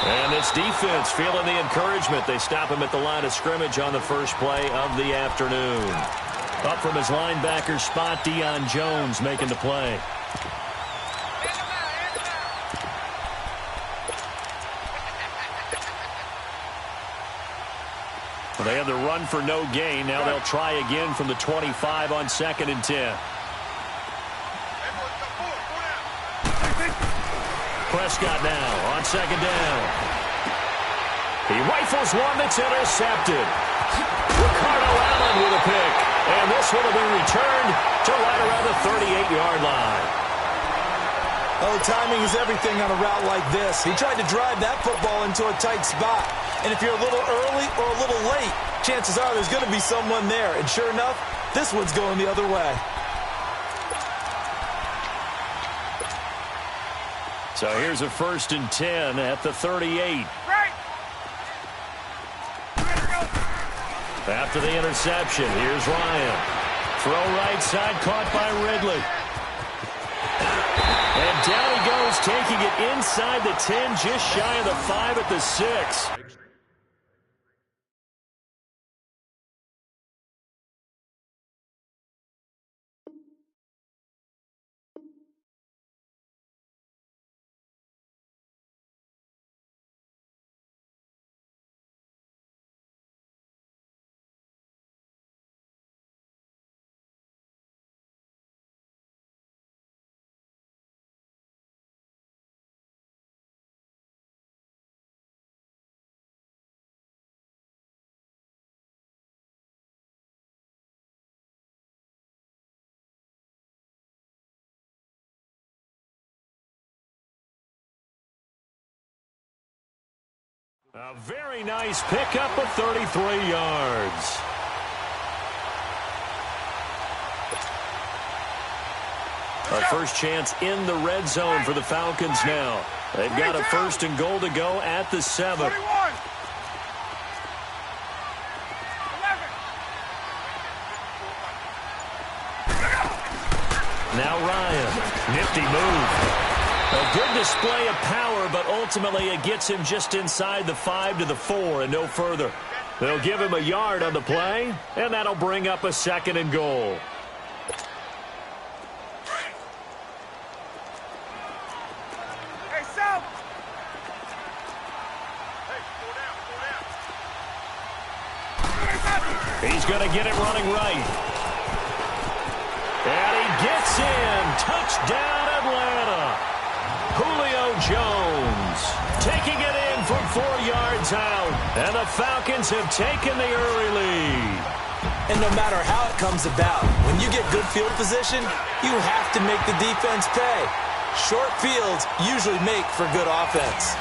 And this defense feeling the encouragement. They stop him at the line of scrimmage on the first play of the afternoon. Up from his linebacker spot, Deion Jones making the play. Well, they have the run for no gain. Now they'll try again from the 25 on 2nd and 10. Prescott now on 2nd down. He rifles one that's intercepted. Ricardo Allen with a pick. And this one will be returned to right around the 38-yard line. Oh, timing is everything on a route like this. He tried to drive that football into a tight spot. And if you're a little early or a little late, chances are there's going to be someone there. And sure enough, this one's going the other way. So here's a 1st and 10 at the 38. After the interception, here's Ryan. Throw right side, caught by Ridley. And down he goes, taking it inside the 10, just shy of the 5 at the 6. A very nice pickup of 33 yards. Our first chance in the red zone for the Falcons now. They've got a 1st and goal to go at the 7. Now Ryan. Nifty move. A good display of power, but ultimately it gets him just inside the 5 to the 4 and no further. They'll give him a yard on the play, and that'll bring up a 2nd and goal. Hey, Sal! He's going to get it running right. And he gets in. Touchdown, Atlanta. Julio Jones taking it in from 4 yards out. And the Falcons have taken the early lead. And no matter how it comes about, when you get good field position, you have to make the defense pay. Short fields usually make for good offense.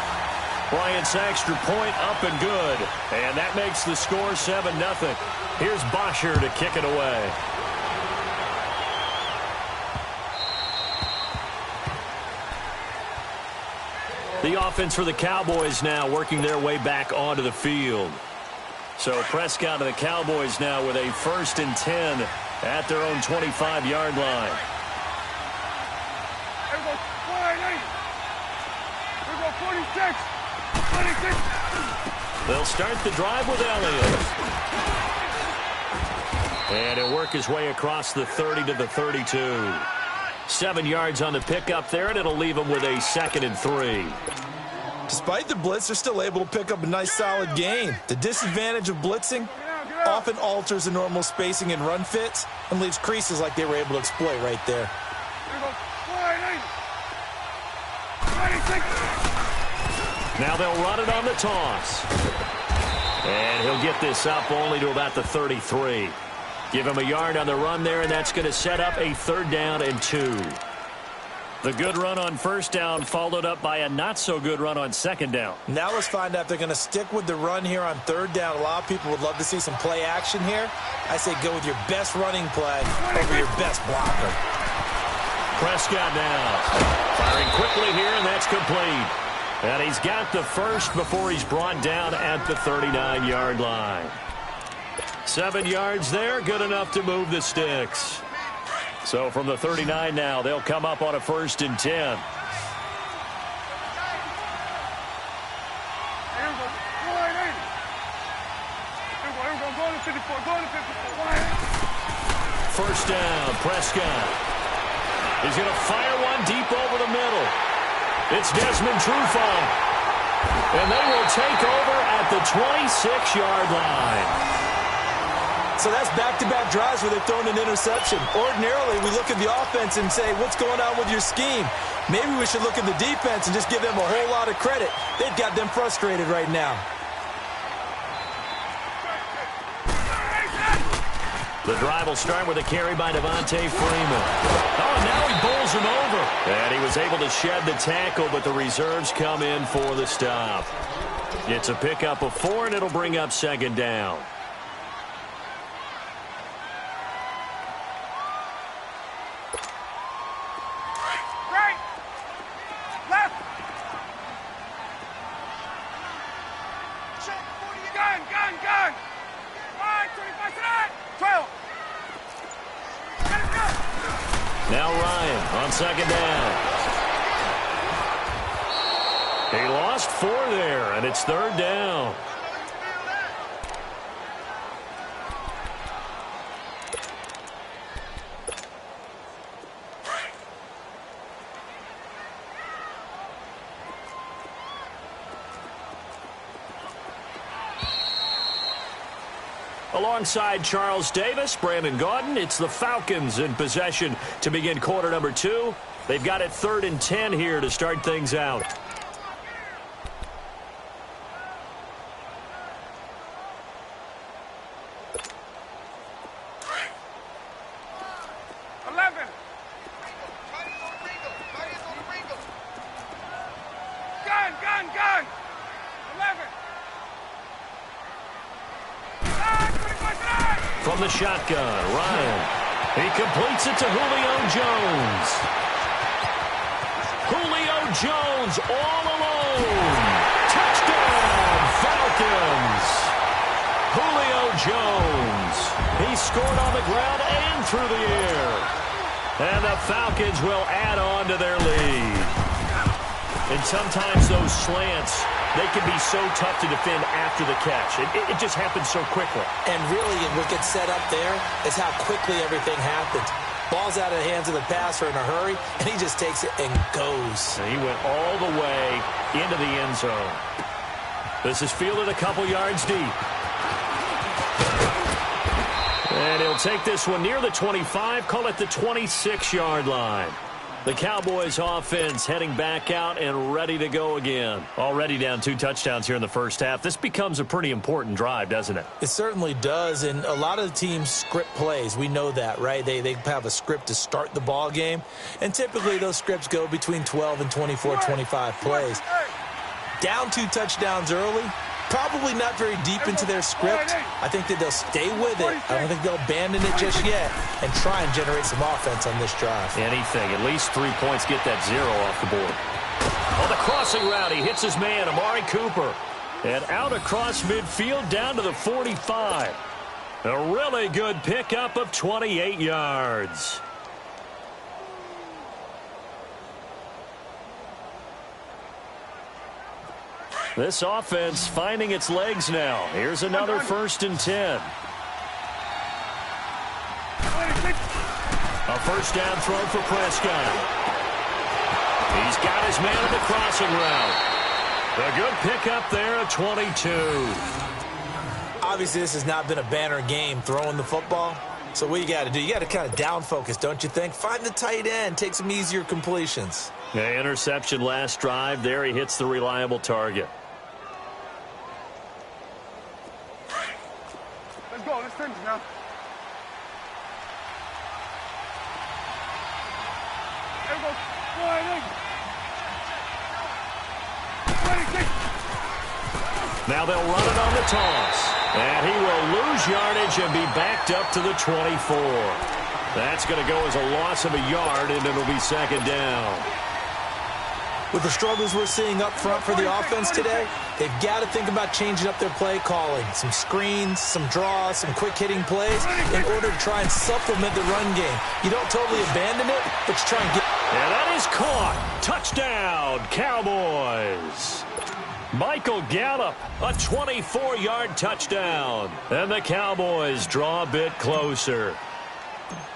Bryant's extra point up and good. And that makes the score 7-0. Here's Bosher to kick it away. The offense for the Cowboys now working their way back onto the field. So Prescott and the Cowboys now with a 1st and 10 at their own 25-yard line. Here we go, 46. 26. They'll start the drive with Elliott. And he'll work his way across the 30 to the 32. 7 yards on the pickup there, and it'll leave him with a 2nd and 3. Despite the blitz, they're still able to pick up a nice solid gain. The disadvantage of blitzing often alters the normal spacing and run fits and leaves creases like they were able to exploit right there. Now they'll run it on the toss. And he'll get this up only to about the 33. Give him a yard on the run there, and that's going to set up a 3rd down and 2. The good run on 1st down followed up by a not-so-good run on 2nd down. Now let's find out if they're going to stick with the run here on 3rd down. A lot of people would love to see some play action here. I say go with your best running play over your best blocker. Prescott now firing quickly here, and that's complete. And he's got the first before he's brought down at the 39-yard line. 7 yards there, good enough to move the sticks. So from the 39 now, they'll come up on a 1st and 10. 54. Go to 54. First down, Prescott. He's going to fire one deep over the middle. It's Desmond Trufant. And they will take over at the 26-yard line. So that's back-to-back drives where they've thrown an interception. Ordinarily, we look at the offense and say, what's going on with your scheme? Maybe we should look at the defense and just give them a whole lot of credit. They've got them frustrated right now. The drive will start with a carry by Devontae Freeman. Oh, and now he bowls him over. And he was able to shed the tackle, but the reserves come in for the stop. It's a pickup of 4, and it'll bring up second down. Right. Left. Gun. 5, 25 tonight. 12. Now Ryan on second down. He lost 4 there, and it's third down. Alongside Charles Davis, Brandon Gaudin, it's the Falcons in possession to begin quarter number 2. They've got it 3rd and 10 here to start things out. Gun. 11. From the shotgun, Ryan. He completes it to Julio Jones. Julio Jones all alone. Touchdown, Falcons. Julio Jones. He scored on the ground and through the air. And the Falcons will add on to their lead. And sometimes those slants, they can be so tough to defend after the catch. It just happens so quickly. And really, what gets set up there is how quickly everything happens. Ball's out of the hands of the passer in a hurry, and he just takes it and goes. And he went all the way into the end zone. This is fielded a couple yards deep. And he'll take this one near the 25, call it the 26-yard line. The Cowboys offense heading back out and ready to go again. Already down 2 touchdowns here in the first half. This becomes a pretty important drive, doesn't it? It certainly does, and a lot of the teams script plays. We know that, right? They have a script to start the ball game, and typically those scripts go between 12 and 24, 25 plays. Down 2 touchdowns early, probably not very deep into their script. I think that they'll stay with it. I don't think they'll abandon it just yet and try and generate some offense on this drive. Anything. At least 3 points, get that 0 off the board. On the crossing route, he hits his man, Amari Cooper. And out across midfield down to the 45. A really good pickup of 28 yards. This offense finding its legs now. Here's another 1st and 10. A first down throw for Prescott. He's got his man on the crossing route. A good pickup there at 22. Obviously, this has not been a banner game throwing the football. So what you got to do, you got to kind of down focus, don't you think? Find the tight end, take some easier completions. The interception last drive. There he hits the reliable target. Let's go. Let's finish now. There we go. Now they'll run it on the toss. And he will lose yardage and be backed up to the 24. That's going to go as a loss of a yard, and it'll be second down. With the struggles we're seeing up front for the offense today, they've got to think about changing up their play calling. Some screens, some draws, some quick-hitting plays in order to try and supplement the run game. You don't totally abandon it, but you try and get... And that is caught. Touchdown, Cowboys. Michael Gallup, a 24-yard touchdown. And the Cowboys draw a bit closer.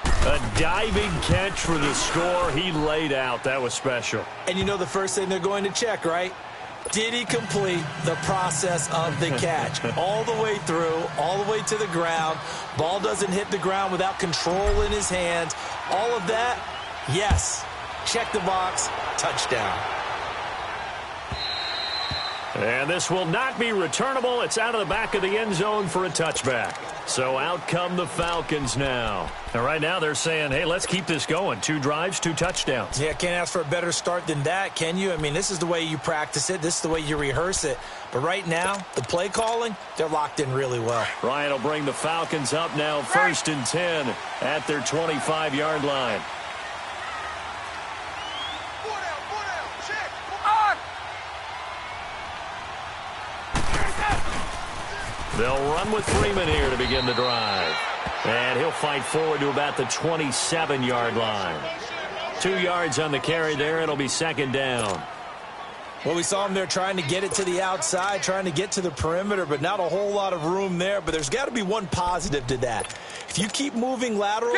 A diving catch for the score. He laid out. That was special. And you know the first thing they're going to check, right? Did he complete the process of the catch? All the way through, all the way to the ground. Ball doesn't hit the ground without control in his hands. All of that, yes. Check the box, touchdown. And this will not be returnable. It's out of the back of the end zone for a touchback. So out come the Falcons now. And right now they're saying, hey, let's keep this going. 2 drives, 2 touchdowns. Yeah, can't ask for a better start than that, can you? I mean, this is the way you practice it. This is the way you rehearse it. But right now, the play calling, they're locked in really well. Ryan will bring the Falcons up now, 1st and 10 at their 25-yard line. They'll run with Freeman here to begin the drive. And he'll fight forward to about the 27-yard line. 2 yards on the carry there. It'll be 2nd down. Well, we saw him there trying to get it to the outside, trying to get to the perimeter, but not a whole lot of room there. But there's got to be one positive to that. If you keep moving laterally,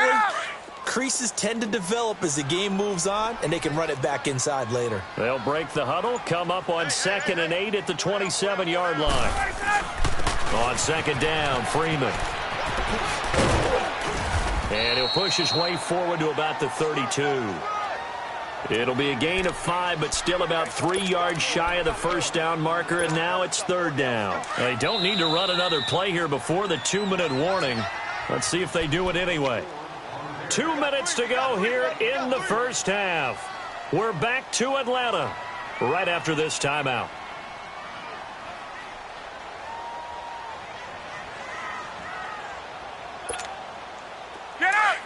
creases tend to develop as the game moves on, and they can run it back inside later. They'll break the huddle, come up on 2nd and 8 at the 27-yard line. On 2nd down, Freeman. And he'll push his way forward to about the 32. It'll be a gain of 5, but still about 3 yards shy of the 1st down marker, and now it's 3rd down. They don't need to run another play here before the 2-minute warning. Let's see if they do it anyway. 2 minutes to go here in the 1st half. We're back to Atlanta right after this timeout. Get up!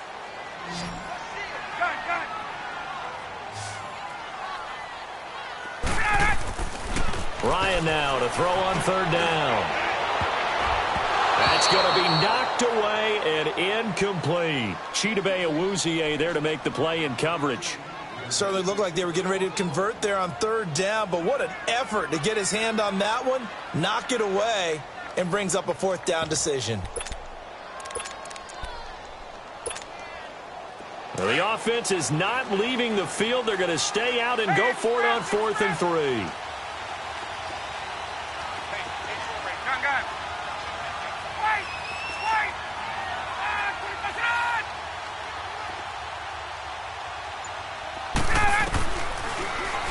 Ryan now to throw on 3rd down. That's going to be knocked away and incomplete. Chidobe Awuzie there to make the play in coverage. Certainly looked like they were getting ready to convert there on 3rd down, but what an effort to get his hand on that one, knock it away, and brings up a 4th down decision. Well, the offense is not leaving the field. They're going to stay out and go for it on 4th and 3.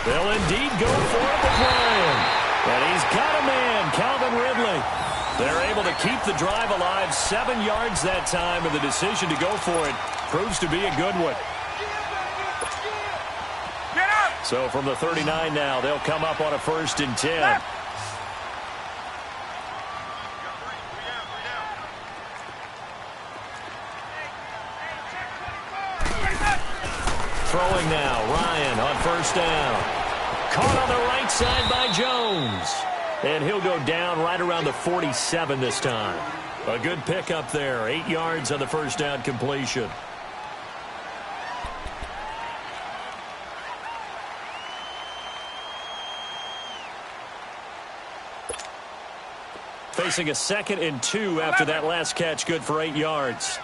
They'll indeed go for it with Ryan. And he's got a man, Calvin Ridley. They're able to keep the drive alive, 7 yards that time, and the decision to go for it proves to be a good one. So from the 39 now, they'll come up on a 1st and 10. Throwing now, Ryan on 1st down. Caught on the right side by Jones. And he'll go down right around the 47 this time. A good pickup there, 8 yards on the 1st down completion. Facing a 2nd and 2 after that last catch, good for 8 yards.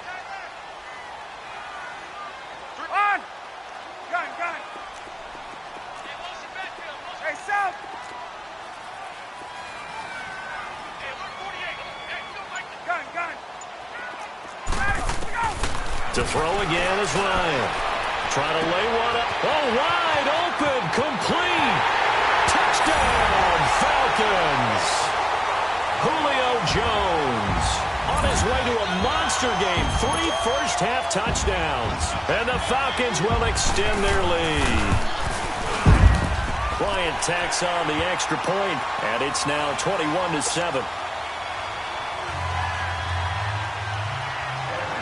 To throw again is Ryan. Trying to lay one up. Oh, wide open. Complete. Touchdown, Falcons. Julio Jones on his way to a monster game. 3 first-half touchdowns. And the Falcons will extend their lead. Bryant tacks on the extra point, and it's now 21-7.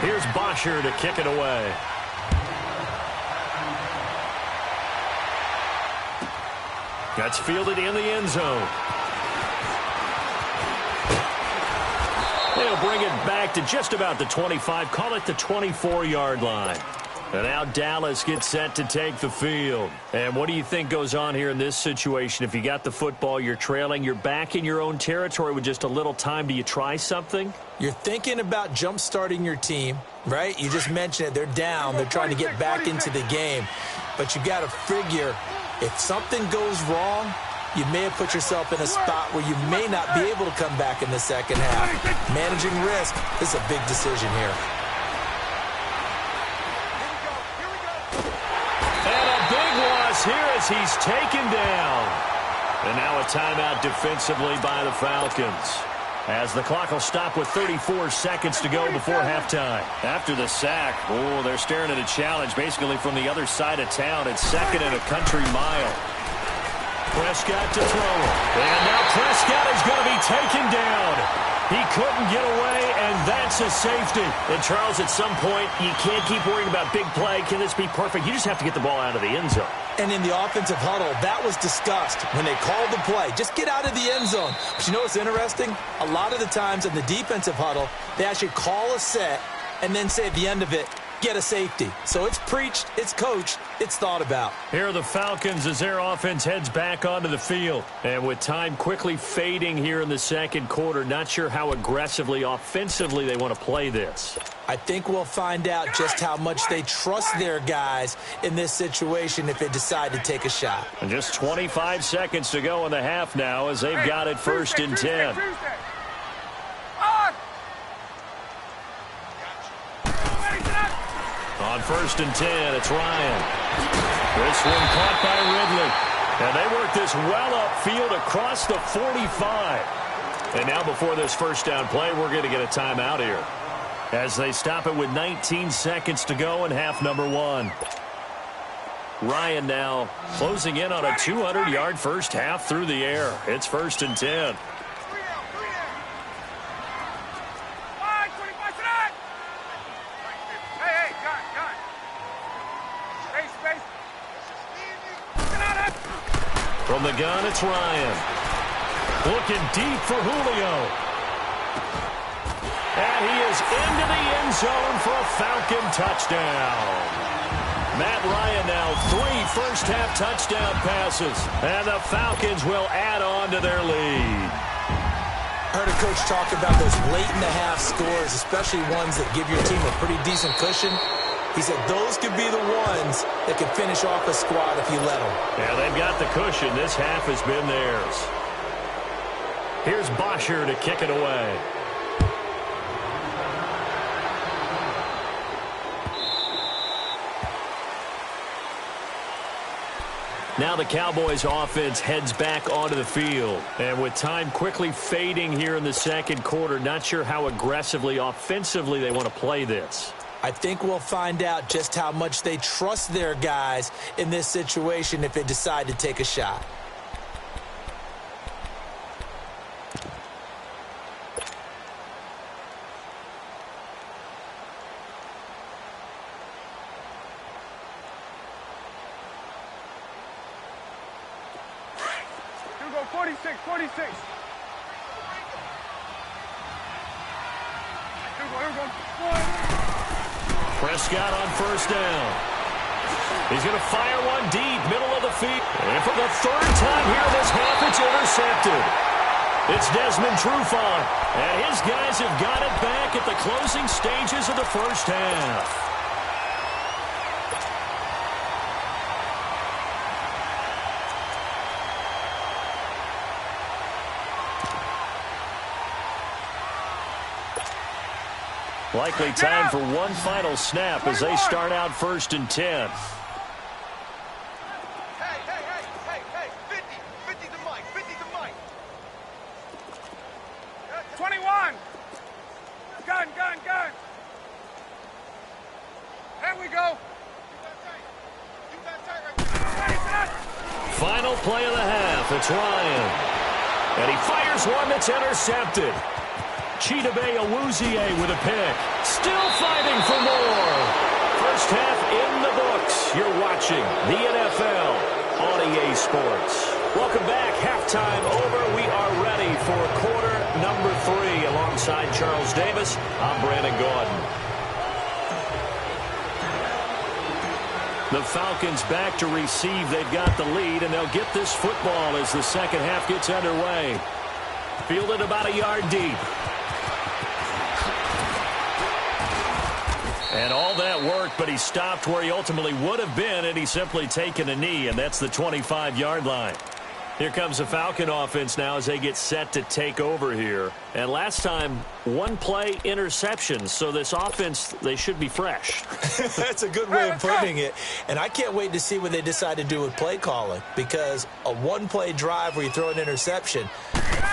Here's Bosher to kick it away. That's fielded in the end zone. They'll bring it back to just about the 25. Call it the 24-yard line. And now Dallas gets set to take the field. And what do you think goes on here in this situation? If you got the football, you're trailing, you're back in your own territory with just a little time. Do you try something? You're thinking about jump-starting your team, right? You just mentioned it. They're down. They're trying to get back into the game. But you got to figure if something goes wrong, you may have put yourself in a spot where you may not be able to come back in the second half. Managing risk is a big decision here. And a big loss here as he's taken down. And now a timeout defensively by the Falcons, as the clock will stop with 34 seconds to go before halftime. After the sack, they're staring at a challenge basically from the other side of town. It's second and a country mile. Prescott to throw it. And now Prescott is going to be taken down. He couldn't get away, and that's a safety. And, Charles, at some point, you can't keep worrying about big play. Can this be perfect? You just have to get the ball out of the end zone. And in the offensive huddle, that was discussed when they called the play. Just get out of the end zone. But you know what's interesting? A lot of the times in the defensive huddle, they actually call a set and then say at the end of it, get a safety. So it's preached, it's coached, it's thought about. Here are the Falcons as their offense heads back onto the field. And with time quickly fading here in the second quarter, not sure how aggressively, offensively they want to play this. I think we'll find out just how much they trust their guys in this situation if they decide to take a shot. And just 25 seconds to go in the half now as they've got it first and 10. On first and 10, it's Ryan. This one caught by Ridley. And they work this well upfield across the 45. And now before this first down play, we're going to get a timeout here, as they stop it with 19 seconds to go in half number one. Ryan now closing in on a 200-yard first half through the air. It's first and 10. From the gun, it's Ryan. Looking deep for Julio. And he is into the end zone for a Falcon touchdown. Matt Ryan now 3 first-half touchdown passes. And the Falcons will add on to their lead. I heard a coach talk about those late-in-the-half scores, especially ones that give your team a pretty decent cushion. He said those could be the ones that can finish off a squad if you let them. Yeah, they've got the cushion. This half has been theirs. Here's Bosher to kick it away. Now the Cowboys offense heads back onto the field. And with time quickly fading here in the second quarter, not sure how aggressively, offensively they want to play this. I think we'll find out just how much they trust their guys in this situation if they decide to take a shot. You go 46, 46. Here we go. Prescott on first down. He's going to fire one deep, middle of the field. And for the third time here this half, it's intercepted. It's Desmond Trufant. And his guys have got it back at the closing stages of the first half. Likely time for one final snap as they start out first and 10. Hey, 50 to Mike, 50 to Mike. 21. Gun. There we go. Final play of the half. It's Ryan. And he fires one that's intercepted. Chidobe Awuzie with a pick. Still fighting for more. First half in the books. You're watching the NFL on EA Sports. Welcome back. Halftime over. We are ready for quarter number 3. Alongside Charles Davis, I'm Brandon Gaudin. The Falcons back to receive. They've got the lead, and they'll get this football as the second half gets underway. Fielded about a yard deep. And all that worked, but he stopped where he ultimately would have been, and he's simply taken a knee, and that's the 25-yard line. Here comes the Falcon offense now as they get set to take over here. And last time, one-play interception, so this offense, they should be fresh. That's a good way of putting it. And I can't wait to see what they decide to do with play calling, because a one-play drive where you throw an interception,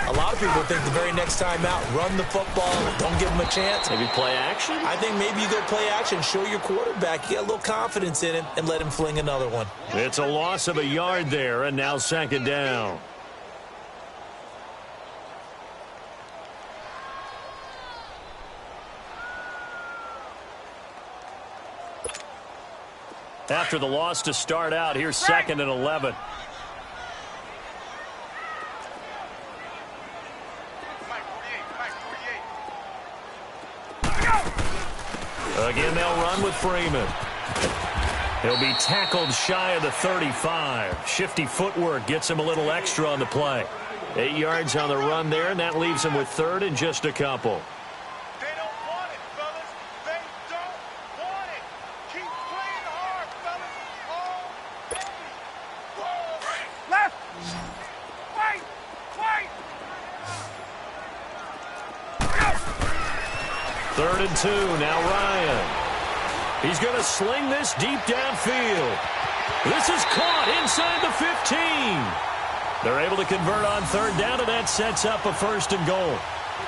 a lot of people think the very next time out, run the football, don't give them a chance. Maybe play action? I think maybe you go play action, show your quarterback, you get a little confidence in him, and let him fling another one. It's a loss of a yard there, and now second down. After the loss to start out, here's second and 11. Again, they'll run with Freeman. He'll be tackled shy of the 35. Shifty footwork gets him a little extra on the play. 8 yards on the run there, and that leaves him with third and just a couple. They don't want it, fellas. They don't want it. Keep playing hard, fellas. All day. Whoa. Left. Right. Right. Third and 2, now Ryan. He's going to sling this deep downfield. This is caught inside the 15. They're able to convert on third down, and that sets up a first and goal.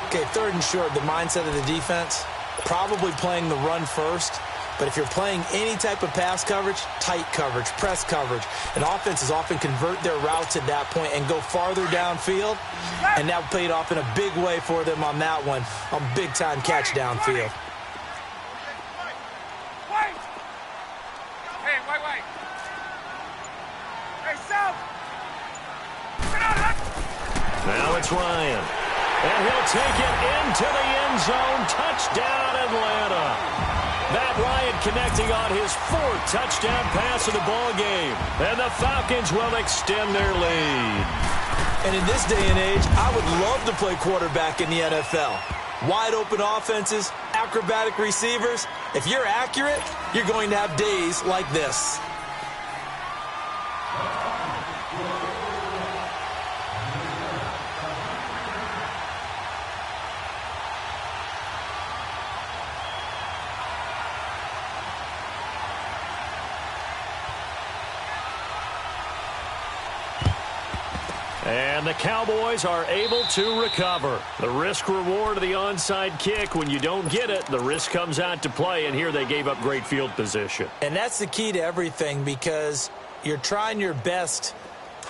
Okay, third and short, the mindset of the defense, probably playing the run first. But if you're playing any type of pass coverage, tight coverage, press coverage, and offenses often convert their routes at that point and go farther downfield, and that paid off in a big way for them on that one, a big-time catch downfield. Wait. Hey, wait. Hey, South. Now it's Ryan. And he'll take it into the end zone. Touchdown, Atlanta. Matt Ryan connecting on his 4th touchdown pass of the ball game. And the Falcons will extend their lead. And in this day and age, I would love to play quarterback in the NFL. Wide open offenses, acrobatic receivers. If you're accurate, you're going to have days like this. And the Cowboys are able to recover. The risk-reward of the onside kick, when you don't get it, the risk comes out to play, and here they gave up great field position. And that's the key to everything, because you're trying your best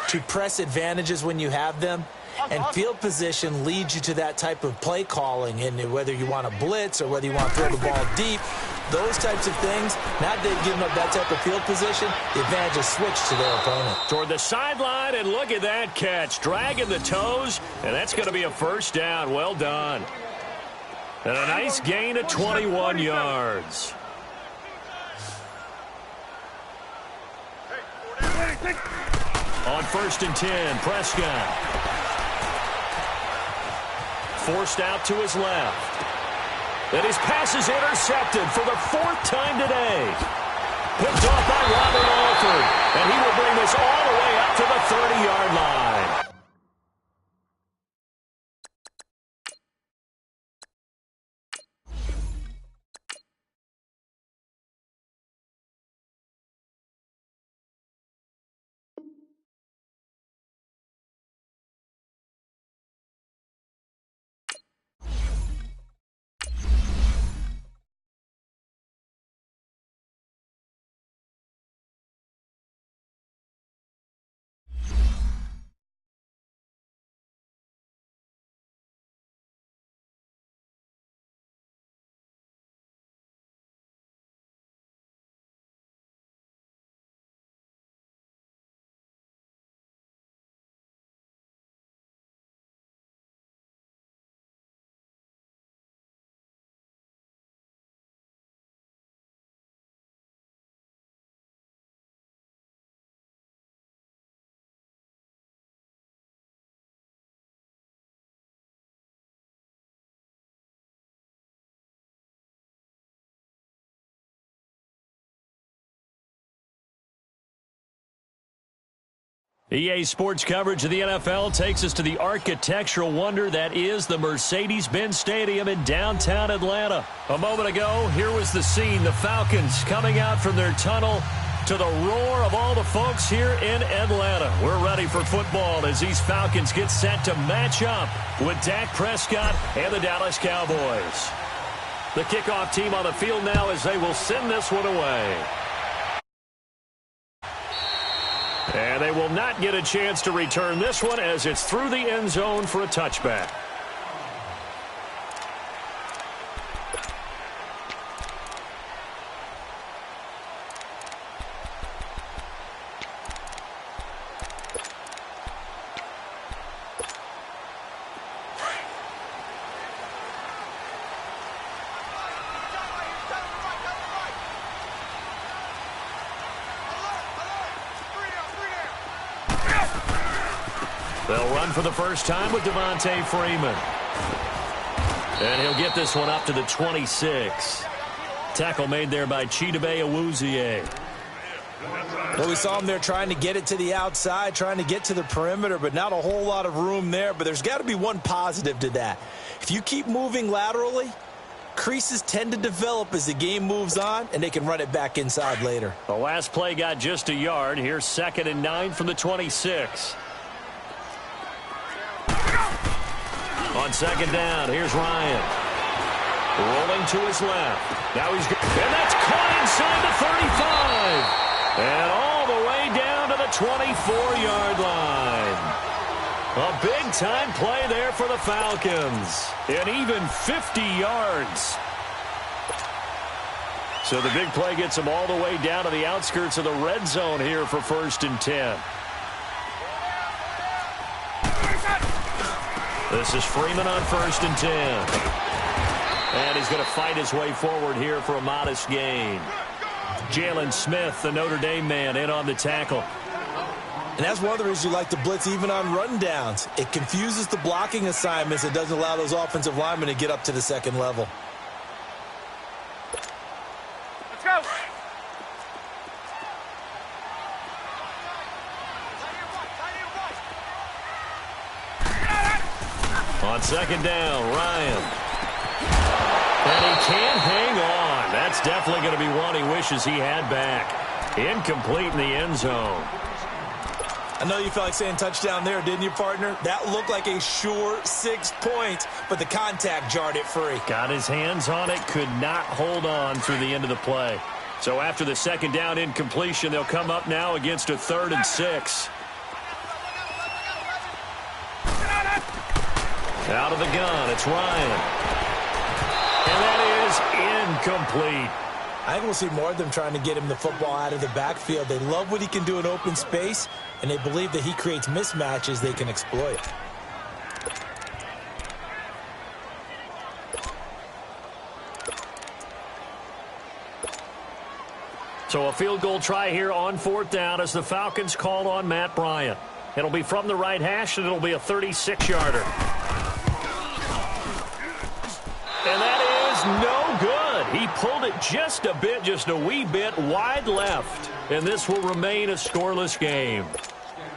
to press advantages when you have them, and field position leads you to that type of play calling, and whether you want to blitz or whether you want to throw the ball deep, those types of things. Now they've given up that type of field position, the advantage is switched to their opponent. Toward the sideline, and look at that catch. Dragging the toes, and that's going to be a first down. Well done. And a nice gain of 21 yards. On 1st and 10, Prescott. Forced out to his left. And his pass is intercepted for the 4th time today. Picked off by Robert Alford. And he will bring this all the way up to the 30-yard line. EA Sports coverage of the NFL takes us to the architectural wonder that is the Mercedes-Benz Stadium in downtown Atlanta. A moment ago, here was the scene. The Falcons coming out from their tunnel to the roar of all the folks here in Atlanta. We're ready for football as these Falcons get set to match up with Dak Prescott and the Dallas Cowboys. The kickoff team on the field now as they will send this one away. And they will not get a chance to return this one as it's through the end zone for a touchback. They'll run for the first time with Devontae Freeman. And he'll get this one up to the 26. Tackle made there by Chidobe Awuzie. Well, we saw him there trying to get it to the outside, trying to get to the perimeter, but not a whole lot of room there. But there's got to be one positive to that. If you keep moving laterally, creases tend to develop as the game moves on, and they can run it back inside later. The last play got just a yard. Here's 2nd and 9 from the 26. On 2nd down, here's Ryan. Rolling to his left. Now he's good. And that's caught inside the 35. And all the way down to the 24-yard line. A big-time play there for the Falcons. And even 50 yards. So the big play gets them all the way down to the outskirts of the red zone here for 1st and 10. This is Freeman on 1st and 10. And he's going to fight his way forward here for a modest gain. Jalen Smith, the Notre Dame man, in on the tackle. And that's one of the reasons you like to blitz even on rundowns. It confuses the blocking assignments. It doesn't allow those offensive linemen to get up to the second level. Let's go. On 2nd down, Ryan. And he can't hang on. That's definitely going to be one he wishes he had back. Incomplete in the end zone. I know you felt like saying touchdown there, didn't you, partner? That looked like a sure 6 points, but the contact jarred it free. Got his hands on it, could not hold on through the end of the play. So after the 2nd down incompletion, they'll come up now against a 3rd and 6. Out of the gun, it's Ryan. And that is incomplete. I think we'll see more of them trying to get him the football out of the backfield. They love what he can do in open space, and they believe that he creates mismatches they can exploit. So a field goal try here on 4th down as the Falcons call on Matt Bryant. It'll be from the right hash, and it'll be a 36-yarder. And that is no good. He pulled it just a bit, just a wee bit wide left. And this will remain a scoreless game.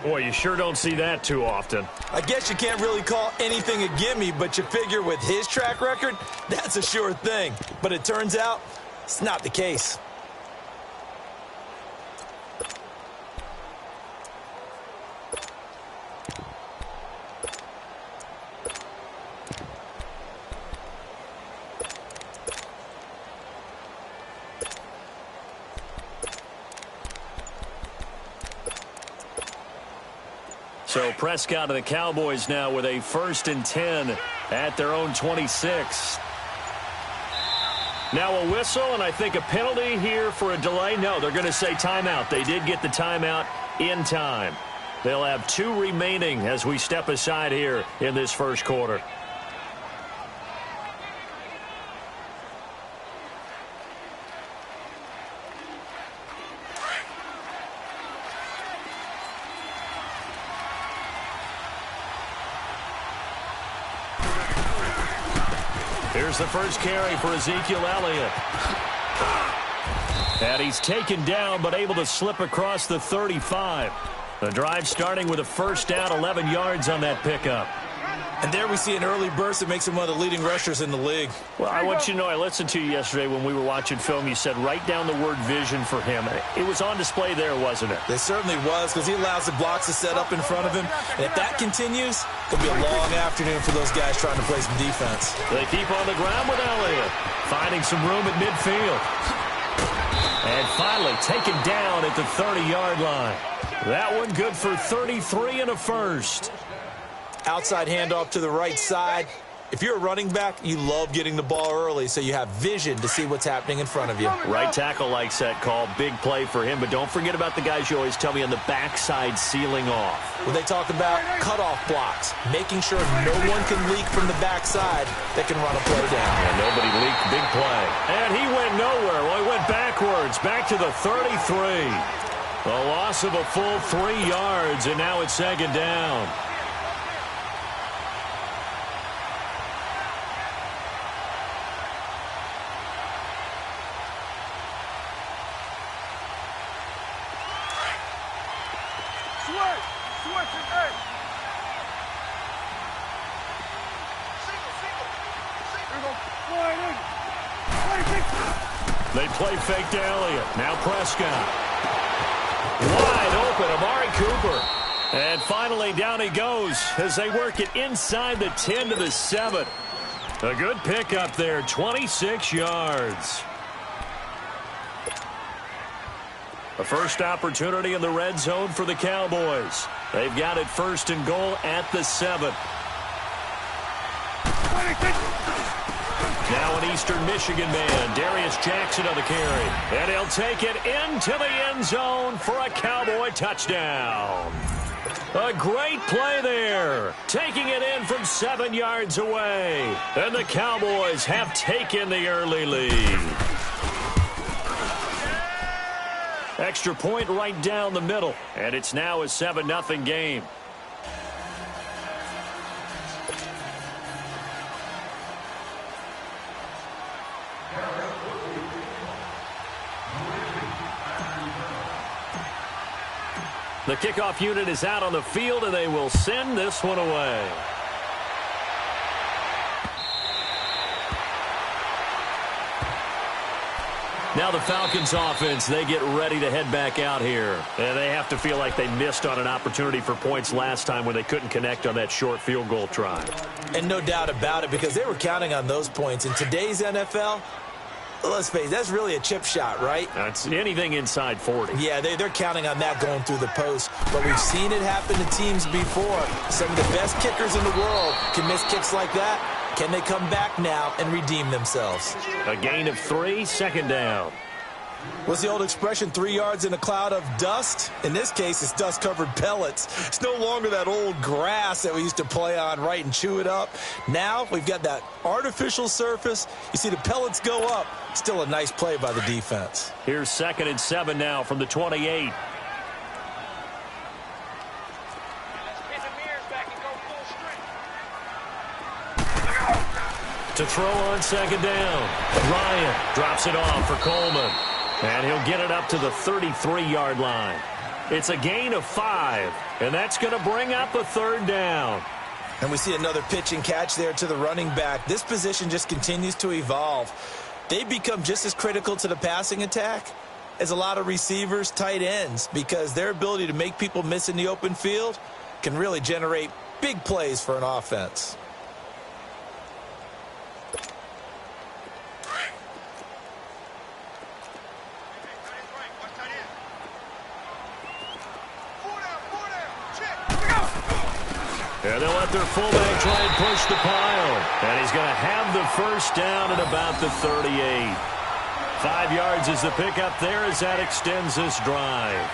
Boy, you sure don't see that too often. I guess you can't really call anything a gimme, but you figure with his track record, that's a sure thing. But it turns out it's not the case. So Prescott and the Cowboys now with a 1st and 10 at their own 26. Now a whistle, and I think a penalty here for a delay. No, they're going to say timeout. They did get the timeout in time. They'll have 2 remaining as we step aside here in this first quarter. Here's the first carry for Ezekiel Elliott. And he's taken down but able to slip across the 35. The drive starting with a first down, 11 yards on that pickup. And there we see an early burst that makes him one of the leading rushers in the league. Well, I want you to know, I listened to you yesterday when we were watching film. You said write down the word vision for him. It was on display there, wasn't it? It certainly was, because he allows the blocks to set up in front of him. And if that continues, it'll be a long afternoon for those guys trying to play some defense. They keep on the ground with Elliott, finding some room at midfield. And finally taken down at the 30-yard line. That one good for 33 and a first. Outside handoff to the right side. If you're a running back, you love getting the ball early so you have vision to see what's happening in front of you. Right tackle likes that call. Big play for him, but don't forget about the guys you always tell me on the backside sealing off. When they talk about cutoff blocks, making sure no one can leak from the backside that can run a play down. And nobody leaked. Big play. And he went nowhere. Well, he went backwards, back to the 33. A loss of a full 3 yards, and now it's second down. They play fake to Elliott. Now Prescott. Wide open, Amari Cooper. And finally down he goes as they work it inside the 10 to the 7. A good pickup there, 26 yards. A first opportunity in the red zone for the Cowboys. They've got it first and goal at the 7. Now an Eastern Michigan man, Darius Jackson on the carry. And he'll take it into the end zone for a Cowboy touchdown. A great play there, taking it in from 7 yards away. And the Cowboys have taken the early lead. Extra point right down the middle, and it's now a 7-0 game. The kickoff unit is out on the field, and they will send this one away. Now the Falcons offense, they get ready to head back out here. And they have to feel like they missed on an opportunity for points last time when they couldn't connect on that short field goal try. And no doubt about it, because they were counting on those points. In today's NFL, let's face it, that's really a chip shot, right? That's anything inside 40. Yeah, they're counting on that going through the post. But we've seen it happen to teams before. Some of the best kickers in the world can miss kicks like that. Can they come back now and redeem themselves? A gain of 3, second down. What's the old expression, 3 yards in a cloud of dust? In this case, it's dust-covered pellets. It's no longer that old grass that we used to play on, right, and chew it up. Now we've got that artificial surface. You see the pellets go up. Still a nice play by the defense. Here's 2nd and 7 now from the 28. To throw on second down. Ryan drops it off for Coleman. And he'll get it up to the 33-yard line. It's a gain of 5, and that's going to bring up a 3rd down. And we see another pitch and catch there to the running back. This position just continues to evolve. They become just as critical to the passing attack as a lot of receivers, tight ends, because their ability to make people miss in the open field can really generate big plays for an offense. And they'll let their fullback try and push the pile. And he's going to have the first down at about the 38. 5 yards is the pickup there as that extends this drive.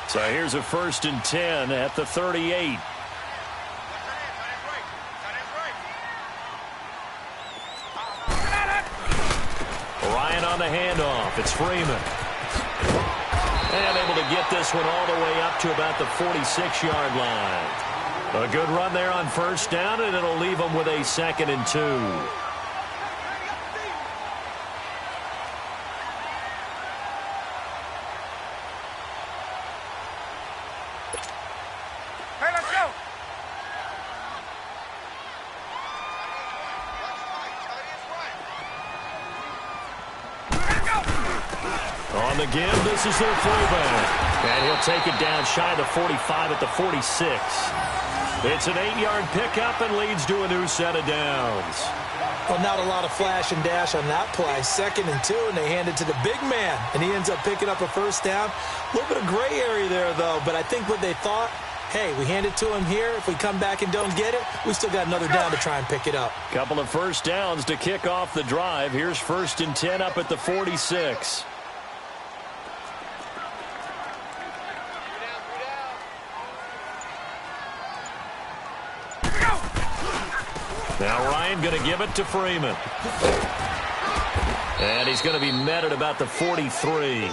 So here's a 1st and 10 at the 38. Ryan on the handoff. It's Freeman. And able to get this one all the way up to about the 46-yard line. A good run there on first down, and it'll leave them with a 2nd and 2. Hey, let's go. On the give, this is their fullback. And he'll take it down shy of the 45 at the 46. It's an 8-yard pickup and leads to a new set of downs. Well, not a lot of flash and dash on that play. 2nd and 2, and they hand it to the big man. And he ends up picking up a first down. A little bit of gray area there, though. But I think what they thought, hey, we hand it to him here. If we come back and don't get it, we still got another down to try and pick it up. Couple of first downs to kick off the drive. Here's 1st and 10 up at the 46. Now Ryan going to give it to Freeman. And he's going to be met at about the 43.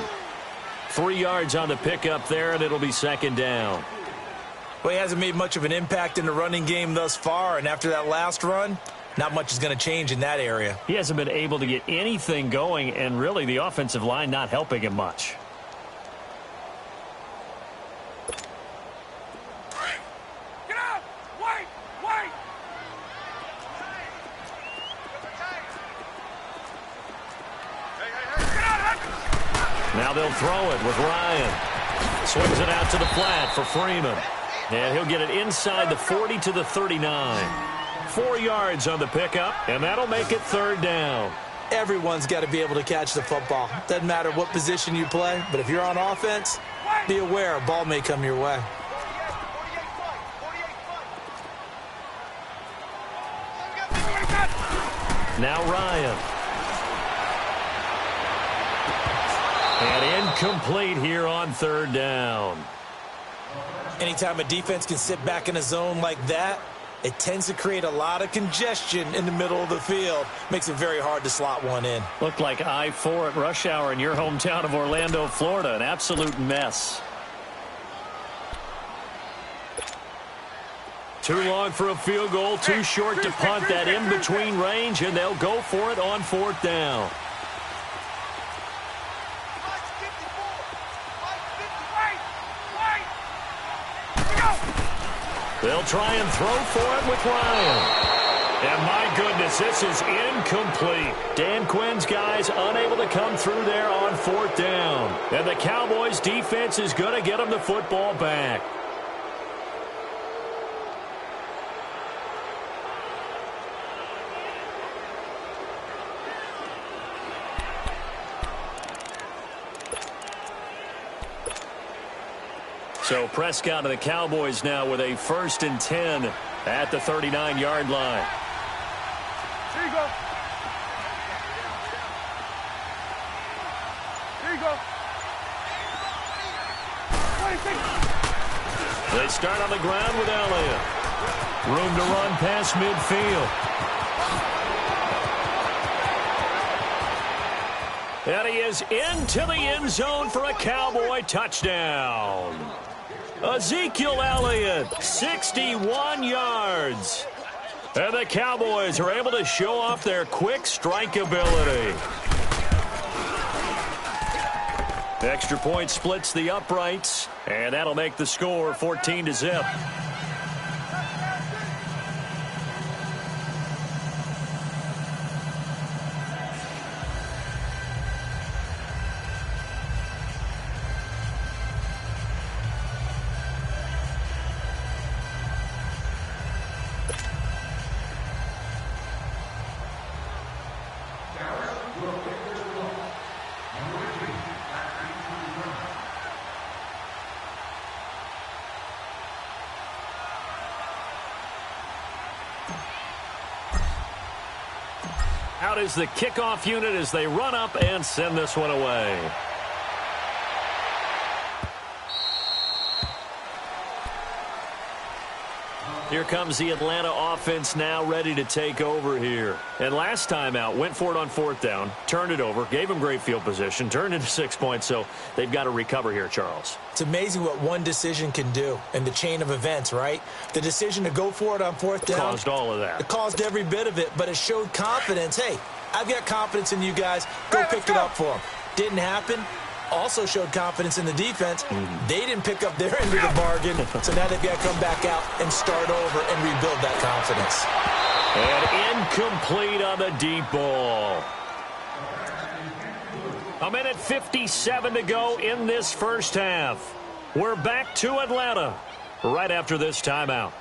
3 yards on the pickup there, and it'll be 2nd down. Well, he hasn't made much of an impact in the running game thus far, and after that last run, not much is going to change in that area. He hasn't been able to get anything going, and really the offensive line not helping him much. Get out! Wait! Wait! Now they'll throw it with Ryan. Swings it out to the flat for Freeman. And he'll get it inside the 40 to the 39. 4 yards on the pickup, and that'll make it 3rd down. Everyone's got to be able to catch the football. Doesn't matter what position you play, but if you're on offense, be aware a ball may come your way. Now Ryan. And incomplete here on 3rd down. Anytime a defense can sit back in a zone like that, it tends to create a lot of congestion in the middle of the field. Makes it very hard to slot one in. Looked like I-4 at rush hour in your hometown of Orlando, Florida. An absolute mess. Too long for a field goal, too short to punt. That in-between range, and they'll go for it on 4th down. They'll try and throw for it with Ryan. And my goodness, this is incomplete. Dan Quinn's guys unable to come through there on 4th down. And the Cowboys defense is going to get them the football back. So Prescott and the Cowboys now with a 1st and 10 at the 39-yard line. Here you go. Here you go. They start on the ground with Elliott. Room to run past midfield. And he is into the end zone for a Cowboy touchdown. Ezekiel Elliott, 61 yards. And the Cowboys are able to show off their quick strike ability. Extra point splits the uprights, and that'll make the score 14-0. Out is the kickoff unit as they run up and send this one away. Here comes the Atlanta offense now ready to take over here. And last time out, went for it on 4th down, turned it over, gave them great field position, turned into 6 points, so they've got to recover here, Charles. It's amazing what one decision can do in the chain of events, right? The decision to go for it on 4th down. Caused all of that. It caused every bit of it, but it showed confidence. Hey, I've got confidence in you guys. Go pick it up for them. Didn't happen. Also showed confidence in the defense. They didn't pick up their end of the bargain, so now they've got to come back out and start over and rebuild that confidence. And incomplete on the deep ball. A minute 57 to go in this first half. We're back to Atlanta right after this timeout.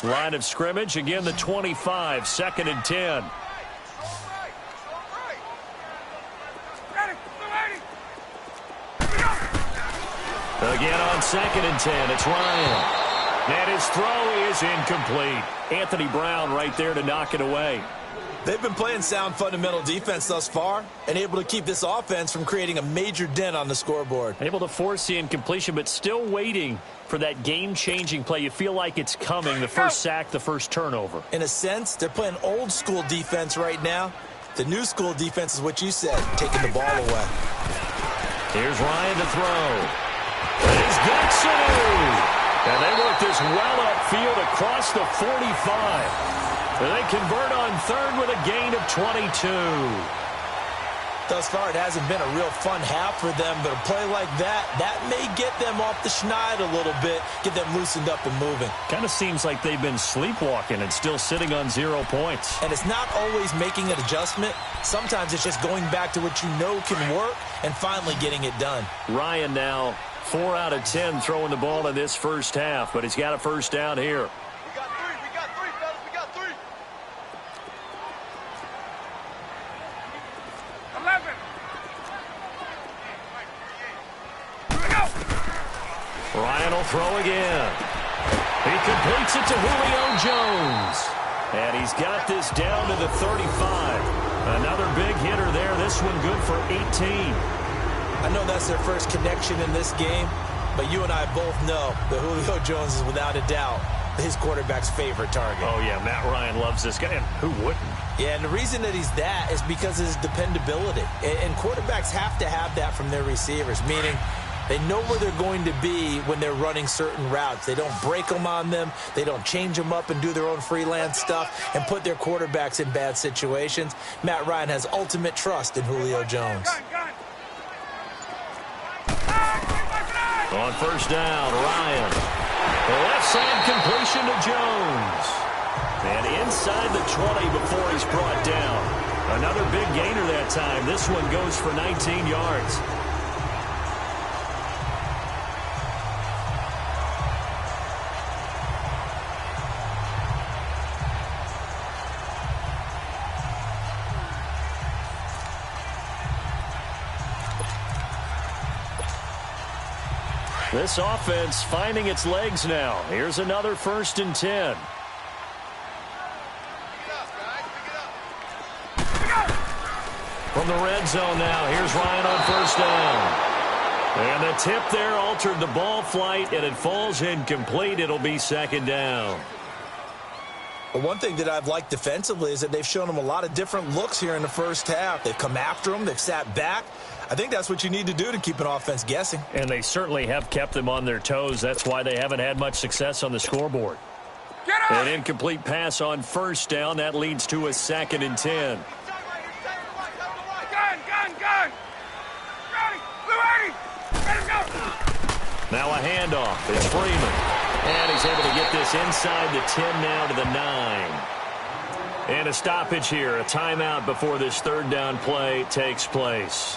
Line of scrimmage, again the 25, 2nd and 10. Again on 2nd and 10, it's Ryan. And his throw is incomplete. Anthony Brown right there to knock it away. They've been playing sound fundamental defense thus far and able to keep this offense from creating a major dent on the scoreboard. Able to force the incompletion, but still waiting for that game-changing play. You feel like it's coming, the first sack, the first turnover. In a sense, they're playing old-school defense right now. The new school defense is what you said, taking the ball away. Here's Ryan to throw. And he's got some. And they work this well upfield across the 45. They convert on 3rd with a gain of 22. Thus far, it hasn't been a real fun half for them, but a play like that may get them off the schneid a little bit, get them loosened up and moving. Kind of seems like they've been sleepwalking and still sitting on 0 points. And it's not always making an adjustment. Sometimes it's just going back to what you know can work and finally getting it done. Ryan now 4 out of 10 throwing the ball in this first half, but he's got a first down here. We got three, fellas. We got 3. 11. Here we go. Ryan will throw again. He completes it to Julio Jones. And he's got this down to the 35. Another big hitter there. This one good for 18. I know that's their first connection in this game, but you and I both know that Julio Jones is without a doubt his quarterback's favorite target. Oh, yeah, Matt Ryan loves this guy. And who wouldn't? Yeah, and the reason that he's that is because of his dependability. And quarterbacks have to have that from their receivers, meaning they know where they're going to be when they're running certain routes. They don't break them on them. They don't change them up and do their own freelance stuff and put their quarterbacks in bad situations. Matt Ryan has ultimate trust in Julio Jones. On first down, Ryan. The left side completion to Jones. And inside the 20 before he's brought down. Another big gainer that time. This one goes for 19 yards. This offense finding its legs now. Here's another 1st and 10. From the red zone now, here's Ryan on first down. And the tip there altered the ball flight, and it falls incomplete. It'll be 2nd down. Well, one thing that I've liked defensively is that they've shown them a lot of different looks here in the first half. They've come after them. They've sat back. I think that's what you need to do to keep an offense guessing. And they certainly have kept them on their toes. That's why they haven't had much success on the scoreboard. An incomplete pass on first down. That leads to a 2nd and 10. Gun. Ready. Let him go. Now a handoff. It's Freeman. And he's able to get this inside the 10 now to the 9. And a stoppage here. A timeout before this 3rd down play takes place,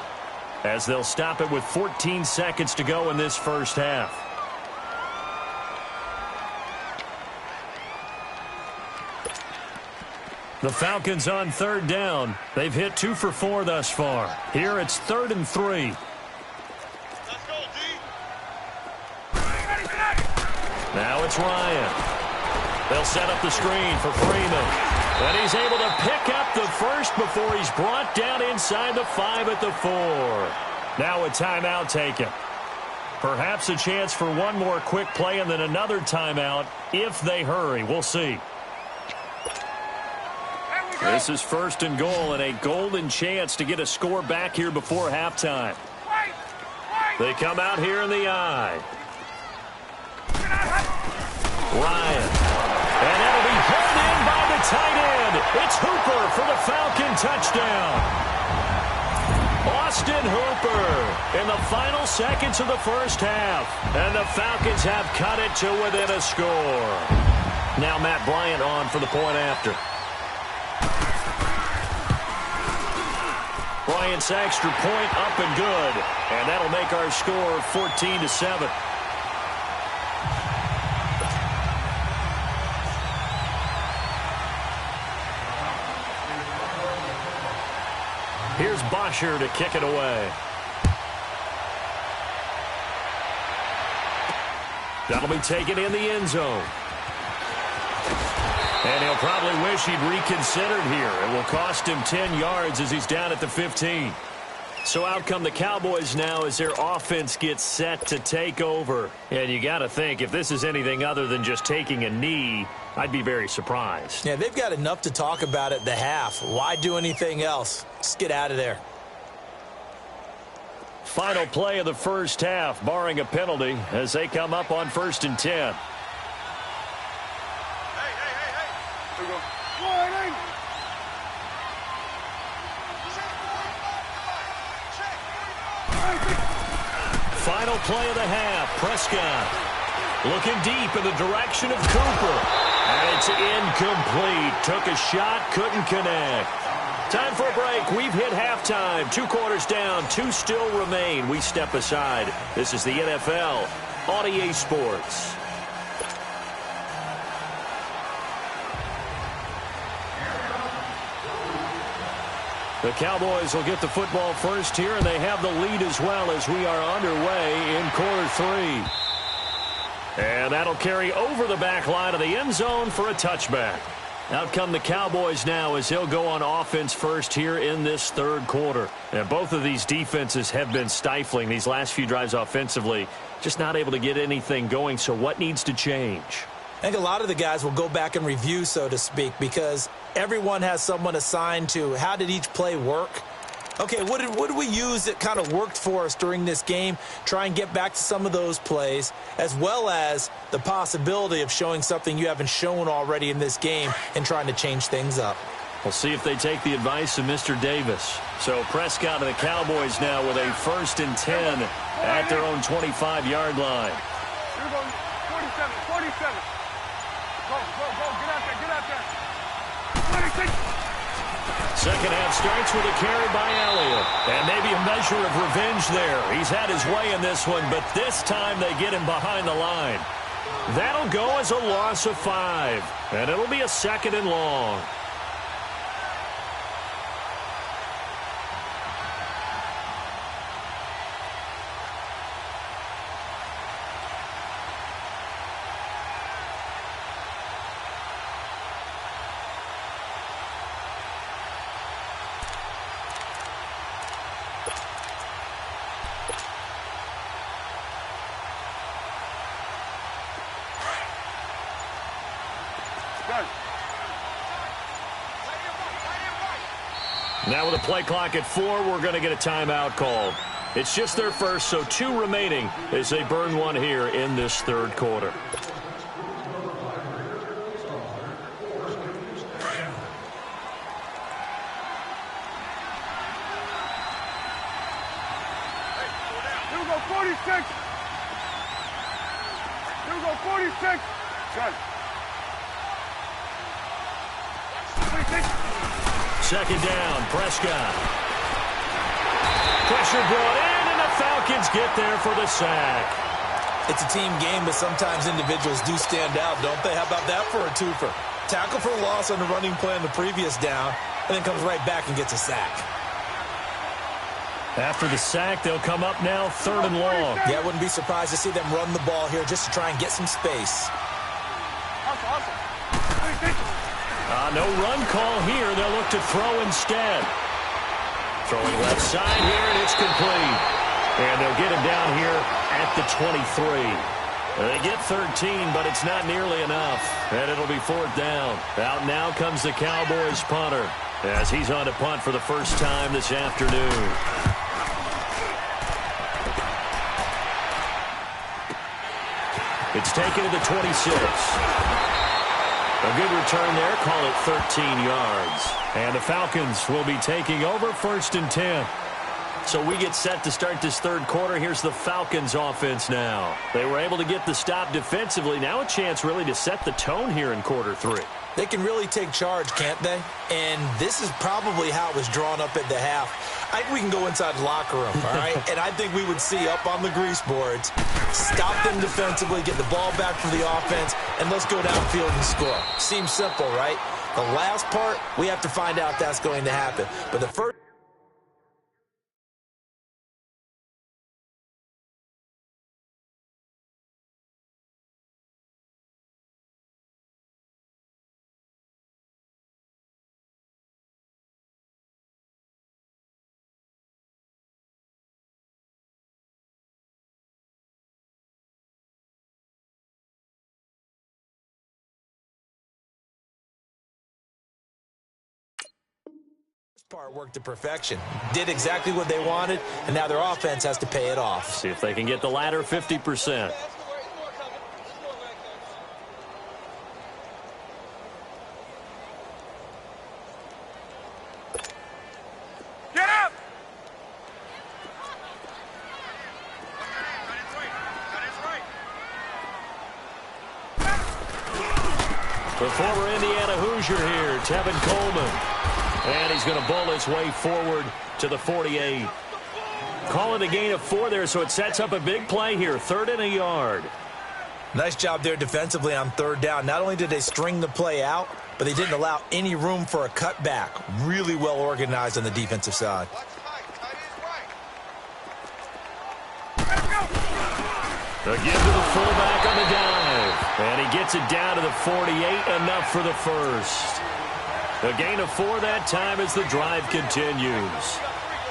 as they'll stop it with 14 seconds to go in this first half. The Falcons on 3rd down. They've hit 2 for 4 thus far. Here it's 3rd and 3. Let's go, D. Now it's Ryan. They'll set up the screen for Freeman. And he's able to pick up the first before he's brought down inside the 5 at the 4. Now a timeout taken. Perhaps a chance for one more quick play and then another timeout if they hurry. We'll see. This is 1st and goal and a golden chance to get a score back here before halftime. They come out here in the eye. Ryan. And that'll be held in by the tight end. It's Hooper for the Falcon touchdown. Austin Hooper in the final seconds of the first half. And the Falcons have cut it to within a score. Now Matt Bryant on for the point after. Bryant's extra point up and good. And that'll make our score 14-7. Here's Bosher to kick it away. That'll be taken in the end zone. And he'll probably wish he'd reconsidered here. It will cost him 10 yards as he's down at the 15. So out come the Cowboys now as their offense gets set to take over. And you got to think, if this is anything other than just taking a knee, I'd be very surprised. Yeah, they've got enough to talk about at the half. Why do anything else? Just get out of there. Final play of the first half, barring a penalty, as they come up on 1st and 10. Here we go. Warning! Final play of the half, Prescott looking deep in the direction of Cooper. And it's incomplete. Took a shot, couldn't connect. Time for a break. We've hit halftime. 2 quarters down, 2 still remain. We step aside. This is the NFL on EA Sports. The Cowboys will get the football first here, and they have the lead as well as we are underway in quarter 3. And that'll carry over the back line of the end zone for a touchback. Out come the Cowboys now as they'll go on offense first here in this 3rd quarter. And both of these defenses have been stifling these last few drives offensively. Just not able to get anything going, so what needs to change? I think a lot of the guys will go back and review, so to speak, because everyone has someone assigned to how did each play work. Okay, what did we use that kind of worked for us during this game? Try and get back to some of those plays, as well as the possibility of showing something you haven't shown already in this game and trying to change things up. We'll see if they take the advice of Mr. Davis. So Prescott and the Cowboys now with a 1st and 10 at their own 25-yard line. Here we go. 47. Go. Get out there. 26. Second half starts with a carry by Elliott. And maybe a measure of revenge there. He's had his way in this one, but this time they get him behind the line. That'll go as a loss of 5. And it'll be a 2nd and long. Now with a play clock at 4, we're going to get a timeout called. It's just their first, so 2 remaining as they burn one here in this 3rd quarter. Here we go, 46. Here we go, 46. Good. 26. 2nd down, Prescott. Pressure brought in, and the Falcons get there for the sack. It's a team game, but sometimes individuals do stand out, don't they? How about that for a twofer? Tackle for loss on the running play on the previous down, and then comes right back and gets a sack. After the sack, they'll come up now 3rd and long. Yeah, I wouldn't be surprised to see them run the ball here just to try and get some space. Awesome. No run call here. They'll look to throw instead. Throwing left side here, and it's complete. And they'll get him down here at the 23. They get 13, but it's not nearly enough. And it'll be 4th down. Out now comes the Cowboys punter as he's on to punt for the first time this afternoon. It's taken to the 26. A good return there. Call it 13 yards. And the Falcons will be taking over 1st and 10. So we get set to start this 3rd quarter. Here's the Falcons offense now. They were able to get the stop defensively. Now a chance really to set the tone here in quarter 3. They can really take charge, can't they? And this is probably how it was drawn up at the half. I think we can go inside the locker room, all right? And I think we would see up on the grease boards, stop them defensively, get the ball back for the offense, and let's go downfield and score. Seems simple, right? The last part, we have to find out if that's going to happen. But the first... part worked to perfection. Did exactly what they wanted, and now their offense has to pay it off. See if they can get the latter 50%. Get up! The former Indiana Hoosier here, Tevin Coleman. And he's going to bowl his way forward to the 48. Calling a gain of 4 there, so it sets up a big play here. 3rd and a yard. Nice job there defensively on 3rd down. Not only did they string the play out, but they didn't allow any room for a cutback. Really well organized on the defensive side. Again to the fullback on the dive. And he gets it down to the 48, enough for the first. A gain of 4 that time as the drive continues.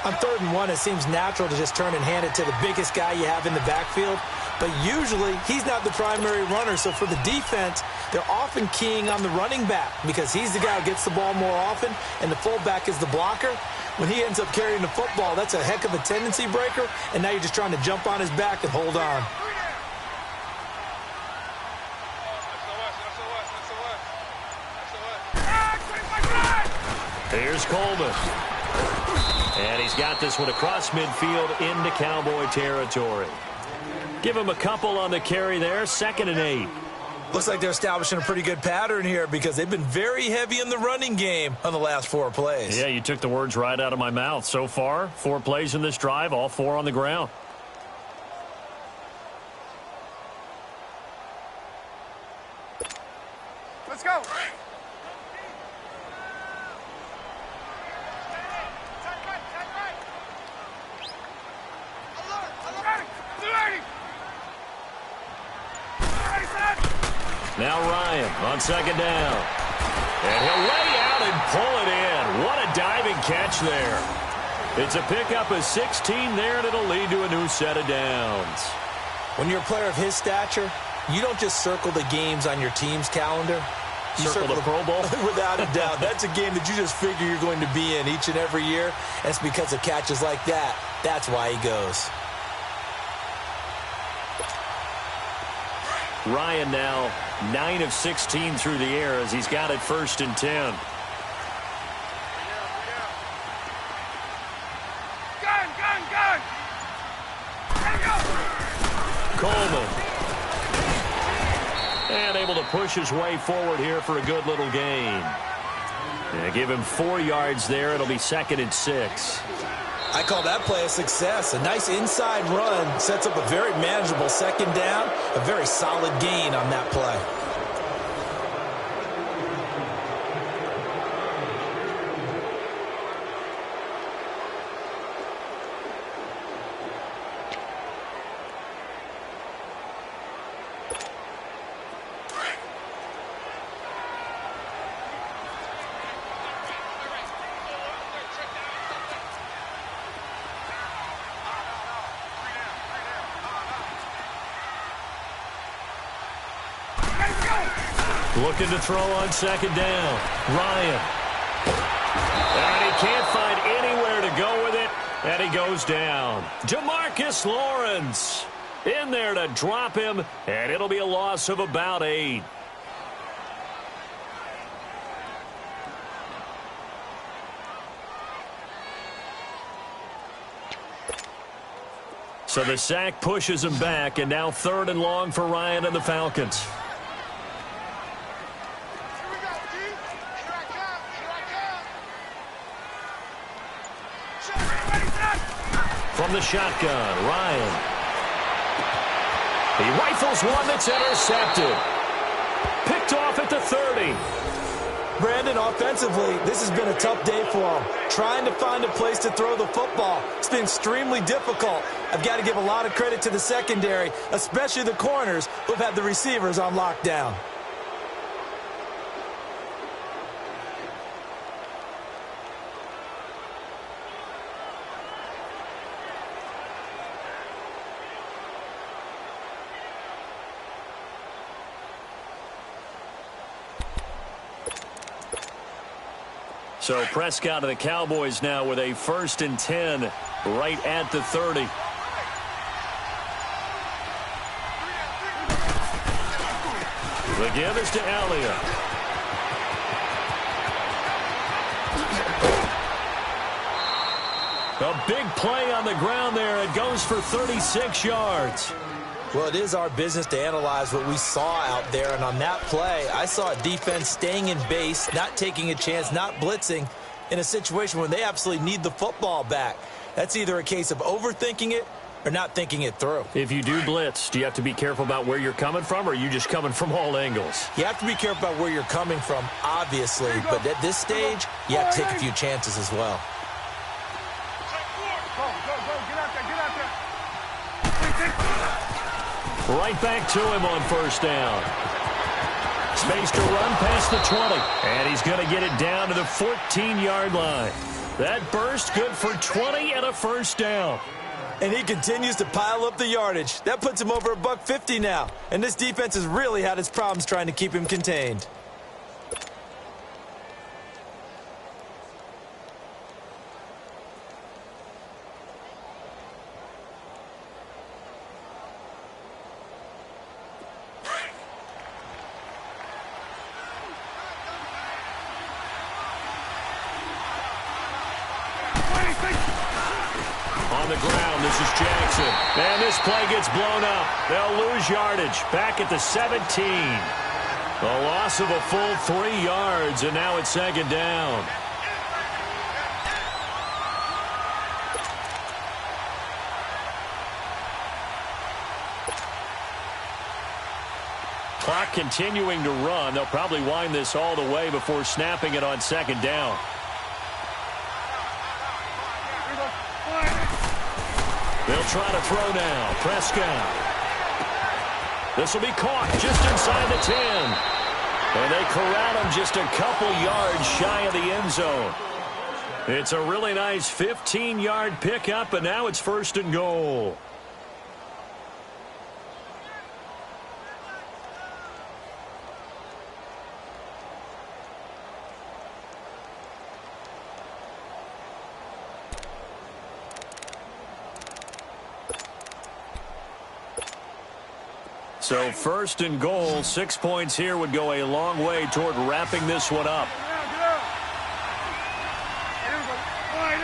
On 3rd and 1, it seems natural to just turn and hand it to the biggest guy you have in the backfield. But usually, he's not the primary runner. So for the defense, they're often keying on the running back because he's the guy who gets the ball more often, and the fullback is the blocker. When he ends up carrying the football, that's a heck of a tendency breaker, and now you're just trying to jump on his back and hold on. Here's Coleman. And he's got this one across midfield into Cowboy territory. Give him a couple on the carry there. 2nd and 8. Looks like they're establishing a pretty good pattern here because they've been very heavy in the running game on the last 4 plays. Yeah, you took the words right out of my mouth. So far, 4 plays in this drive, all 4 on the ground. Let's go! Now Ryan on 2nd down. And he'll lay out and pull it in. What a diving catch there. It's a pickup of 16 there, and it'll lead to a new set of downs. When you're a player of his stature, you don't just circle the games on your team's calendar. You circle the Pro Bowl? Without a doubt. That's a game that you just figure you're going to be in each and every year. And it's because of catches like that. That's why he goes. Ryan now 9 of 16 through the air as he's got it 1st and 10. Gun! There you go! Coleman. And able to push his way forward here for a good little gain. And give him 4 yards there. It'll be 2nd and 6. I call that play a success. A nice inside run sets up a very manageable 2nd down. A very solid gain on that play. Looking to throw on second down. Ryan. And he can't find anywhere to go with it, and he goes down. Demarcus Lawrence in there to drop him, and it'll be a loss of about 8. So the sack pushes him back, and now 3rd and long for Ryan and the Falcons. Here we go, D. Here I come. Here I come. From the shotgun, Ryan. He rifles one that's intercepted. Picked off at the 30. Brandon, offensively, this has been a tough day for him. Trying to find a place to throw the football. It's been extremely difficult. I've got to give a lot of credit to the secondary, especially the corners who've had the receivers on lockdown. So Prescott of the Cowboys now with a 1st and 10 right at the 30. The give is to Elliott. A big play on the ground there. It goes for 36 yards. Well, it is our business to analyze what we saw out there, and on that play, I saw a defense staying in base, not taking a chance, not blitzing in a situation where they absolutely need the football back. That's either a case of overthinking it or not thinking it through. If you do blitz, do you have to be careful about where you're coming from, or are you just coming from all angles? You have to be careful about where you're coming from, obviously, but at this stage, you have to take a few chances as well. Go, get out there. Right back to him on 1st down. Space to run past the 20. And he's going to get it down to the 14-yard line. That burst good for 20 and a 1st down. And he continues to pile up the yardage. That puts him over $150 now. And this defense has really had its problems trying to keep him contained. On the ground, this is Jackson. And this play gets blown up. They'll lose yardage back at the 17. A loss of a full 3 yards, and now it's 2nd down. Clock continuing to run. They'll probably wind this all the way before snapping it on 2nd down. They'll try to throw now. Prescott. This will be caught just inside the 10. And they corral him just a couple yards shy of the end zone. It's a really nice 15-yard pickup, and now it's 1st and goal. So 1st and goal, 6 points here would go a long way toward wrapping this one up. Get out. Here we go. All right,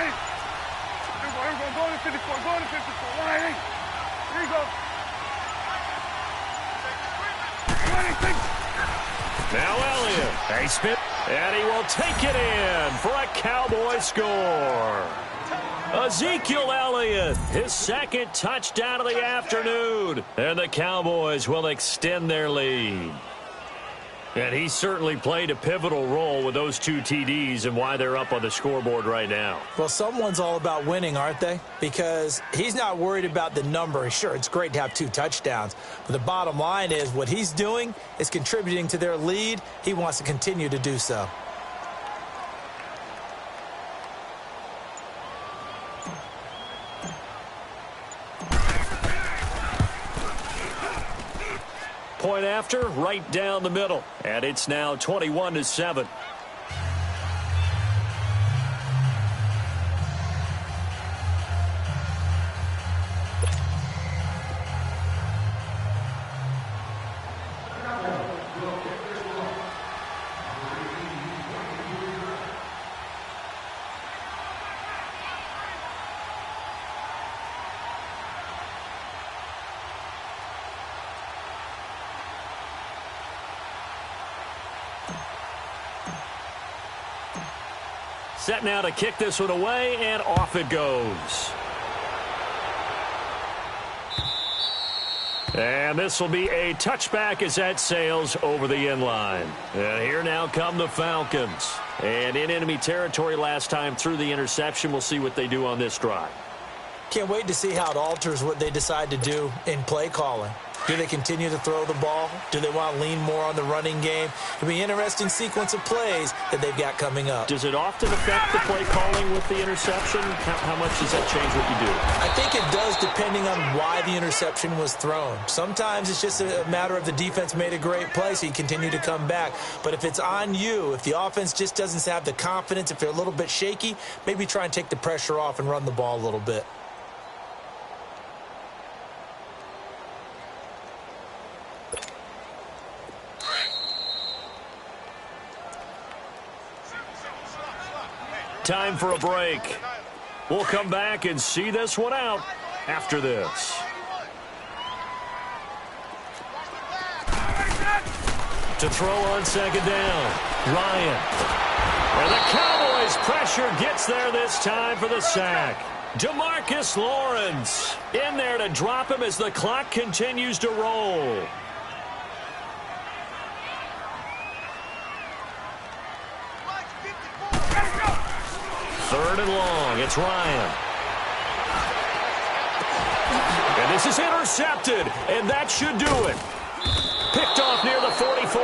Here we go. Go to 54. All right, Here you go. Now Elliott. Hey, Smith. And he will take it in for a Cowboy score. Ezekiel Elliott, his 2nd touchdown of the afternoon. And the Cowboys will extend their lead. And he certainly played a pivotal role with those 2 TDs and why they're up on the scoreboard right now. Well, someone's all about winning, aren't they? Because he's not worried about the number. Sure, it's great to have 2 touchdowns. But the bottom line is what he's doing is contributing to their lead. He wants to continue to do so. Point after, right down the middle. And it's now 21-7. Set now to kick this one away, and off it goes. And this will be a touchback as that sails over the end line. And here now come the Falcons. And in enemy territory last time through the interception. We'll see what they do on this drive. Can't wait to see how it alters what they decide to do in play calling. Do they continue to throw the ball? Do they want to lean more on the running game? It'll be an interesting sequence of plays that they've got coming up. Does it often affect the play calling with the interception? How much does that change what you do? I think it does depending on why the interception was thrown. Sometimes it's just a matter of the defense made a great play, so you continue to come back. But if it's on you, if the offense just doesn't have the confidence, if they're a little bit shaky, maybe try and take the pressure off and run the ball a little bit. Time for a break. We'll come back and see this one out after this. To throw on second down, Ryan. And the Cowboys pressure gets there this time for the sack. DeMarcus Lawrence in there to drop him as the clock continues to roll. Third and long. It's Ryan. And this is intercepted. And that should do it. Picked off near the 44.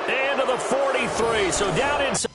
And to the 43. So down inside.